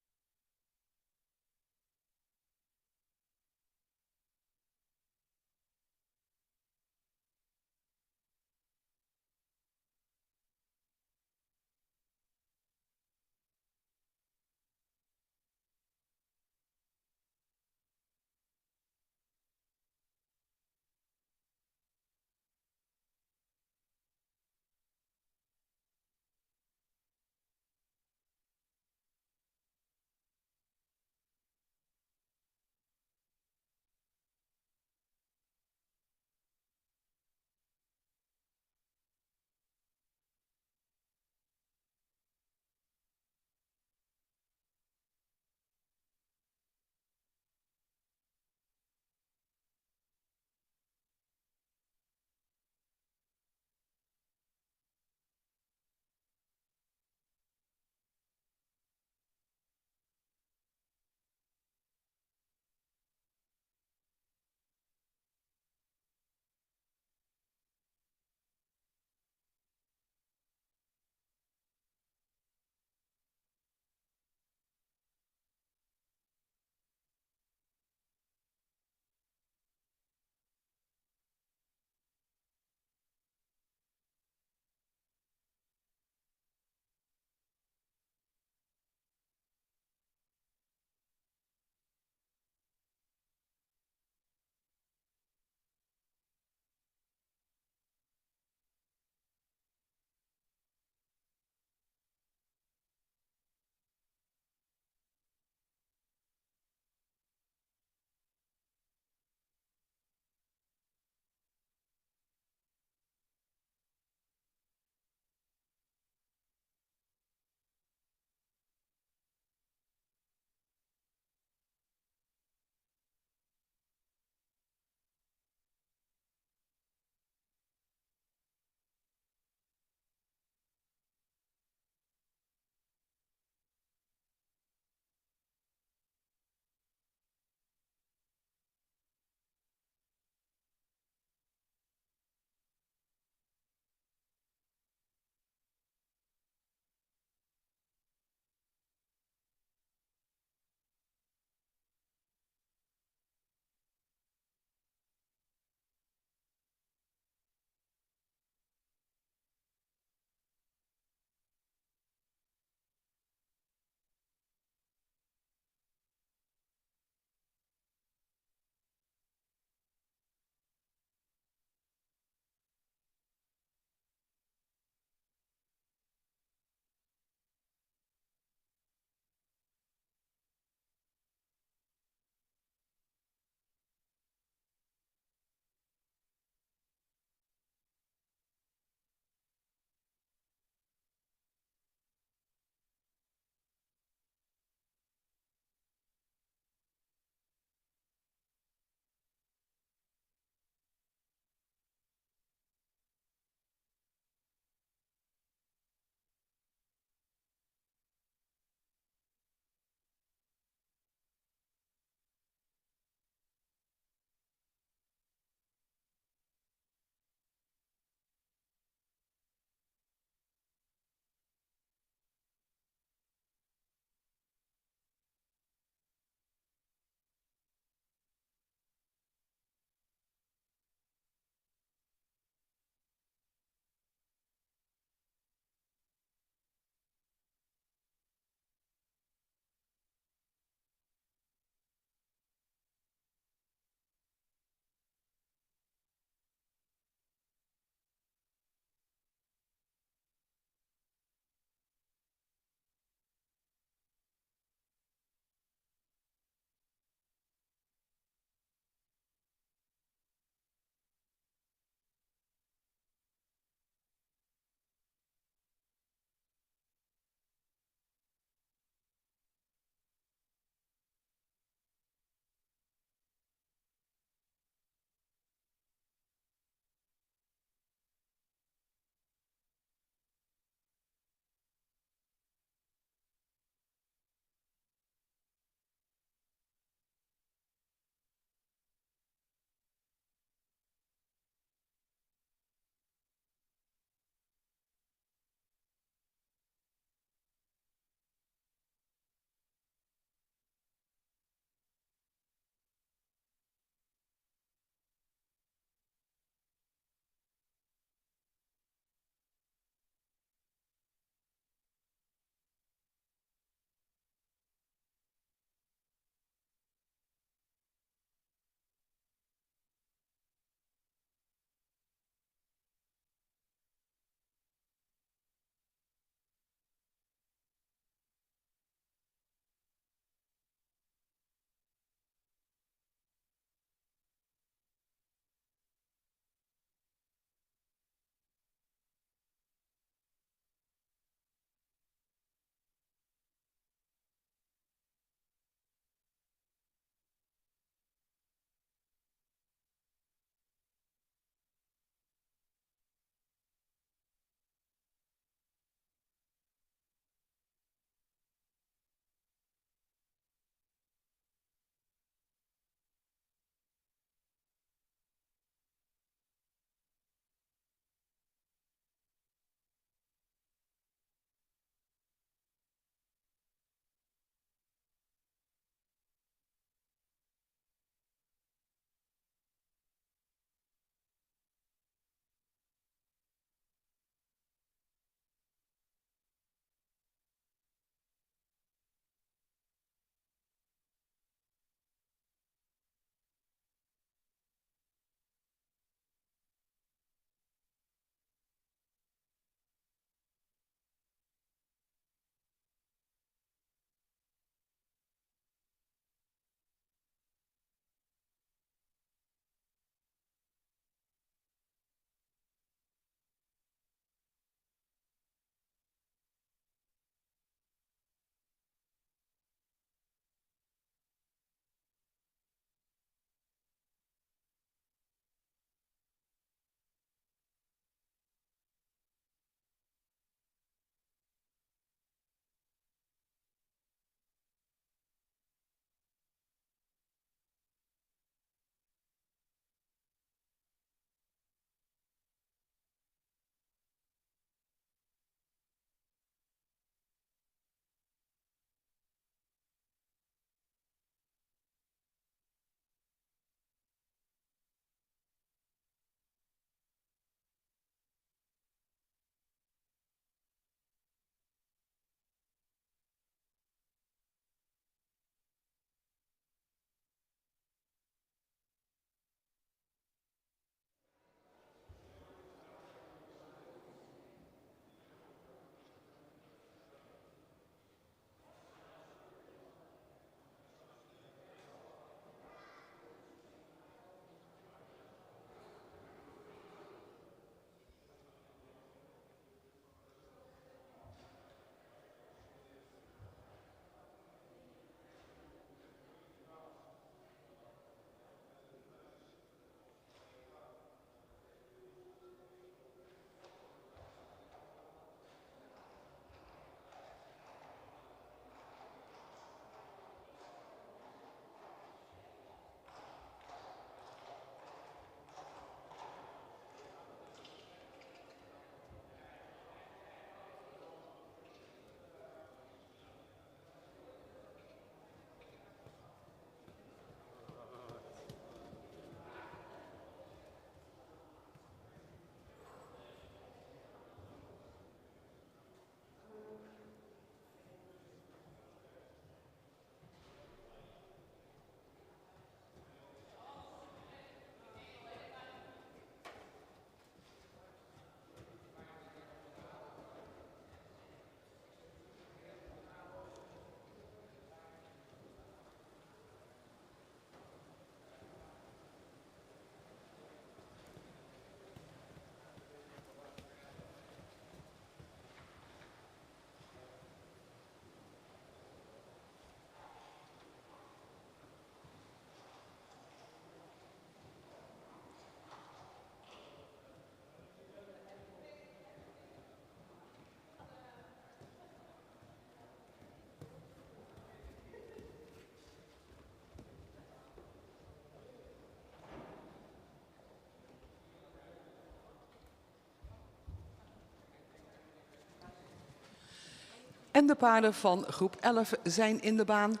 En de paarden van groep 11 zijn in de baan.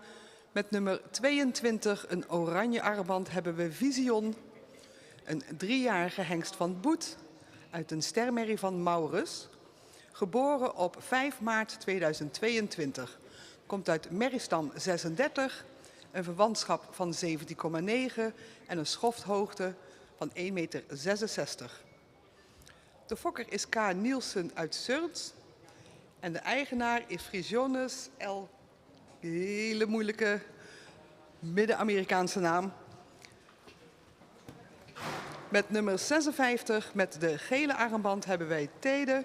Met nummer 22, een oranje armband, hebben we Vision. Een 3-jarige hengst van Boet uit een stermerrie van Maurus. Geboren op 5 maart 2022. Komt uit merriestam 36, een verwantschap van 17,9 en een schofthoogte van 1,66 meter. De fokker is K. Nielsen uit Surns. En de eigenaar is Friesiones L. Hele moeilijke Midden-Amerikaanse naam. Met nummer 56, met de gele armband, hebben wij Tede.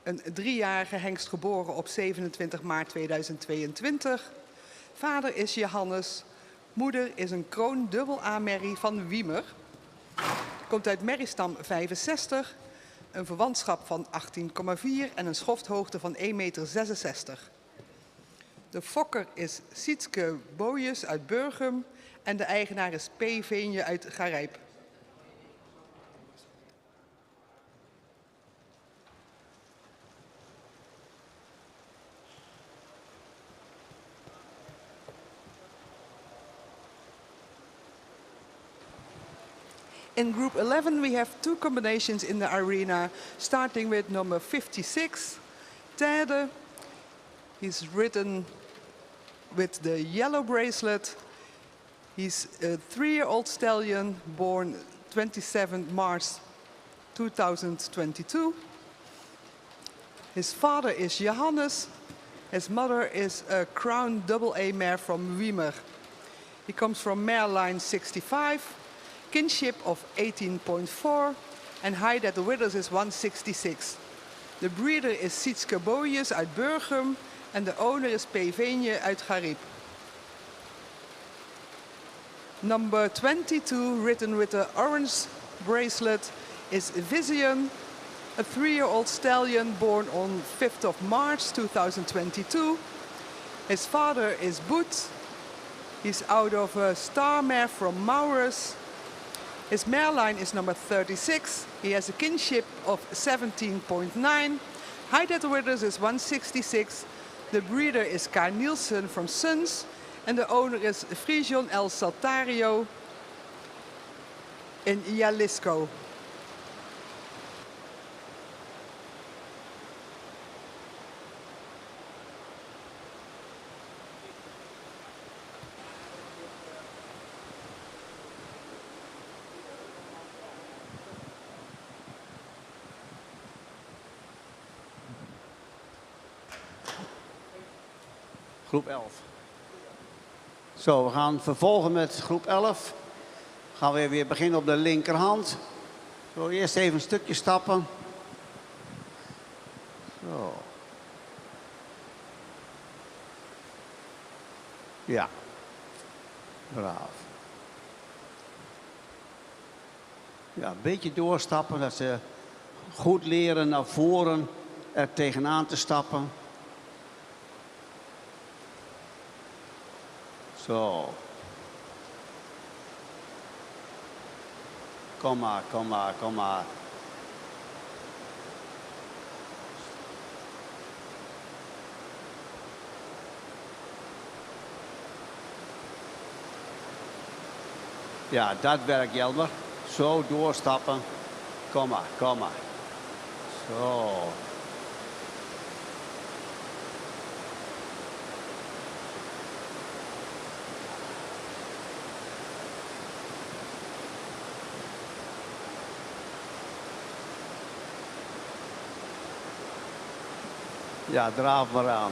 Een 3-jarige hengst geboren op 27 maart 2022. Vader is Johannes. Moeder is een kroon dubbel A-merrie van Wiemer. Komt uit merriestam 65. Een verwantschap van 18,4 en een schofthoogte van 1,66 meter. De fokker is Sietske Bojes uit Burgum en de eigenaar is P. Veenje uit Garijp. In group 11 we have 2 combinations in the arena, starting with number 56, Tede. He's ridden with the yellow bracelet. He's a 3-year-old stallion born 27 March 2022. His father is Johannes. His mother is a crown double A mare from Wiemer. He comes from mare line 65, kinship of 18.4 and height at the withers is 166. The breeder is Sietske Bojes uit Burgum en de owner is P. Veenje uit Garijp. Number 22, written with the orange bracelet, is Vision, a 3-year-old stallion born on 5th of March 2022. His father is Boet. He's out of a star mare from Maurus. His mare line is number 36. He has a kinship of 17.9. Height at the withers is 166. The breeder is K. Nielsen from Suns. And the owner is Frision El Saltario in Jalisco. Groep 11. Zo, we gaan vervolgen met groep 11. Gaan we weer beginnen op de linkerhand. Zo, eerst even een stukje stappen. Zo. Ja. Braaf. Ja, een beetje doorstappen, dat ze goed leren naar voren er tegenaan te stappen. Zo. Kom maar, kom maar, kom maar. Ja, dat werkt, Jelmer. Zo doorstappen. Kom maar, kom maar. Zo. Ja, draaf maar aan.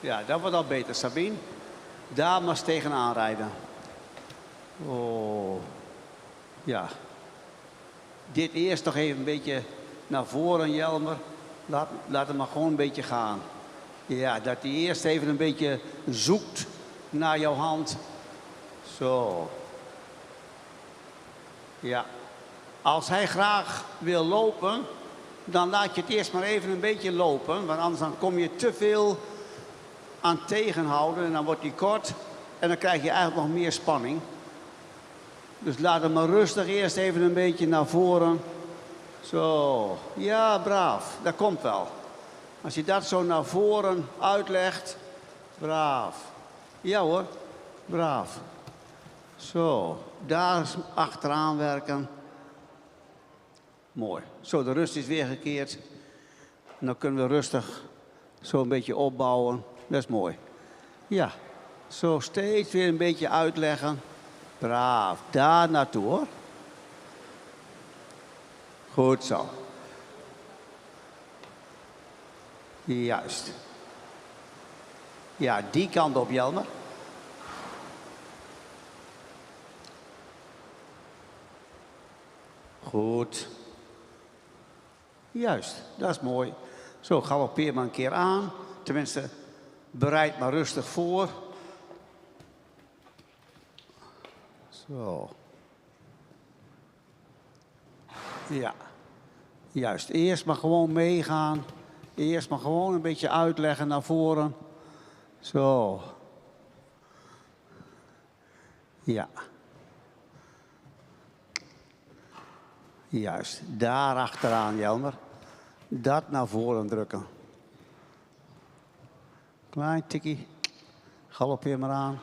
Ja, dat wordt al beter, Sabine. Daar maar eens tegenaan rijden. Oh. Ja. Dit eerst toch even een beetje naar voren, Jelmer. Laat hem maar gewoon een beetje gaan. Ja, dat hij eerst even een beetje zoekt naar jouw hand. Zo. Ja. Als hij graag wil lopen, dan laat je het eerst maar even een beetje lopen. Want anders dan kom je te veel aan tegenhouden en dan wordt die kort. En dan krijg je eigenlijk nog meer spanning. Dus laat hem maar rustig eerst even een beetje naar voren. Zo, ja, braaf. Dat komt wel. Als je dat zo naar voren uitlegt, braaf. Ja hoor, braaf. Zo, daar achteraan werken. Mooi. Zo, de rust is weer gekeerd. En dan kunnen we rustig zo een beetje opbouwen. Dat is mooi. Ja, zo steeds weer een beetje uitleggen. Braaf, daar naartoe hoor. Goed zo. Juist. Ja, die kant op, Jelmer. Goed. Juist, dat is mooi. Zo, galoppeer maar een keer aan. Tenminste, bereid maar rustig voor. Zo. Ja. Juist, eerst maar gewoon meegaan. Eerst maar gewoon een beetje uitleggen naar voren. Zo. Ja. Juist, daar achteraan, Jelmer. Dat naar voren drukken. Klein tikkie. Galoppeer maar aan.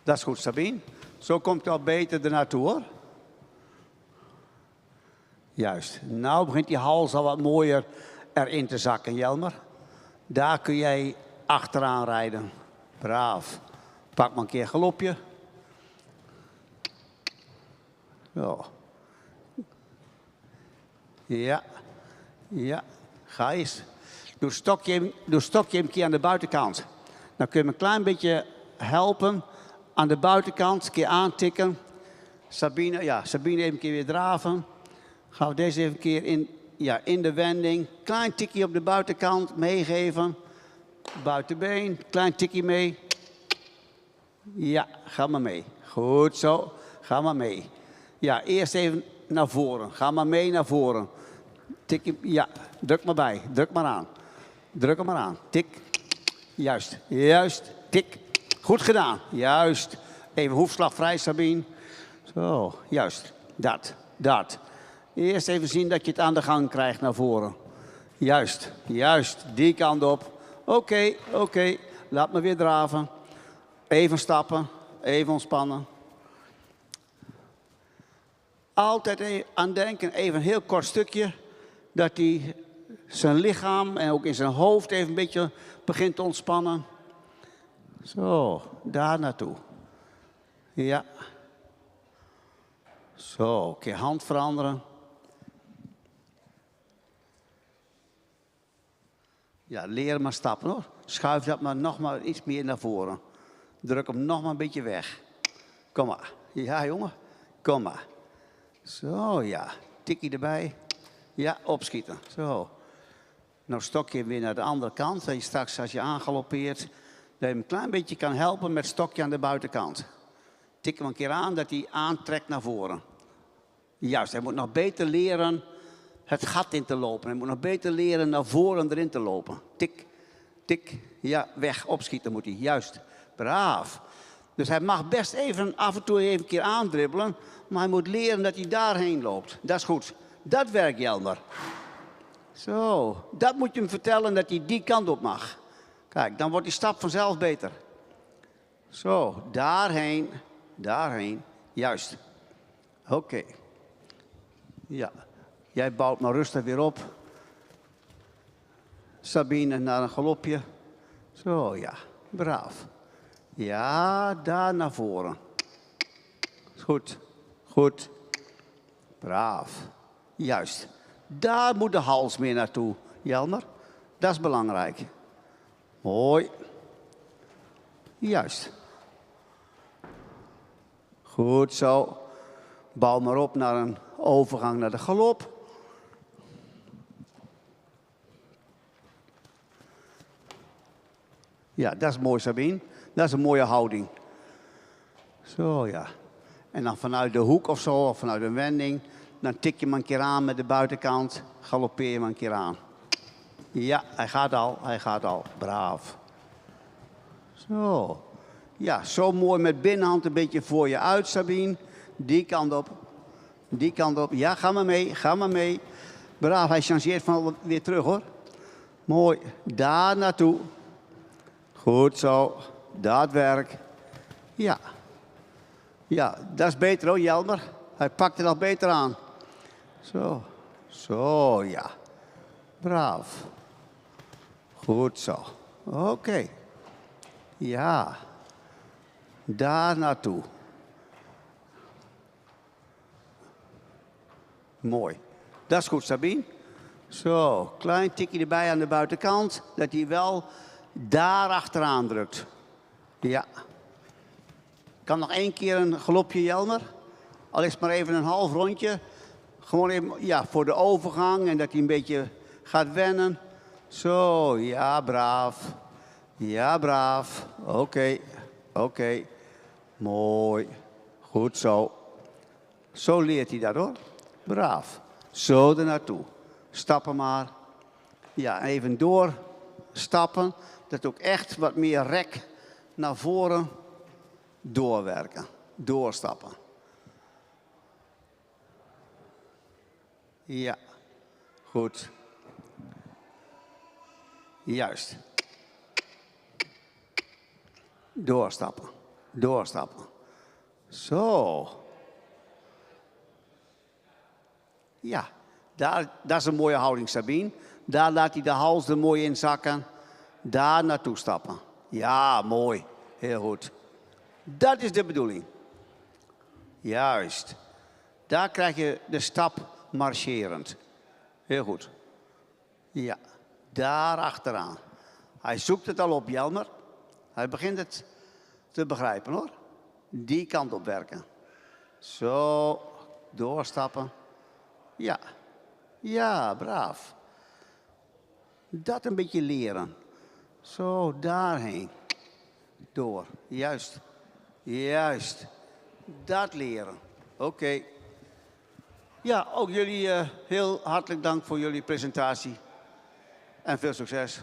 Dat is goed, Sabine. Zo komt het al beter ernaartoe, hoor. Juist. Nou begint die hals al wat mooier erin te zakken, Jelmer. Daar kun jij achteraan rijden. Braaf. Pak maar een keer galopje. Zo. Ja. Ja. Ga eens. Doe stokje een keer aan de buitenkant. Dan kun je hem een klein beetje helpen. Aan de buitenkant, een keer aantikken. Sabine even een keer weer draven. Gaan we deze even een keer in de wending. Klein tikje op de buitenkant meegeven. Buitenbeen, klein tikje mee. Ja, ga maar mee. Goed zo, ga maar mee. Ja, eerst even naar voren. Ga maar mee naar voren. Tikje, ja, druk maar bij. Druk maar aan. Druk hem maar aan. Tik. Juist, juist. Tik. Goed gedaan. Juist. Even hoefslagvrij, Sabine. Zo, juist. Dat. Eerst even zien dat je het aan de gang krijgt naar voren. Juist, juist. Die kant op. Oké. Laat me weer draven. Even stappen. Even ontspannen. Altijd aan denken, even een heel kort stukje. Dat hij zijn lichaam en ook in zijn hoofd even een beetje begint te ontspannen. Zo, daar naartoe. Ja. Zo, een keer hand veranderen. Ja, leren maar stappen hoor. Schuif dat maar nog maar iets meer naar voren. Druk hem nog maar een beetje weg. Kom maar. Ja, jongen. Kom maar. Zo, ja. Tikkie erbij. Ja, opschieten. Zo. Nou stokje weer naar de andere kant. Dat je straks als je aangaloppeert, dat je hem een klein beetje kan helpen met het stokje aan de buitenkant. Tik hem een keer aan dat hij aantrekt naar voren. Juist, hij moet nog beter leren het gat in te lopen. Hij moet nog beter leren naar voren erin te lopen. Tik, tik, ja, weg, opschieten moet hij. Juist, braaf. Dus hij mag best even af en toe even een keer aandribbelen, maar hij moet leren dat hij daarheen loopt. Dat is goed. Dat werkt, Jelmer. Zo, dat moet je hem vertellen dat hij die kant op mag. Kijk, dan wordt die stap vanzelf beter. Zo, daarheen, juist. Oké. Ja, jij bouwt maar rustig weer op. Sabine naar een galopje. Zo, ja, braaf. Ja, daar naar voren. Goed. Braaf. Juist. Daar moet de hals meer naartoe, Jelmer. Dat is belangrijk. Mooi. Juist. Goed zo. Bouw maar op naar een overgang naar de galop. Ja, dat is mooi, Sabine. Dat is een mooie houding. Zo, ja. En dan vanuit de hoek of zo, of vanuit een wending, Dan tik je hem een keer aan met de buitenkant. Galoppeer je hem een keer aan. Ja, hij gaat al. Braaf. Zo. Ja, zo mooi met binnenhand een beetje voor je uit, Sabine. Die kant op. Die kant op. Ja, ga maar mee. Braaf, hij changeert van weer terug, hoor. Mooi. Daar naartoe. Goed zo. Dat werkt. Ja. Ja, dat is beter hoor, Jelmer. Hij pakt het al beter aan. Zo. Zo, ja. Braaf. Goed zo. Oké. Ja. Daar naartoe. Mooi. Dat is goed, Sabine. Zo, klein tikje erbij aan de buitenkant. Dat hij wel daar achteraan drukt. Ja. Kan nog 1 keer een galopje, Jelmer. Al is het maar even een half rondje. Gewoon even, ja, voor de overgang en dat hij een beetje gaat wennen. Zo, ja, braaf. Ja, braaf. Oké. Mooi. Goed zo. Zo leert hij dat, hoor. Braaf. Zo er naartoe. Stappen maar. Ja, even doorstappen. Dat ook echt wat meer rek naar voren doorwerken. Doorstappen. Ja. Goed. Juist. Doorstappen. Doorstappen. Zo. Ja, dat is een mooie houding, Sabine. Daar laat hij de hals er mooi in zakken. Daar naartoe stappen. Ja, mooi. Heel goed. Dat is de bedoeling. Juist. Daar krijg je de stap marcherend. Heel goed. Ja, daar achteraan. Hij zoekt het al op, Jelmer. Hij begint het te begrijpen, hoor. Die kant op werken. Zo, doorstappen. Ja. Ja, braaf. Dat een beetje leren. Zo, daarheen. Door. Juist. Juist. Dat leren. Oké. Ja, ook jullie heel hartelijk dank voor jullie presentatie. En veel succes.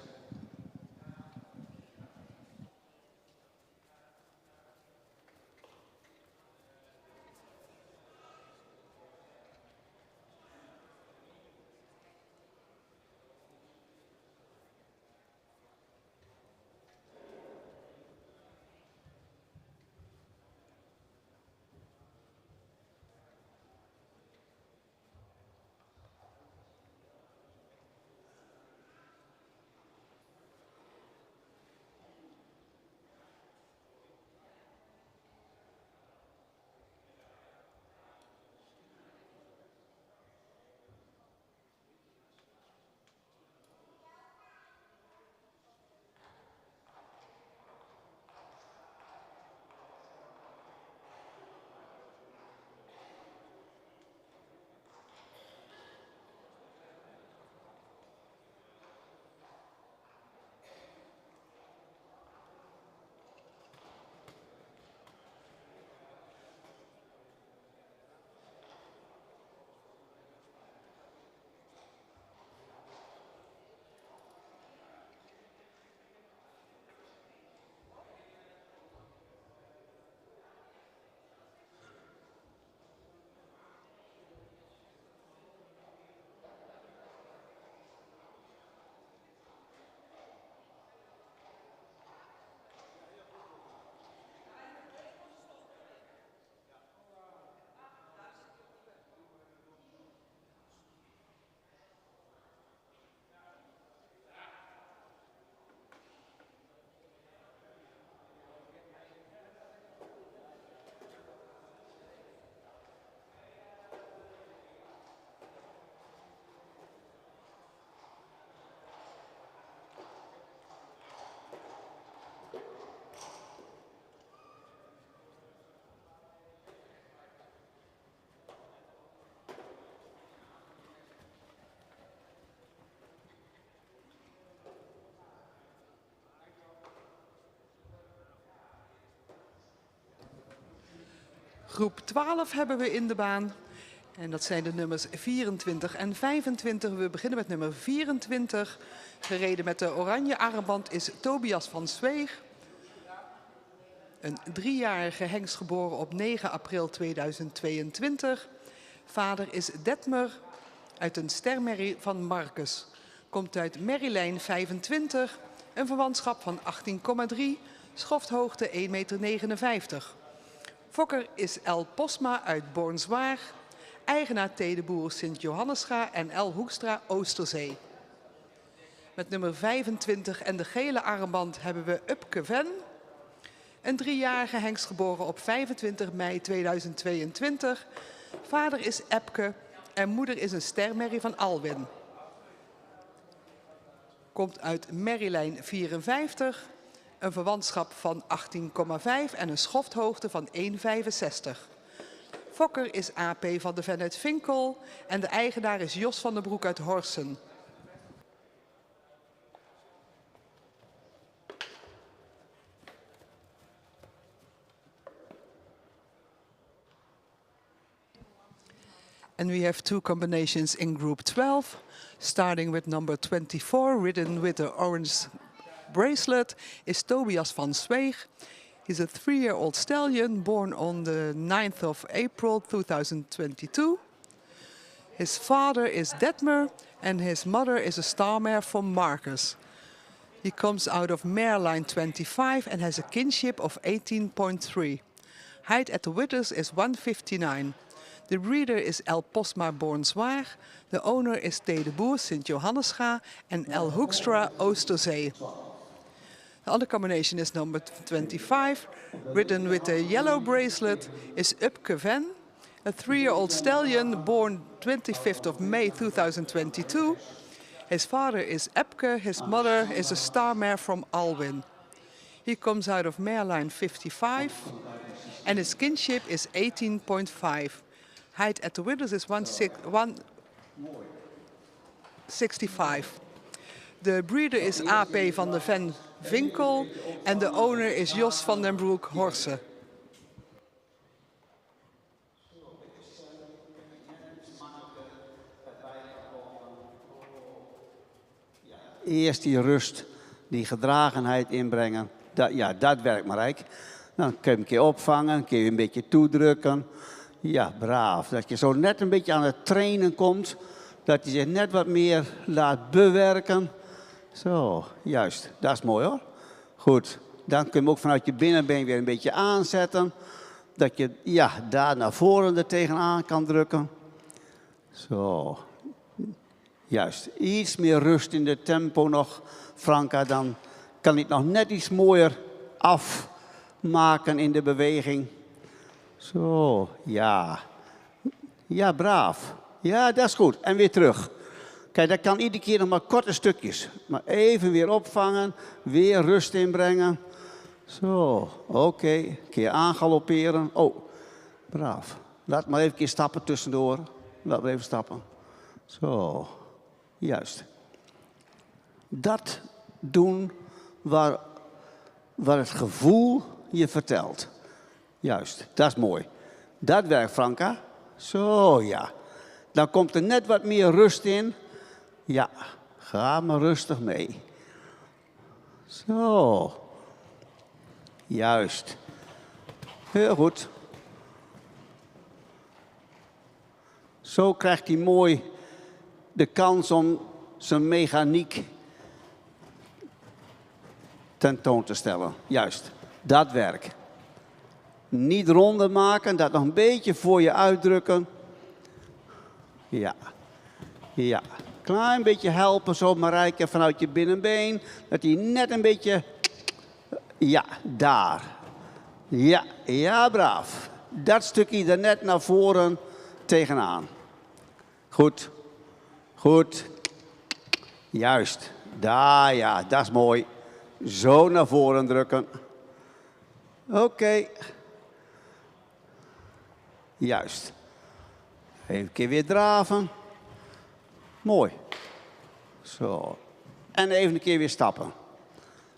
Groep 12 hebben we in de baan. En dat zijn de nummers 24 en 25. We beginnen met nummer 24. Gereden met de oranje armband is Tobias van Zweeg. Een 3-jarige hengst geboren op 9 april 2022. Vader is Detmer uit een stermerrie van Marcus. Komt uit Merrylijn 25. Een verwantschap van 18,3. Schofthoogte 1,59 meter. Fokker is El Posma uit Bornswaag. Eigenaar T. de Boer Sint-Johannescha en L. Hoekstra Oosterzee. Met nummer 25 en de gele armband hebben we Upke Ven. Een 3-jarige hengst geboren op 25 mei 2022. Vader is Epke en moeder is een stermerrie van Alwin. Komt uit Merrylijn 54. Een verwantschap van 18,5 en een schofthoogte van 1,65. Fokker is AP van de Ven uit Vinkel en de eigenaar is Jos van den Broek uit Horsen. And we have 2 combinations in group 12, starting with number 24, ridden with the orange bracelet, is Tobias van Zweeg. He's a 3-year-old stallion born on the 9th of April 2022. His father is Detmer and his mother is a star mare from Marcus. He comes out of Mareline 25 and has a kinship of 18.3. Height at the withers is 159. The breeder is El Posma Bornswaag. The owner is T. de Boer Sint-Johannescha and L. Hoekstra Oosterzee. The other combination is number 25, ridden with a yellow bracelet, is Upke Ven, a 3-year-old stallion born 25th of May 2022. His father is Epke, his mother is a star mare from Alwin. He comes out of Mareline 55 and his kinship is 18.5. Height at the withers is 165. The breeder is AP van de Ven Vinkel en de owner is Jos van den Broek Horsen. Eerst die rust, die gedragenheid inbrengen. Dat werkt maar rijk. Dan kun je hem een keer opvangen, kun je een beetje toedrukken. Ja, braaf. Dat je zo net een beetje aan het trainen komt. Dat je zich net wat meer laat bewerken. Zo, juist. Dat is mooi hoor. Goed. Dan kun je hem ook vanuit je binnenbeen weer een beetje aanzetten. Dat je daar naar voren er tegenaan kan drukken. Zo. Juist. Iets meer rust in de tempo nog, Franka. Dan kan hij het nog net iets mooier afmaken in de beweging. Zo, ja. Ja, braaf. Ja, dat is goed. En weer terug. Kijk, dat kan iedere keer nog maar korte stukjes. Maar even weer opvangen, weer rust inbrengen. Zo, oké. Een keer aangalopperen. Oh, braaf. Laat maar even een keer stappen tussendoor. Laat maar even stappen. Zo, juist. Dat doen waar het gevoel je vertelt. Juist, dat is mooi. Dat werkt, Franka. Zo, ja. Dan komt er net wat meer rust in. Ja, ga maar rustig mee. Zo. Juist. Heel goed. Zo krijgt hij mooi de kans om zijn mechaniek tentoon te stellen. Juist, dat werkt. Niet ronder maken, dat nog een beetje voor je uitdrukken. Ja, ja. Klein beetje helpen zo Marijke vanuit je binnenbeen. Dat hij net een beetje... Ja, daar. Ja, ja, braaf. Dat stukje er net naar voren tegenaan. Goed. Goed. Juist. Daar, ja, dat is mooi. Zo naar voren drukken. Oké. Juist. Even een keer weer draven. Mooi. Zo. En even een keer weer stappen.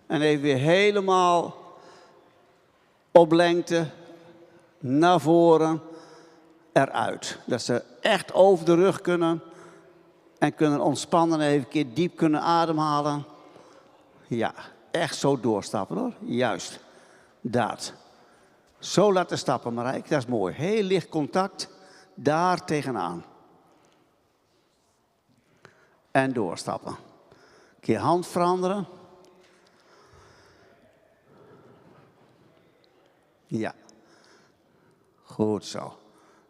En even weer helemaal op lengte. Naar voren. eruit. Dat ze echt over de rug kunnen en kunnen ontspannen en even een keer diep kunnen ademhalen. Ja, echt zo doorstappen hoor. Juist, dat. Zo laten stappen, Marijke, dat is mooi. Heel licht contact, daar tegenaan. En doorstappen. Een keer hand veranderen. Ja. Goed zo.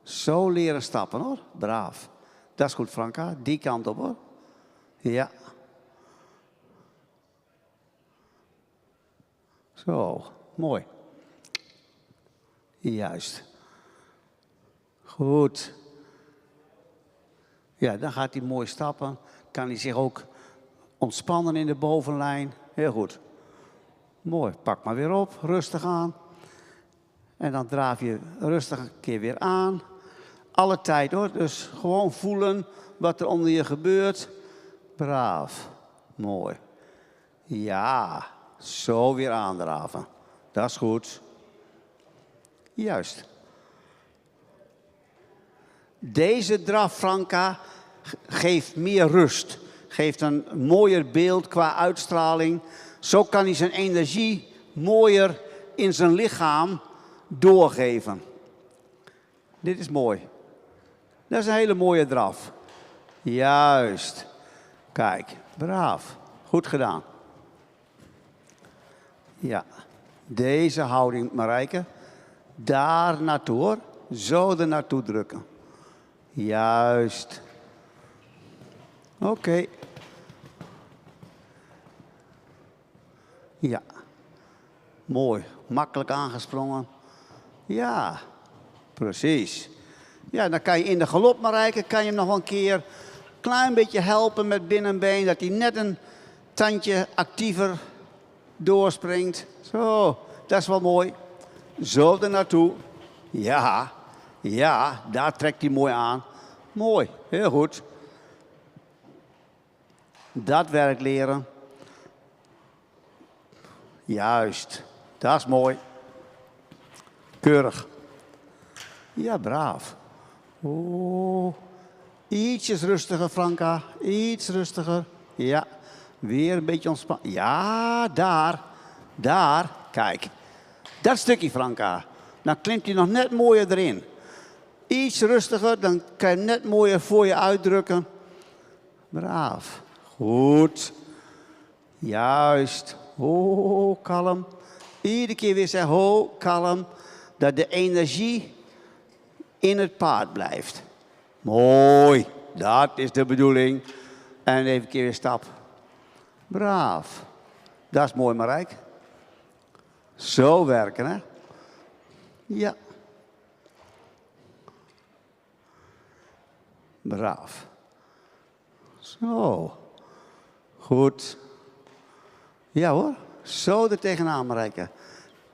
Zo leren stappen hoor. Braaf. Dat is goed, Franka. Die kant op hoor. Ja. Zo. Mooi. Juist. Goed. Ja, dan gaat hij mooi stappen. Kan hij zich ook ontspannen in de bovenlijn. Heel goed. Mooi. Pak maar weer op. Rustig aan. En dan draaf je rustig een keer weer aan. Alle tijd hoor. Dus gewoon voelen wat er onder je gebeurt. Braaf. Mooi. Ja. Zo weer aandraven. Dat is goed. Juist. Deze draf, Franka, geeft meer rust. Geeft een mooier beeld qua uitstraling. Zo kan hij zijn energie mooier in zijn lichaam doorgeven. Dit is mooi. Dat is een hele mooie draf. Juist. Kijk, braaf. Goed gedaan. Ja. Deze houding, Marijke. Daar naartoe hoor. Zo er naartoe drukken. Juist. Oké. Ja. Mooi. Makkelijk aangesprongen. Ja. Precies. Ja, dan kan je in de galop, Marijke, kan je hem nog wel een keer een klein beetje helpen met binnenbeen. Dat hij net een tandje actiever doorspringt. Zo, dat is wel mooi. Zo er naartoe. Ja, ja, daar trekt hij mooi aan. Mooi, heel goed. Dat werk leren. Juist, dat is mooi. Keurig. Ja, braaf. Oh. Ietsjes rustiger, Franka. Iets rustiger. Ja, weer een beetje ontspannen. Ja, daar. Daar. Kijk. Dat stukje, Franka. Dan klimt hij nog net mooier erin. Iets rustiger, dan kan je net mooier voor je uitdrukken. Braaf. Goed. Juist. Oh, kalm. Iedere keer weer zeggen, oh, kalm. Dat de energie in het paard blijft. Mooi. Dat is de bedoeling. En even een keer weer stap. Braaf. Dat is mooi, Marijke. Zo werken, hè? Ja. Braaf. Zo. Goed. Ja hoor. Zo er tegenaan, Marijke.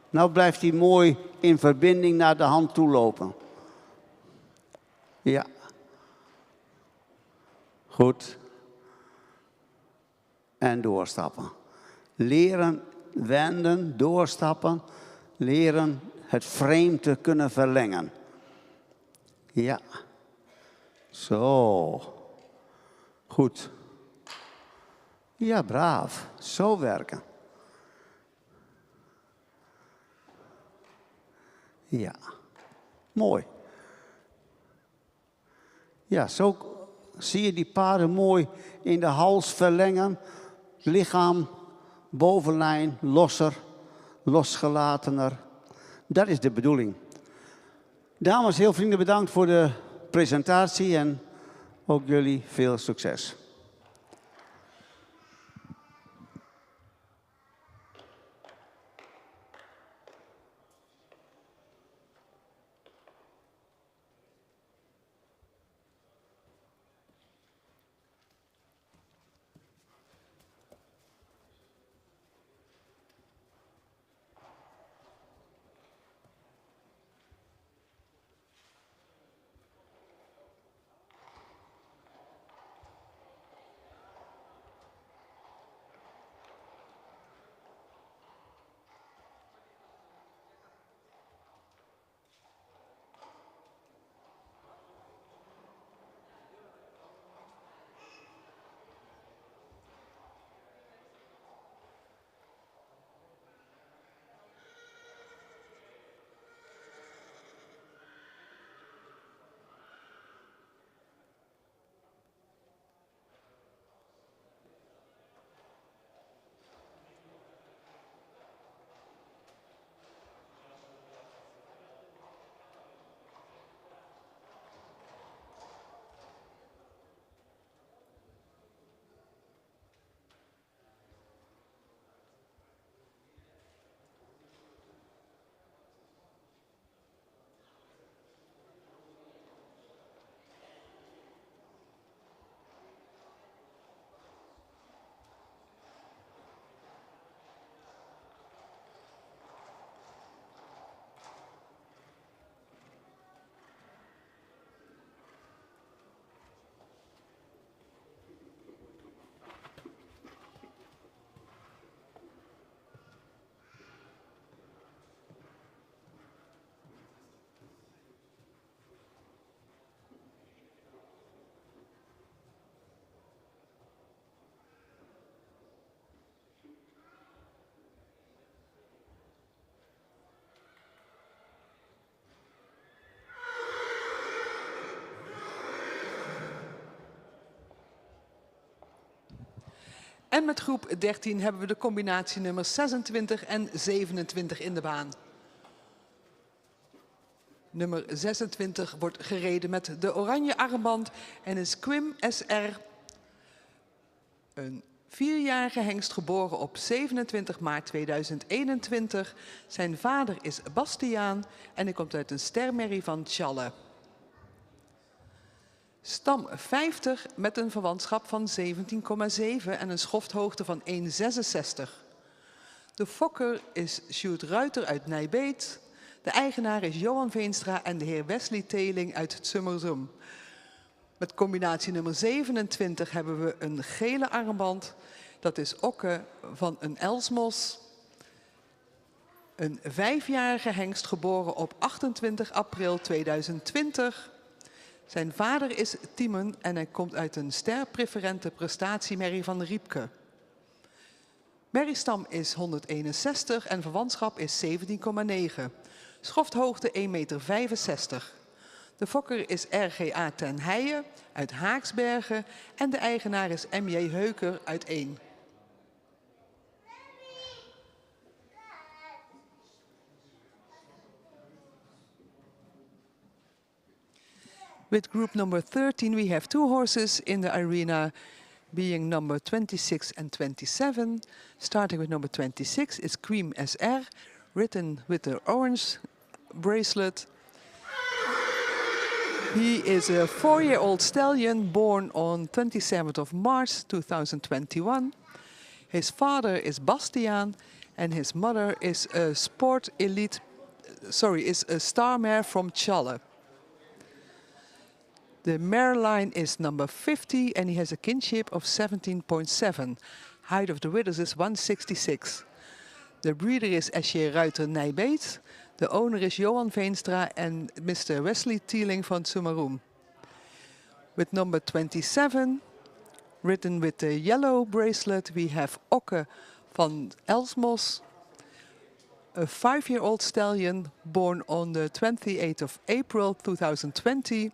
Nou blijft hij mooi in verbinding naar de hand toe lopen. Ja. Goed. En doorstappen. Leren wenden, doorstappen. Leren het frame te kunnen verlengen. Ja. Zo. Goed. Ja, braaf. Zo werken. Ja. Mooi. Ja, zo zie je die paarden mooi in de hals verlengen. Lichaam, bovenlijn, losser, losgelatener. Dat is de bedoeling. Dames, heel vriendelijk bedankt voor de presentatie en ook jullie veel succes. En met groep 13 hebben we de combinatie nummer 26 en 27 in de baan. Nummer 26 wordt gereden met de oranje armband en is Quim SR. Een 4-jarige hengst geboren op 27 maart 2021. Zijn vader is Bastiaan en hij komt uit een stermerrie van Tjalle. Stam 50 met een verwantschap van 17,7 en een schofthoogte van 1,66. De fokker is Sjoerd Ruiter uit Nijbeet. De eigenaar is Johan Veenstra en de heer Wesley Teling uit Summersum. Met combinatie nummer 27 hebben we een gele armband. Dat is Okke van een Elsmos. Een 5-jarige hengst geboren op 28 april 2020. Zijn vader is Timon en hij komt uit een sterpreferente prestatiemerrie van Riepke. Merriestam is 161 en verwantschap is 17,9. Schofthoogte 1,65 meter. De fokker is RGA ten Heijen uit Haaksbergen en de eigenaar is M.J. Heuker uit Eem. With group number 13 we have 2 horses in the arena, being number 26 and 27. Starting with number 26 is Quim SR, written with the orange bracelet. He is a 4-year-old stallion born on 27th of March 2021. His father is Bastiaan and his mother is a is a star mare from Tjalle. The mare line is number 50 and he has a kinship of 17.7. Height of the withers is 166. The breeder is S.J. Ruiter Nijbeet. The owner is Johan Veenstra and Mr. Wesley Teling van Summerum. With number 27, written with the yellow bracelet, we have Okke van Elsmos, a 5-year-old stallion born on the 28th of April 2020.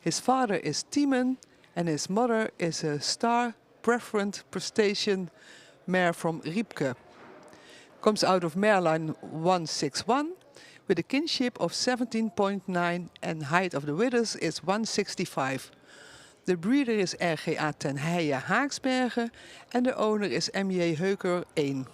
His father is Timon and his mother is a star preferent prestation mare from Riepke. Comes out of mare line 161 with a kinship of 17.9 and height of the withers is 165. The breeder is RGA ten Heijen Haaksbergen and the owner is M.J. Heuker 1.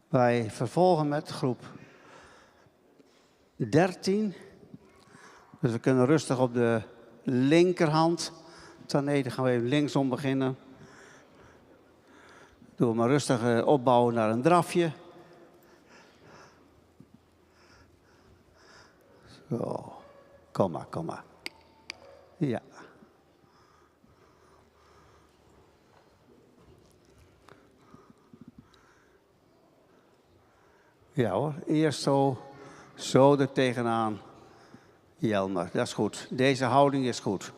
Wij vervolgen met groep 13. Dus we kunnen rustig op de linkerhand. Nee, dan gaan we even linksom beginnen. Doen we maar rustig opbouwen naar een drafje. Zo, kom maar, kom maar. Ja. Ja hoor, eerst zo er tegenaan. Jelmer, dat is goed. Deze houding is goed.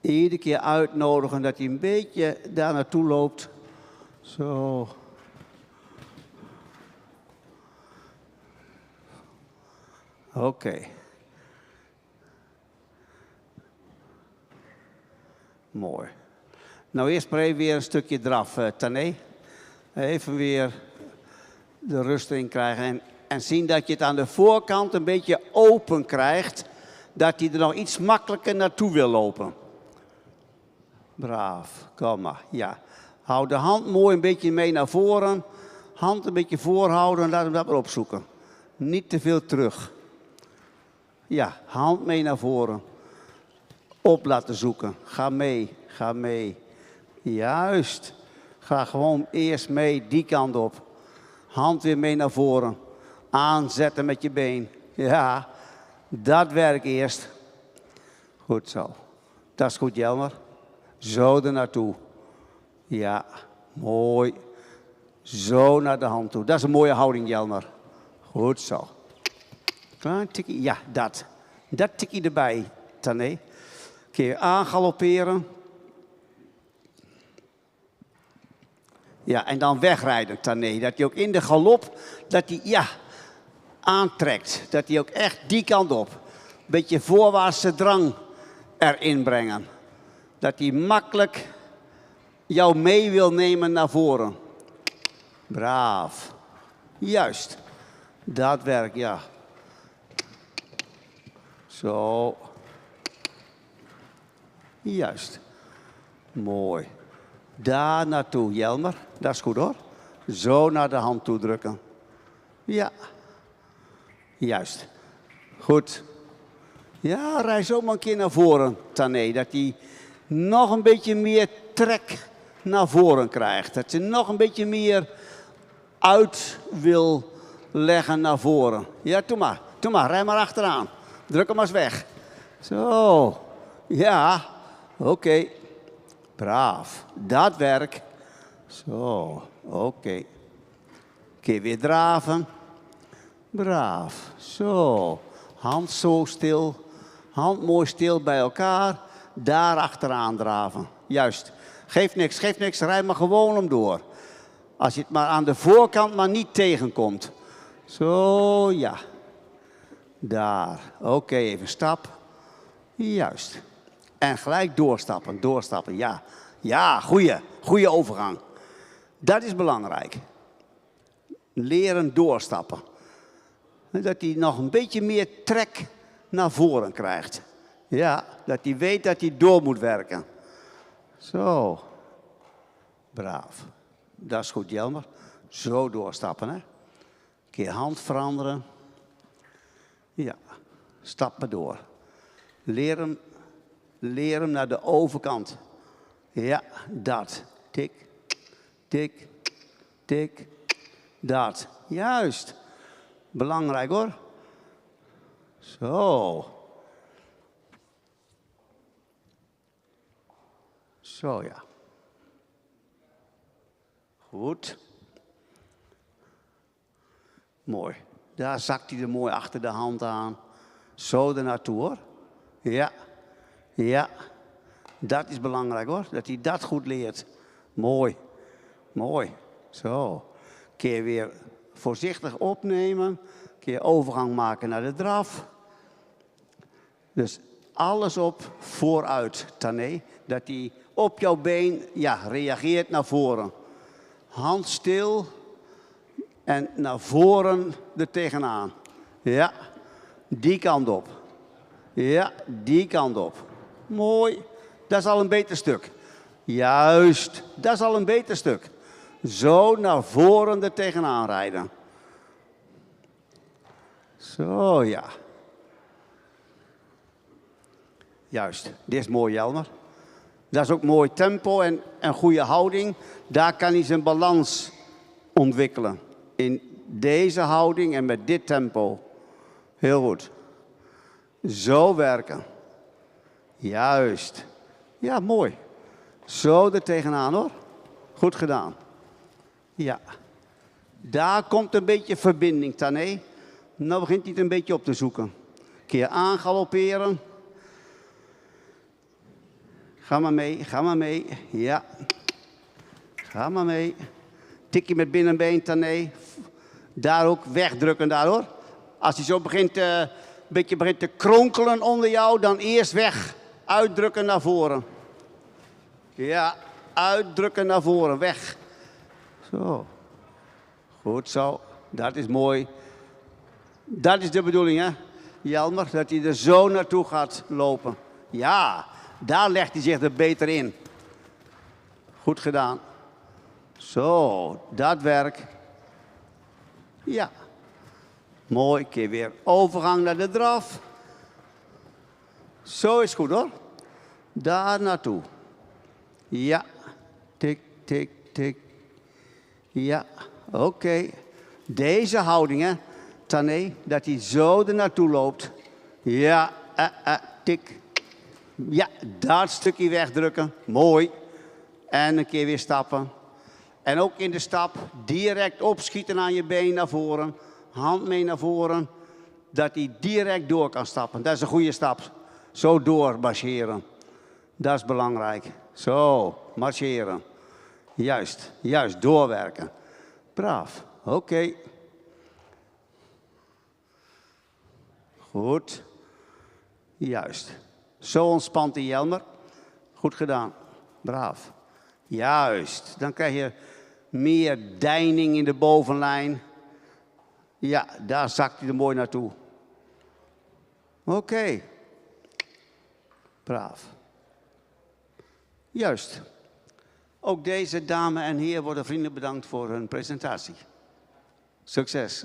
Iedere keer uitnodigen dat hij een beetje daar naartoe loopt. Zo. Oké. Mooi. Nou eerst maar even weer een stukje draf, Tané. Even weer de rust in krijgen en zien dat je het aan de voorkant een beetje open krijgt. Dat hij er nog iets makkelijker naartoe wil lopen. Braaf, kom maar, ja. Hou de hand mooi een beetje mee naar voren. Hand een beetje voorhouden en laat hem dat maar opzoeken. Niet te veel terug. Ja, hand mee naar voren. Op laten zoeken. Ga mee, ga mee. Juist. Ga gewoon eerst mee die kant op. Hand weer mee naar voren. Aanzetten met je been. Ja, dat werkt eerst. Goed zo. Dat is goed, Jelmer. Zo er naartoe. Ja, mooi. Zo naar de hand toe. Dat is een mooie houding, Jelmer. Goed zo. Klein tikkie. Ja, dat. Dat tikkie erbij. Tané. Kun je aangalopperen. Ja, en dan wegrijden, Tané. Dat hij ook in de galop, dat hij, ja, aantrekt. Dat hij ook echt die kant op. Beetje voorwaartse drang erin brengen. Dat hij makkelijk jou mee wil nemen naar voren. Braaf. Juist. Dat werkt, ja. Zo. Juist. Mooi. Daar naartoe, Jelmer. Dat is goed hoor. Zo naar de hand toe drukken. Ja. Juist. Goed. Ja, rij zo maar een keer naar voren, Tané. Dat hij nog een beetje meer trek naar voren krijgt. Dat je nog een beetje meer uit wil leggen naar voren. Ja, doe maar. Doe maar. Rij maar achteraan. Druk hem maar eens weg. Zo. Ja. Oké. Braaf. Dat werkt. Zo. Oké. Keer weer draven. Braaf. Zo. Hand zo stil. Hand mooi stil bij elkaar. Daar achteraan draven. Juist. Geeft niks. Rij maar gewoon om door. Als je het maar aan de voorkant maar niet tegenkomt. Zo, ja. Daar. Oké, even stap. Juist. En gelijk doorstappen. Ja. Ja, goeie overgang. Dat is belangrijk. Leren doorstappen. Dat hij nog een beetje meer trek naar voren krijgt. Ja, dat hij weet dat hij door moet werken. Zo. Braaf. Dat is goed, Jelmer. Zo doorstappen, hè. Een keer hand veranderen. Ja. Stappen door. Leer hem naar de overkant. Ja, dat. Tik, tik, tik. Dat. Juist. Belangrijk hoor. Zo. Zo ja. Goed. Mooi. Daar zakt hij er mooi achter de hand aan. Zo ernaartoe hoor. Ja. Ja. Dat is belangrijk hoor. Dat hij dat goed leert. Mooi. Mooi. Zo. Keer weer voorzichtig opnemen. Keer overgang maken naar de draf. Dus alles op vooruit, Tané. Dat hij op jouw been reageert naar voren. Hand stil en naar voren er tegenaan. Ja, die kant op. Ja, die kant op. Mooi. Dat is al een beter stuk. Juist, dat is al een beter stuk. Zo naar voren er tegenaan rijden. Zo, ja. Juist, dit is mooi, Jelmer. Dat is ook mooi tempo en een goede houding. Daar kan hij zijn balans ontwikkelen. In deze houding en met dit tempo. Heel goed. Zo werken. Juist. Ja, mooi. Zo er tegenaan hoor. Goed gedaan. Ja. Daar komt een beetje verbinding, Tané. Nou begint hij het een beetje op te zoeken. Een keer aangalopperen. Ga maar mee. Ja. Ga maar mee. Tikje met binnenbeen, Tané. Daar ook wegdrukken, daar hoor. Als hij zo begint, een beetje begint te kronkelen onder jou, dan eerst weg. Uitdrukken naar voren. Ja, uitdrukken naar voren, weg. Zo. Goed zo. Dat is mooi. Dat is de bedoeling, hè, Jelmer? Dat hij er zo naartoe gaat lopen. Ja, daar legt hij zich er beter in. Goed gedaan. Zo, dat werkt. Ja. Mooi, keer weer overgang naar de draf. Zo is goed hoor. Daar naartoe. Ja. Tik, tik, tik. Ja, oké. Deze houding, hè, Tané, dat hij zo er naartoe loopt. Ja, tik. Ja, dat stukje wegdrukken. Mooi. En een keer weer stappen. En ook in de stap direct opschieten aan je been naar voren. Hand mee naar voren. Dat hij direct door kan stappen. Dat is een goede stap. Zo door marcheren. Dat is belangrijk. Zo, marcheren. Juist, juist, doorwerken. Braaf, oké. Goed. Juist. Zo ontspant die Jelmer. Goed gedaan. Braaf. Juist. Dan krijg je meer deining in de bovenlijn. Ja, daar zakt hij er mooi naartoe. Oké. Braaf. Juist. Ook deze dame en heer worden vriendelijk bedankt voor hun presentatie. Succes.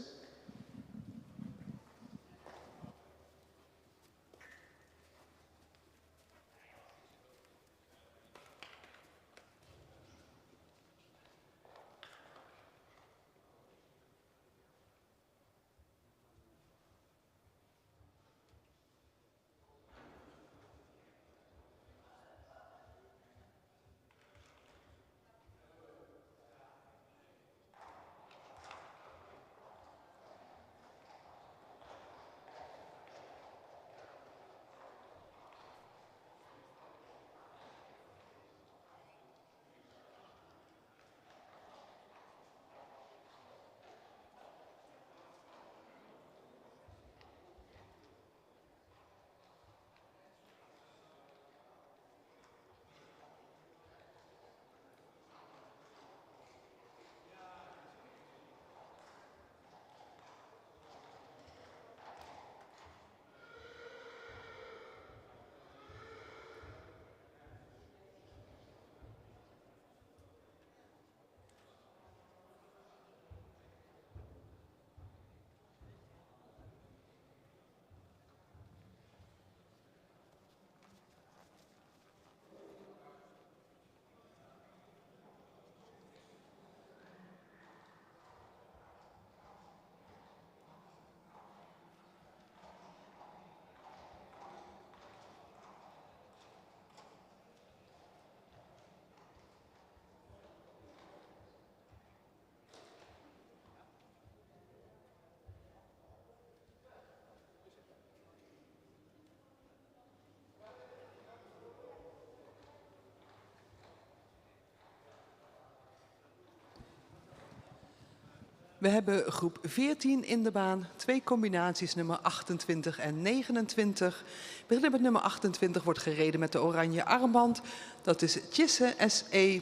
We hebben groep 14 in de baan, 2 combinaties, nummer 28 en 29. We beginnen met nummer 28, wordt gereden met de oranje armband. Dat is Tjisse S.E.,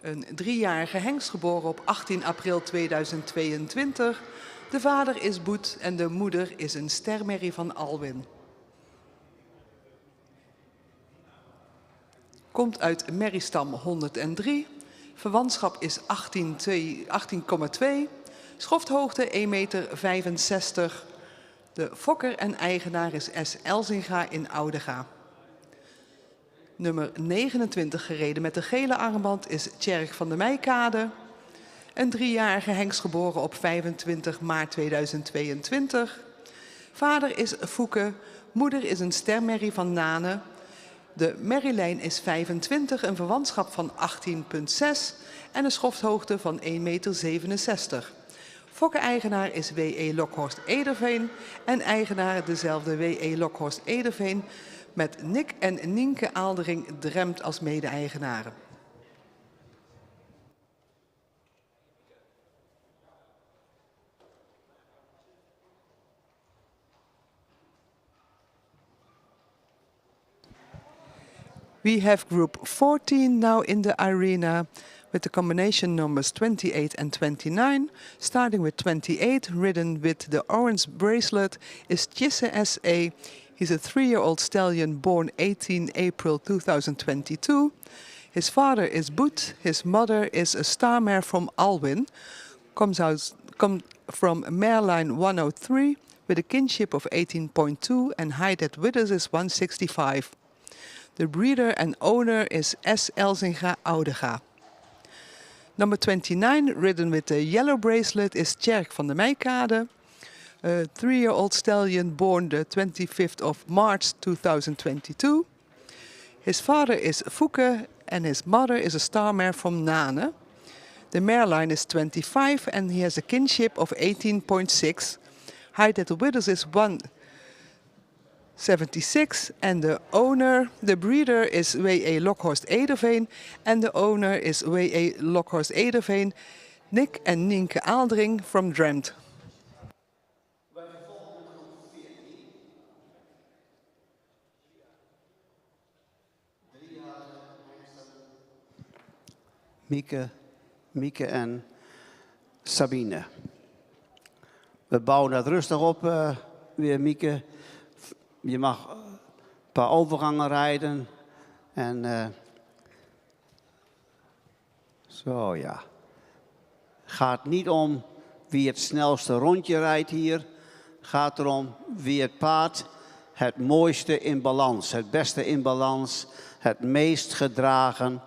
een 3-jarige hengst, geboren op 18 april 2022. De vader is Boet en de moeder is een stermerrie van Alwin. Komt uit merriestam 103. Verwantschap is 18,2. Schofthoogte 1,65 meter. De fokker en eigenaar is S. Elzinga in Oudega. Nummer 29 gereden met de gele armband is Tjerk van de Meijkade. Een 3-jarige hengst, geboren op 25 maart 2022. Vader is Fouke, moeder is een stermerrie van Nane. De merrielijn is 25, een verwantschap van 18,6 en een schofthoogte van 1,67 meter. Fokke-eigenaar is W.E. Lokhorst Ederveen en eigenaar dezelfde W.E. Lokhorst Ederveen met Nick en Nienke Aaldering Dremt als mede-eigenaren. We have group 14 now in the arena with the combination numbers 28 and 29. Starting with 28, ridden with the orange bracelet, is Tjisse S.A. He's a 3-year-old stallion born 18 April 2022. His father is Boet, his mother is a star mare from Alwin, comes from mareline 103 with a kinship of 18.2 and height at withers is 165. The breeder and owner is S. Elzinga Oudega. Number 29, ridden with the yellow bracelet, is Tjerk van de Meijkade, a 3-year-old stallion born the 25th of March 2022. His father is Fouke and his mother is a star mare from Nane. The mare line is 25 and he has a kinship of 18.6. Height at the withers is 76, and the owner, the breeder is W.E. Lokhorst Ederveen, and the owner is W.E. Lokhorst Ederveen, Nick en Nienke Aaldering from Drent. Mieke en Sabine. We bouwen dat rustig op weer, Mieke. Je mag een paar overgangen rijden. En zo ja. Gaat niet om wie het snelste rondje rijdt hier. Gaat erom wie het paard het mooiste in balans, het beste in balans, het meest gedragen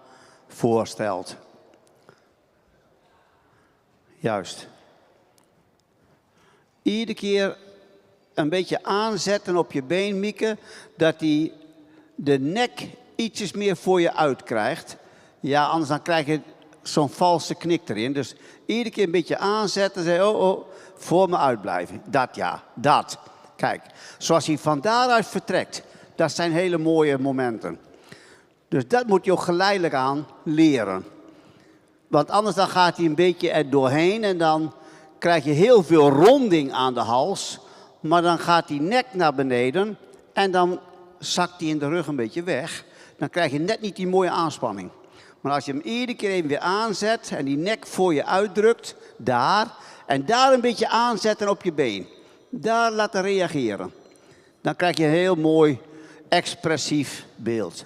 voorstelt. Juist. Iedere keer een beetje aanzetten op je been, Mieke, dat hij de nek ietsjes meer voor je uitkrijgt. Ja, anders dan krijg je zo'n valse knik erin. Dus iedere keer een beetje aanzetten en zeggen, oh, voor me uitblijven. Dat ja, dat. Kijk, zoals hij van daaruit vertrekt, dat zijn hele mooie momenten. Dus dat moet je ook geleidelijk aan leren. Want anders dan gaat hij een beetje er doorheen en dan krijg je heel veel ronding aan de hals. Maar dan gaat die nek naar beneden en dan zakt hij in de rug een beetje weg. Dan krijg je net niet die mooie aanspanning. Maar als je hem iedere keer even weer aanzet en die nek voor je uitdrukt, daar. En daar een beetje aanzetten op je been. Daar laten reageren. Dan krijg je een heel mooi expressief beeld.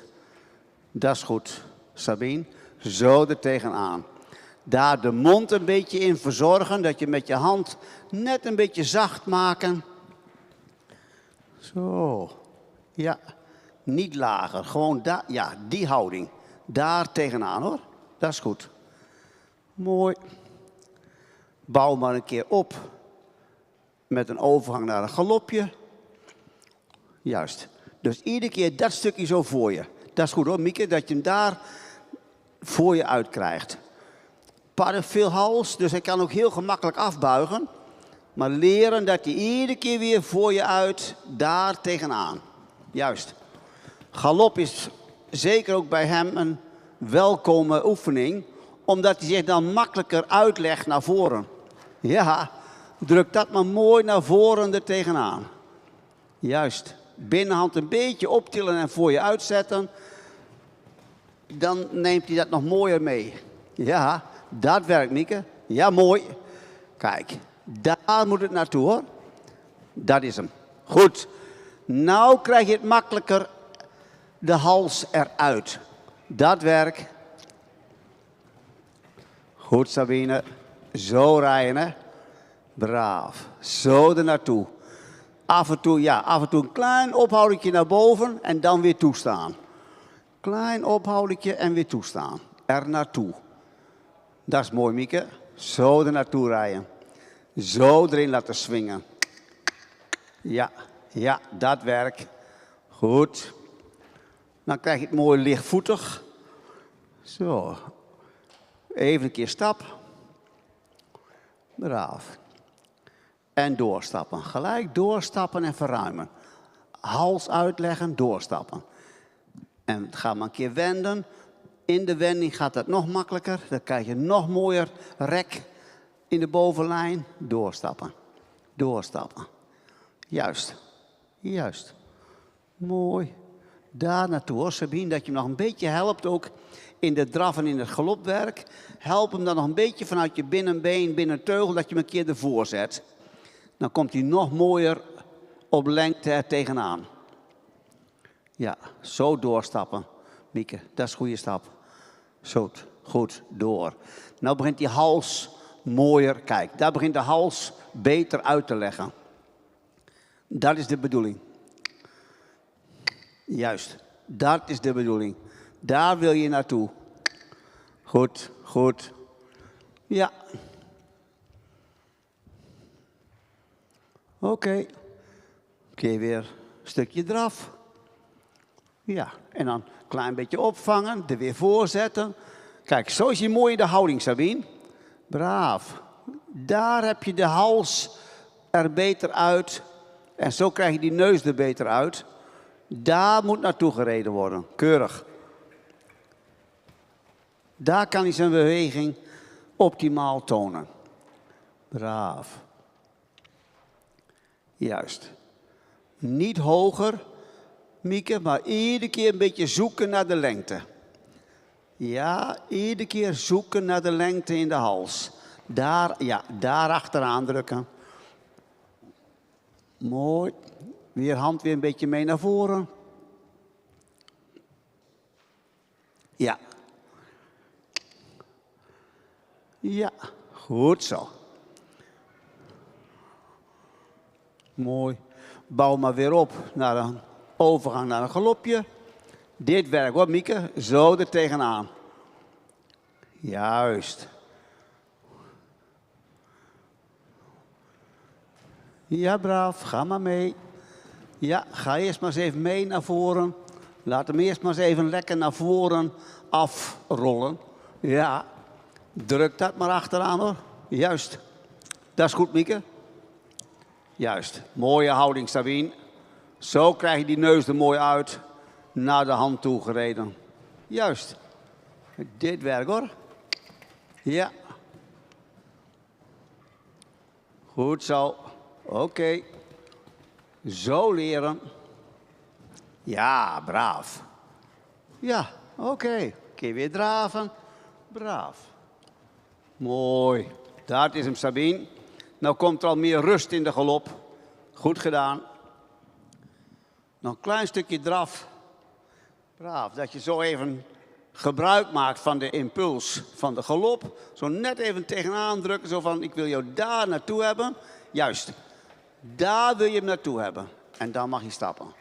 Dat is goed, Sabine. Zo er tegenaan. Daar de mond een beetje in verzorgen, dat je met je hand net een beetje zacht maken. Zo. Ja, niet lager. Gewoon daar, ja, die houding. Daar tegenaan hoor. Dat is goed. Mooi. Bouw maar een keer op. Met een overgang naar een galopje. Juist. Dus iedere keer dat stukje zo voor je. Dat is goed hoor, Mieke, dat je hem daar voor je uitkrijgt. Paard heeft veel hals, dus hij kan ook heel gemakkelijk afbuigen. Maar leren dat hij iedere keer weer voor je uit, daar tegenaan. Juist. Galop is zeker ook bij hem een welkome oefening, omdat hij zich dan makkelijker uitlegt naar voren. Ja, druk dat maar mooi naar voren er tegenaan. Juist. Binnenhand een beetje optillen en voor je uitzetten. Dan neemt hij dat nog mooier mee. Ja, dat werkt, Mieke. Ja, mooi. Kijk, daar moet het naartoe hoor. Dat is hem. Goed. Nou krijg je het makkelijker de hals eruit. Dat werkt. Goed, Sabine. Zo rijden, hè. Braaf. Zo er naartoe. Af en toe een klein ophoudetje naar boven en dan weer toestaan. Klein ophoudetje en weer toestaan. Er naartoe. Dat is mooi, Mieke. Zo er naartoe rijden. Zo erin laten swingen. Ja, dat werkt. Goed. Dan krijg je het mooi lichtvoetig. Zo. Even een keer stap. Braaf. En doorstappen. Gelijk doorstappen en verruimen. Hals uitleggen, doorstappen. En ga maar een keer wenden. In de wending gaat dat nog makkelijker. Dan krijg je nog mooier rek in de bovenlijn. Doorstappen. Doorstappen. Juist. Juist. Mooi. Daar naartoe hoor, Sabine. Dat je hem nog een beetje helpt ook in de draf en in het galopwerk. Help hem dan nog een beetje vanuit je binnenbeen, binnenteugel, dat je hem een keer ervoor zet. Dan komt hij nog mooier op lengte er tegenaan. Ja, zo doorstappen, Mieke. Dat is een goede stap. Zo, goed, door. Nou begint die hals mooier. Kijk, daar begint de hals beter uit te leggen. Dat is de bedoeling. Juist, dat is de bedoeling. Daar wil je naartoe. Goed, goed. Ja. Oké. Keer weer een stukje draf. Ja, en dan een klein beetje opvangen, er weer voorzetten. Kijk, zo is je mooi in de houding, Sabine. Braaf. Daar heb je de hals er beter uit. En zo krijg je die neus er beter uit. Daar moet naartoe gereden worden. Keurig. Daar kan hij zijn beweging optimaal tonen. Braaf. Juist. Niet hoger, Mieke, maar iedere keer een beetje zoeken naar de lengte. Ja, iedere keer zoeken naar de lengte in de hals. Daar, ja, daar achteraan drukken. Mooi. Weer hand weer een beetje mee naar voren. Ja. Ja, goed zo. Mooi. Bouw maar weer op naar een overgang naar een galopje. Dit werkt hoor, Mieke. Zo er tegenaan. Juist. Ja, braaf. Ga maar mee. Ja, ga eerst maar eens even mee naar voren. Laat hem eerst maar eens even lekker naar voren afrollen. Ja. Druk dat maar achteraan hoor. Juist. Dat is goed, Mieke. Juist. Mooie houding, Sabine. Zo krijg je die neus er mooi uit. Naar de hand toe gereden. Juist. Dit werkt hoor. Ja. Goed zo. Oké. Zo leren. Ja, braaf. Ja, oké. Kun je weer draven. Braaf. Mooi. Dat is hem, Sabine. Nou komt er al meer rust in de galop. Goed gedaan. Nog een klein stukje draf. Braaf. Dat je zo even gebruik maakt van de impuls van de galop. Zo net even tegenaan drukken. Zo van, ik wil jou daar naartoe hebben. Juist. Daar wil je hem naartoe hebben. En dan mag je stappen.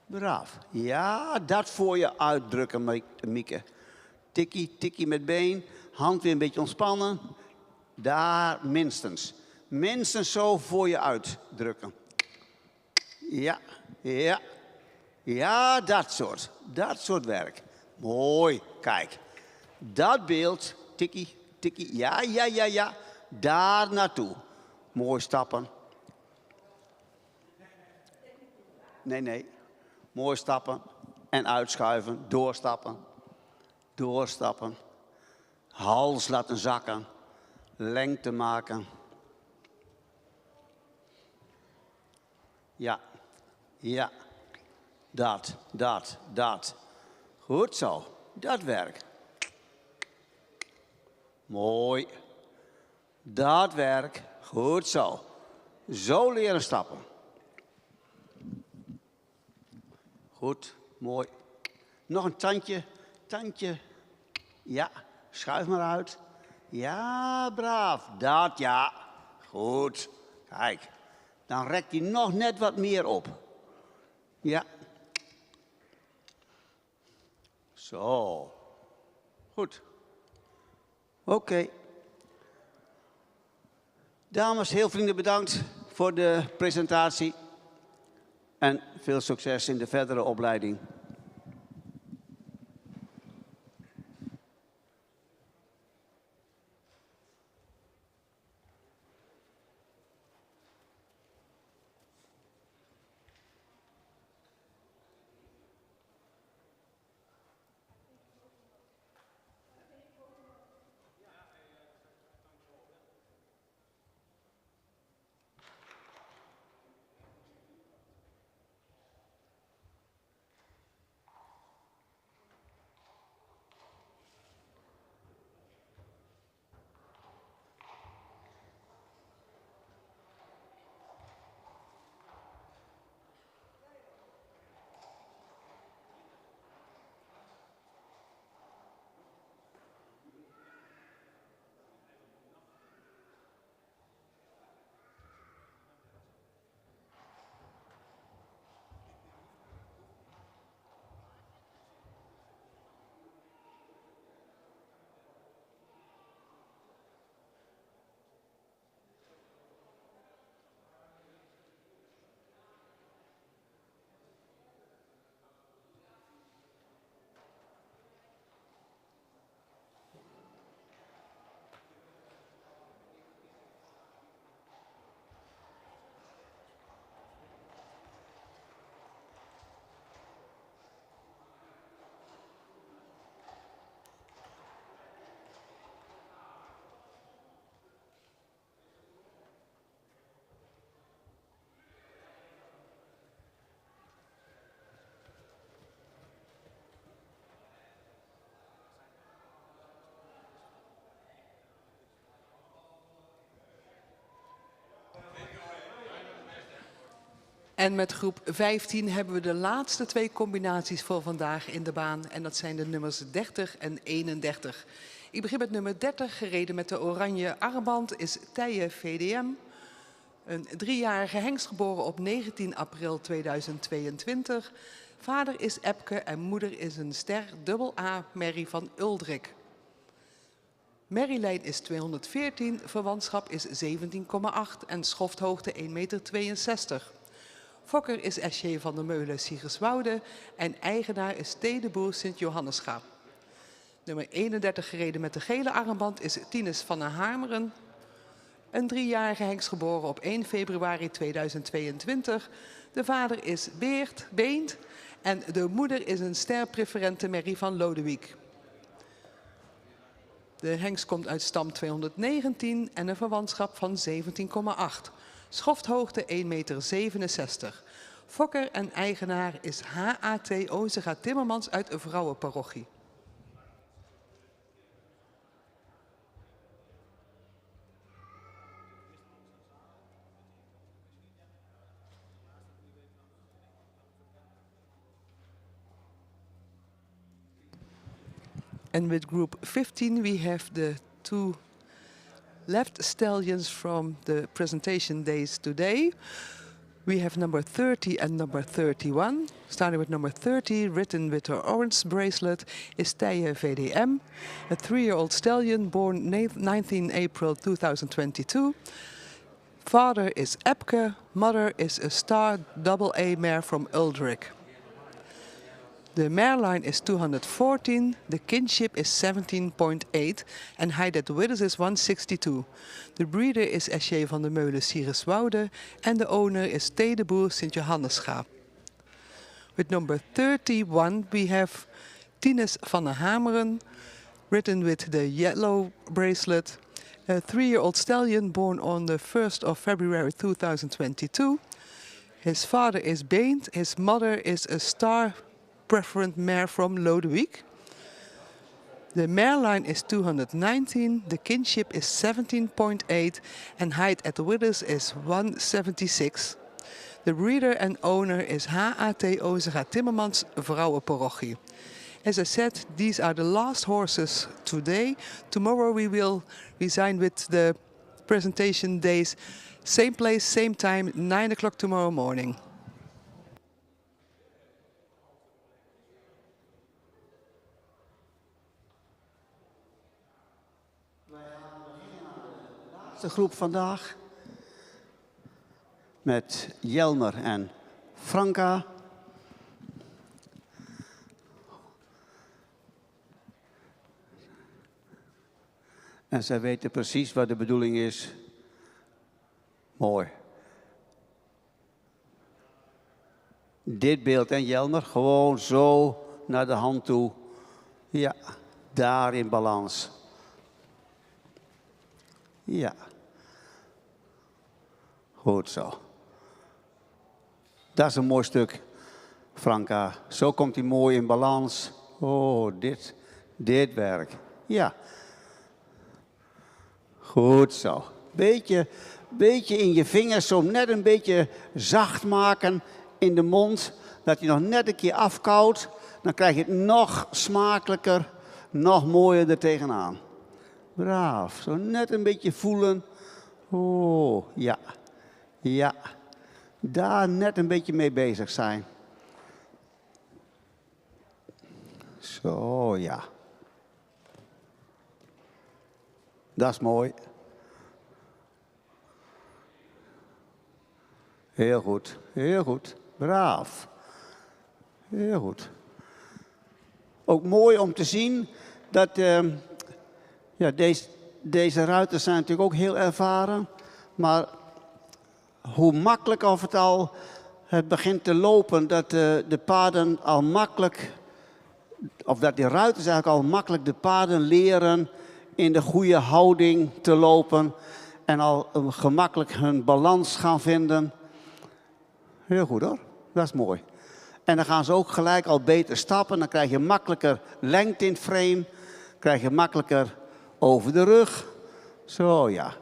Braaf. Ja, dat voor je uitdrukken, Mieke. Tikkie, tikkie met been. Hand weer een beetje ontspannen. Daar minstens. Minstens zo voor je uitdrukken. Ja, ja. Ja, dat soort werk. Mooi, kijk. Dat beeld, tikkie, tikkie. Ja, ja, ja, ja. Daar naartoe. Mooi stappen. Nee, nee. Mooi stappen en uitschuiven. Doorstappen. Doorstappen. Hals laten zakken. Lengte maken. Ja. Ja. Dat. Goed zo. Dat werkt. Mooi. Dat werkt. Goed zo. Zo leren stappen. Goed. Mooi. Nog een tandje. Ja. Schuif maar uit. Ja, braaf. Dat, ja. Goed. Kijk. Dan rekt hij nog net wat meer op. Ja. Zo. Goed. Oké. Dames, heel vriendelijk bedankt voor de presentatie. En veel succes in de verdere opleiding. En met groep 15 hebben we de laatste 2 combinaties voor vandaag in de baan. En dat zijn de nummers 30 en 31. Ik begin met nummer 30, gereden met de oranje armband, is Tije VDM. Een 3-jarige hengst, geboren op 19 april 2022. Vader is Epke en moeder is een ster AA Mary van Uldrik. Merrylijn is 214, verwantschap is 17,8 en schofthoogte 1,62 meter. Fokker is S.J. van der Meulen Siegerswoude en eigenaar is T. de Boer Sint-Johannescha. Nummer 31 gereden met de gele armband is Tinus van der Hameren. Een 3-jarige hengst, geboren op 1 februari 2022. De vader is Beent en de moeder is een sterpreferente Merrie van Lodewijk. De hengst komt uit stam 219 en een verwantschap van 17,8. Schofthoogte 1,67 meter. Fokker en eigenaar is H.A.T. Ozega Timmermans uit een vrouwenparochie. And with group 15 we have the 2 left stallions from the presentation days today. We have number 30 and number 31. Starting with number 30, written with her orange bracelet, is Tije VDM, a 3-year-old stallion born 19 April 2022. Father is Epke, mother is a star AA mare from Uldrik. The mare line is 214, the kinship is 17.8 and height at the withers is 162. The breeder is S.J. van der Meulen Siegerswoude and the owner is T. de Boer Sint-Johannescha. With number 31 we have Tinus van der Hameren, written with the yellow bracelet, a 3-year-old stallion born on the 1st of February 2022. His father is Beent, his mother is a star preferent mare from Lodewijk. The mare line is 219, the kinship is 17.8 and height at the withers is 176. The breeder and owner is H.A.T. Ozega Timmermans Vrouwenparochie. As I said, these are the last horses today. Tomorrow we will resign with the presentation days. Same place, same time, 9 o'clock tomorrow morning. De groep vandaag met Jelmer en Franka. En zij weten precies wat de bedoeling is. Mooi. Dit beeld en Jelmer, gewoon zo naar de hand toe. Ja, daar in balans. Ja. Goed zo. Dat is een mooi stuk, Franka. Zo komt hij mooi in balans. Oh, dit werk. Ja. Goed zo. Beetje in je vingers, zo net een beetje zacht maken in de mond. Dat je nog net een keer afkoudt. Dan krijg je het nog smakelijker, nog mooier er tegenaan. Braaf. Zo net een beetje voelen. Oh, ja. Ja. Daar net een beetje mee bezig zijn. Zo, ja. Dat is mooi. Heel goed, heel goed. Braaf. Heel goed. Ook mooi om te zien dat ja, deze ruiters zijn natuurlijk ook heel ervaren. Maar hoe makkelijk of het begint te lopen, dat de paarden al makkelijk, of dat die ruiters eigenlijk al makkelijk de paarden leren in de goede houding te lopen. En al gemakkelijk hun balans gaan vinden. Heel goed hoor, dat is mooi. En dan gaan ze ook gelijk al beter stappen. Dan krijg je makkelijker lengte in het frame. Krijg je makkelijker over de rug. Zo ja.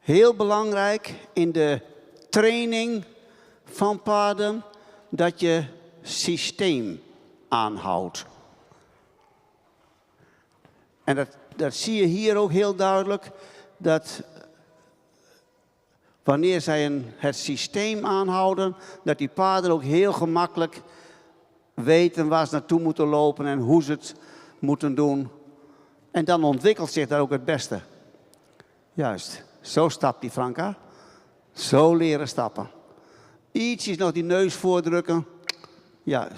Heel belangrijk in de training van paarden dat je systeem aanhoudt. En dat zie je hier ook heel duidelijk, dat wanneer zij het systeem aanhouden, dat die paarden ook heel gemakkelijk weten waar ze naartoe moeten lopen en hoe ze het moeten doen. En dan ontwikkelt zich daar ook het beste. Juist, zo stapt die Franka. Zo leren stappen. Ietsjes nog die neus voordrukken. Ja.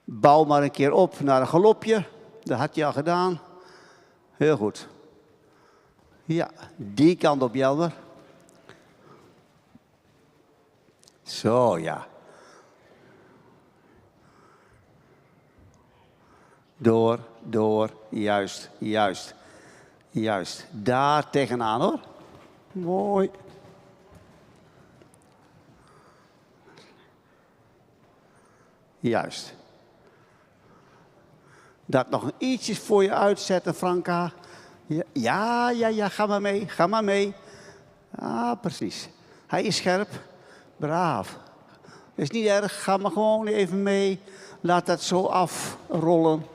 Bouw maar een keer op naar een galopje. Dat had je al gedaan. Heel goed. Ja, die kant op, Jelmer. Zo, ja. Door, juist. Daar tegenaan, hoor. Mooi. Juist. Dat nog ietsjes voor je uitzetten, Franka. Ja, ga maar mee. Ah, precies. Hij is scherp. Braaf. Is niet erg, ga maar gewoon even mee. Laat dat zo afrollen.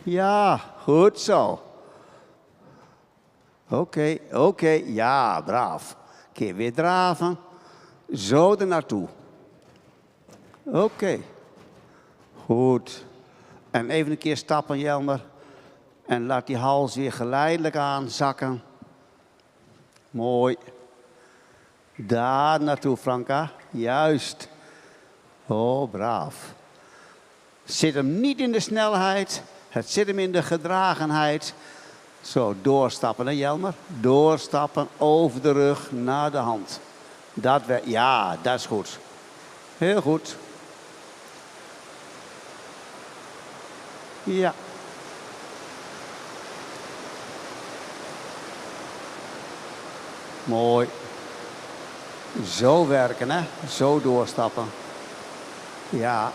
Ja, goed zo. Oké, ja, braaf. Keer weer draven. Zo er naartoe. Oké. Goed. En even een keer stappen, Jelmer. En laat die hals weer geleidelijk aanzakken. Mooi. Daar naartoe, Franka. Juist. Oh, braaf. Zit hem niet in de snelheid. Het zit hem in de gedragenheid. Zo, doorstappen, hè, Jelmer? Doorstappen, over de rug, naar de hand. Ja, dat is goed. Heel goed. Ja. Mooi. Zo werken, hè? Zo doorstappen. Ja.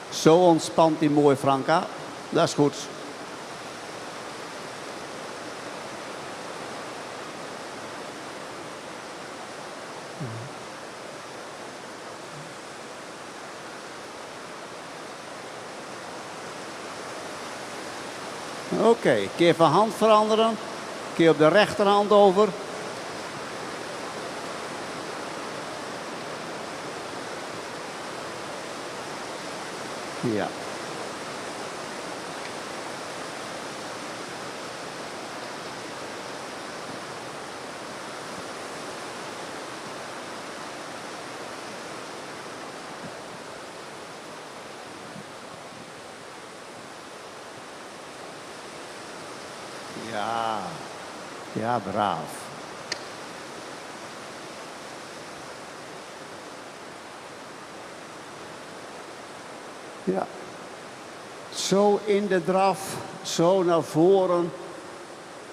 Zo ontspant hij mooi, Franka. Dat is goed. Oké, keer van hand veranderen. Keer op de rechterhand over. Ja. Ja, braaf. Ja. Zo in de draf, zo naar voren.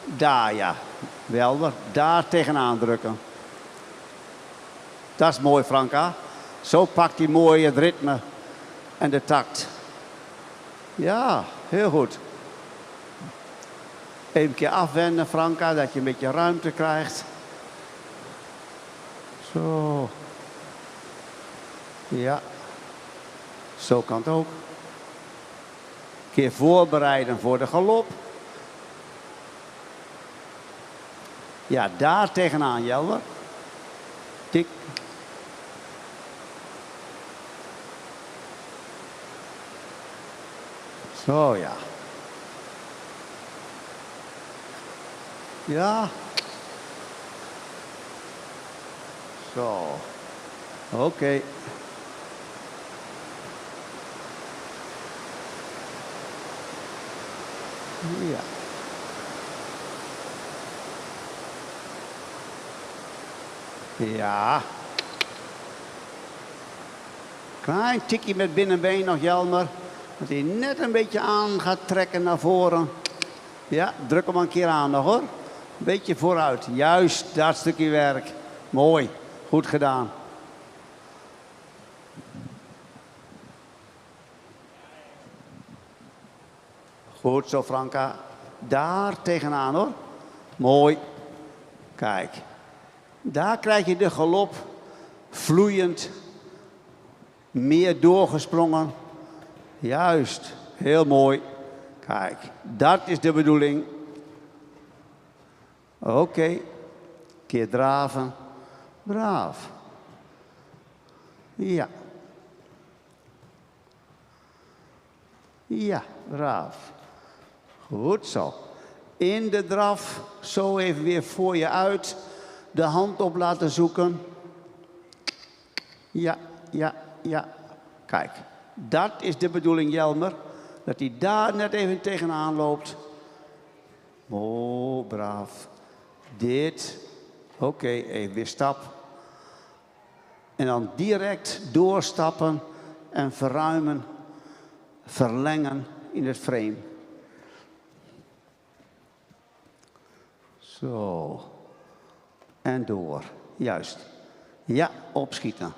Daar, ja. Wel, daar tegenaan drukken. Dat is mooi, Franka. Zo pakt hij mooi het ritme en de tact. Ja, heel goed. Even een keer afwenden, Franka, dat je een beetje ruimte krijgt. Zo. Ja. Zo kan het ook. Een keer voorbereiden voor de galop. Ja, daar tegenaan, Jelmer. Tik. Zo, ja. Ja. Zo. Oké. Ja. Ja. Klein tikje met binnenbeen nog, Jelmer. Dat hij net een beetje aan gaat trekken naar voren. Ja, druk hem een keer aan nog, hoor. Een beetje vooruit. Juist, dat stukje werk. Mooi. Goed gedaan. Goed zo, Franka. Daar tegenaan hoor. Mooi. Kijk. Daar krijg je de galop. Vloeiend. Meer doorgesprongen. Juist. Heel mooi. Kijk. Dat is de bedoeling. Oké. Keer draven. Braaf. Ja. Ja, braaf. Goed zo. In de draf, zo even weer voor je uit. De hand op laten zoeken. Ja, ja, ja. Kijk, dat is de bedoeling, Jelmer. Dat hij daar net even tegenaan loopt. Oh, braaf. Dit. Oké, even weer stap. En dan direct doorstappen en verruimen, verlengen in het frame. Zo. En door. Juist. Ja, opschieten.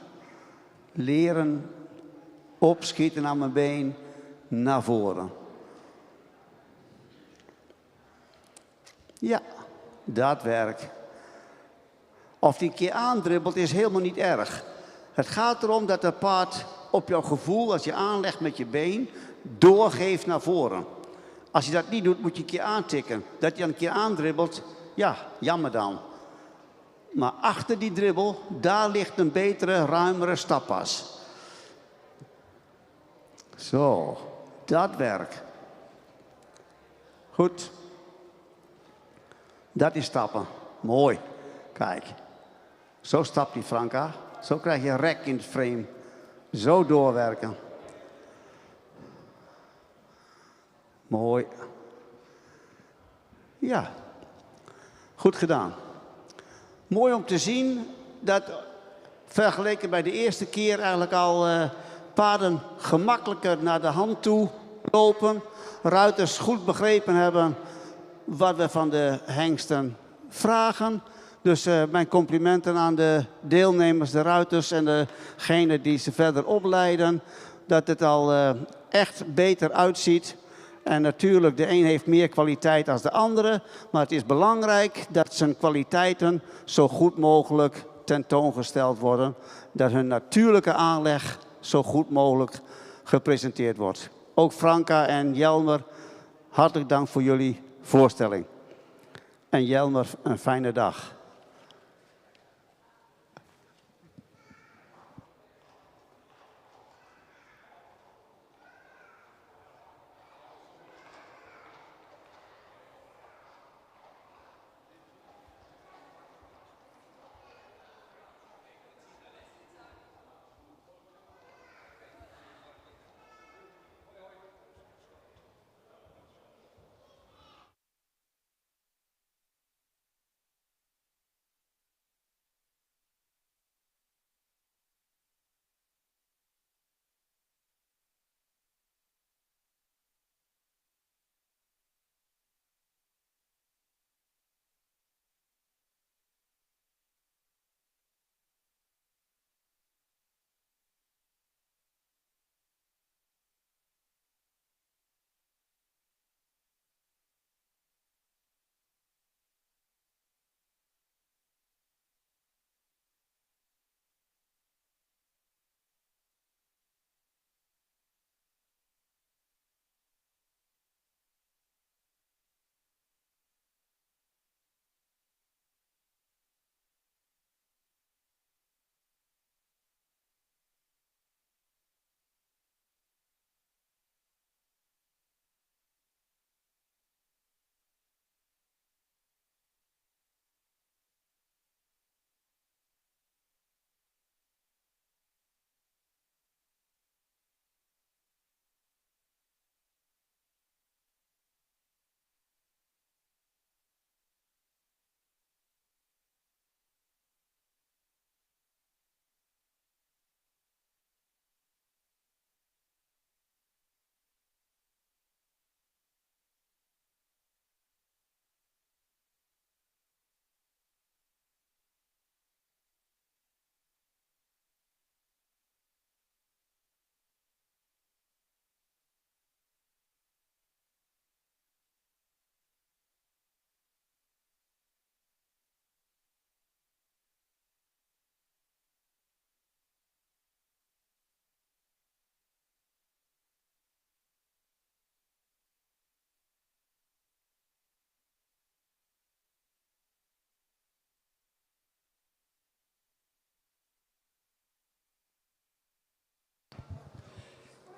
Leren opschieten aan mijn been naar voren. Ja, dat werkt. Of die een keer aandribbelt is helemaal niet erg. Het gaat erom dat het paard op jouw gevoel, als je aanlegt met je been, doorgeeft naar voren. Als je dat niet doet, moet je een keer aantikken. Dat je dan een keer aandribbelt, ja, jammer dan. Maar achter die dribbel, daar ligt een betere, ruimere stappas. Zo, dat werkt. Goed. Dat is stappen. Mooi. Kijk. Zo stapt die Franka. Zo krijg je rek in het frame. Zo doorwerken. Mooi. Ja. Goed gedaan. Mooi om te zien dat vergeleken bij de eerste keer eigenlijk al paarden gemakkelijker naar de hand toe lopen. Ruiters goed begrepen hebben wat we van de hengsten vragen. Dus mijn complimenten aan de deelnemers, de ruiters en degenen die ze verder opleiden. Dat het al echt beter uitziet. En natuurlijk, de een heeft meer kwaliteit dan de andere. Maar het is belangrijk dat zijn kwaliteiten zo goed mogelijk tentoongesteld worden. Dat hun natuurlijke aanleg zo goed mogelijk gepresenteerd wordt. Ook Franka en Jelmer, hartelijk dank voor jullie voorstelling. En Jelmer, een fijne dag.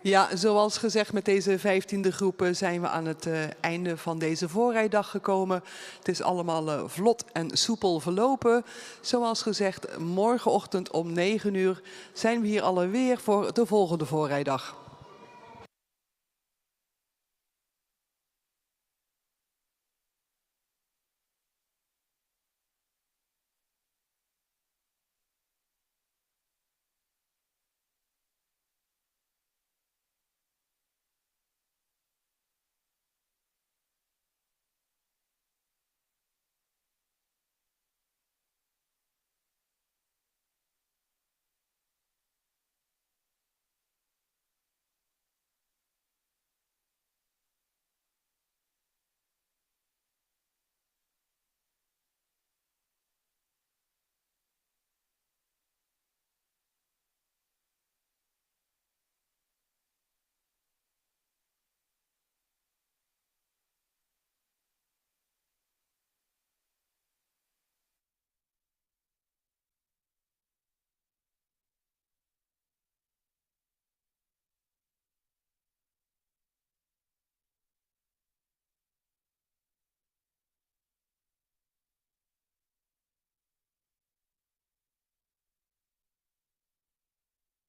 Ja, zoals gezegd, met deze 15e groep zijn we aan het einde van deze voorrijdag gekomen. Het is allemaal vlot en soepel verlopen. Zoals gezegd, morgenochtend om 9 uur zijn we hier alweer voor de volgende voorrijdag.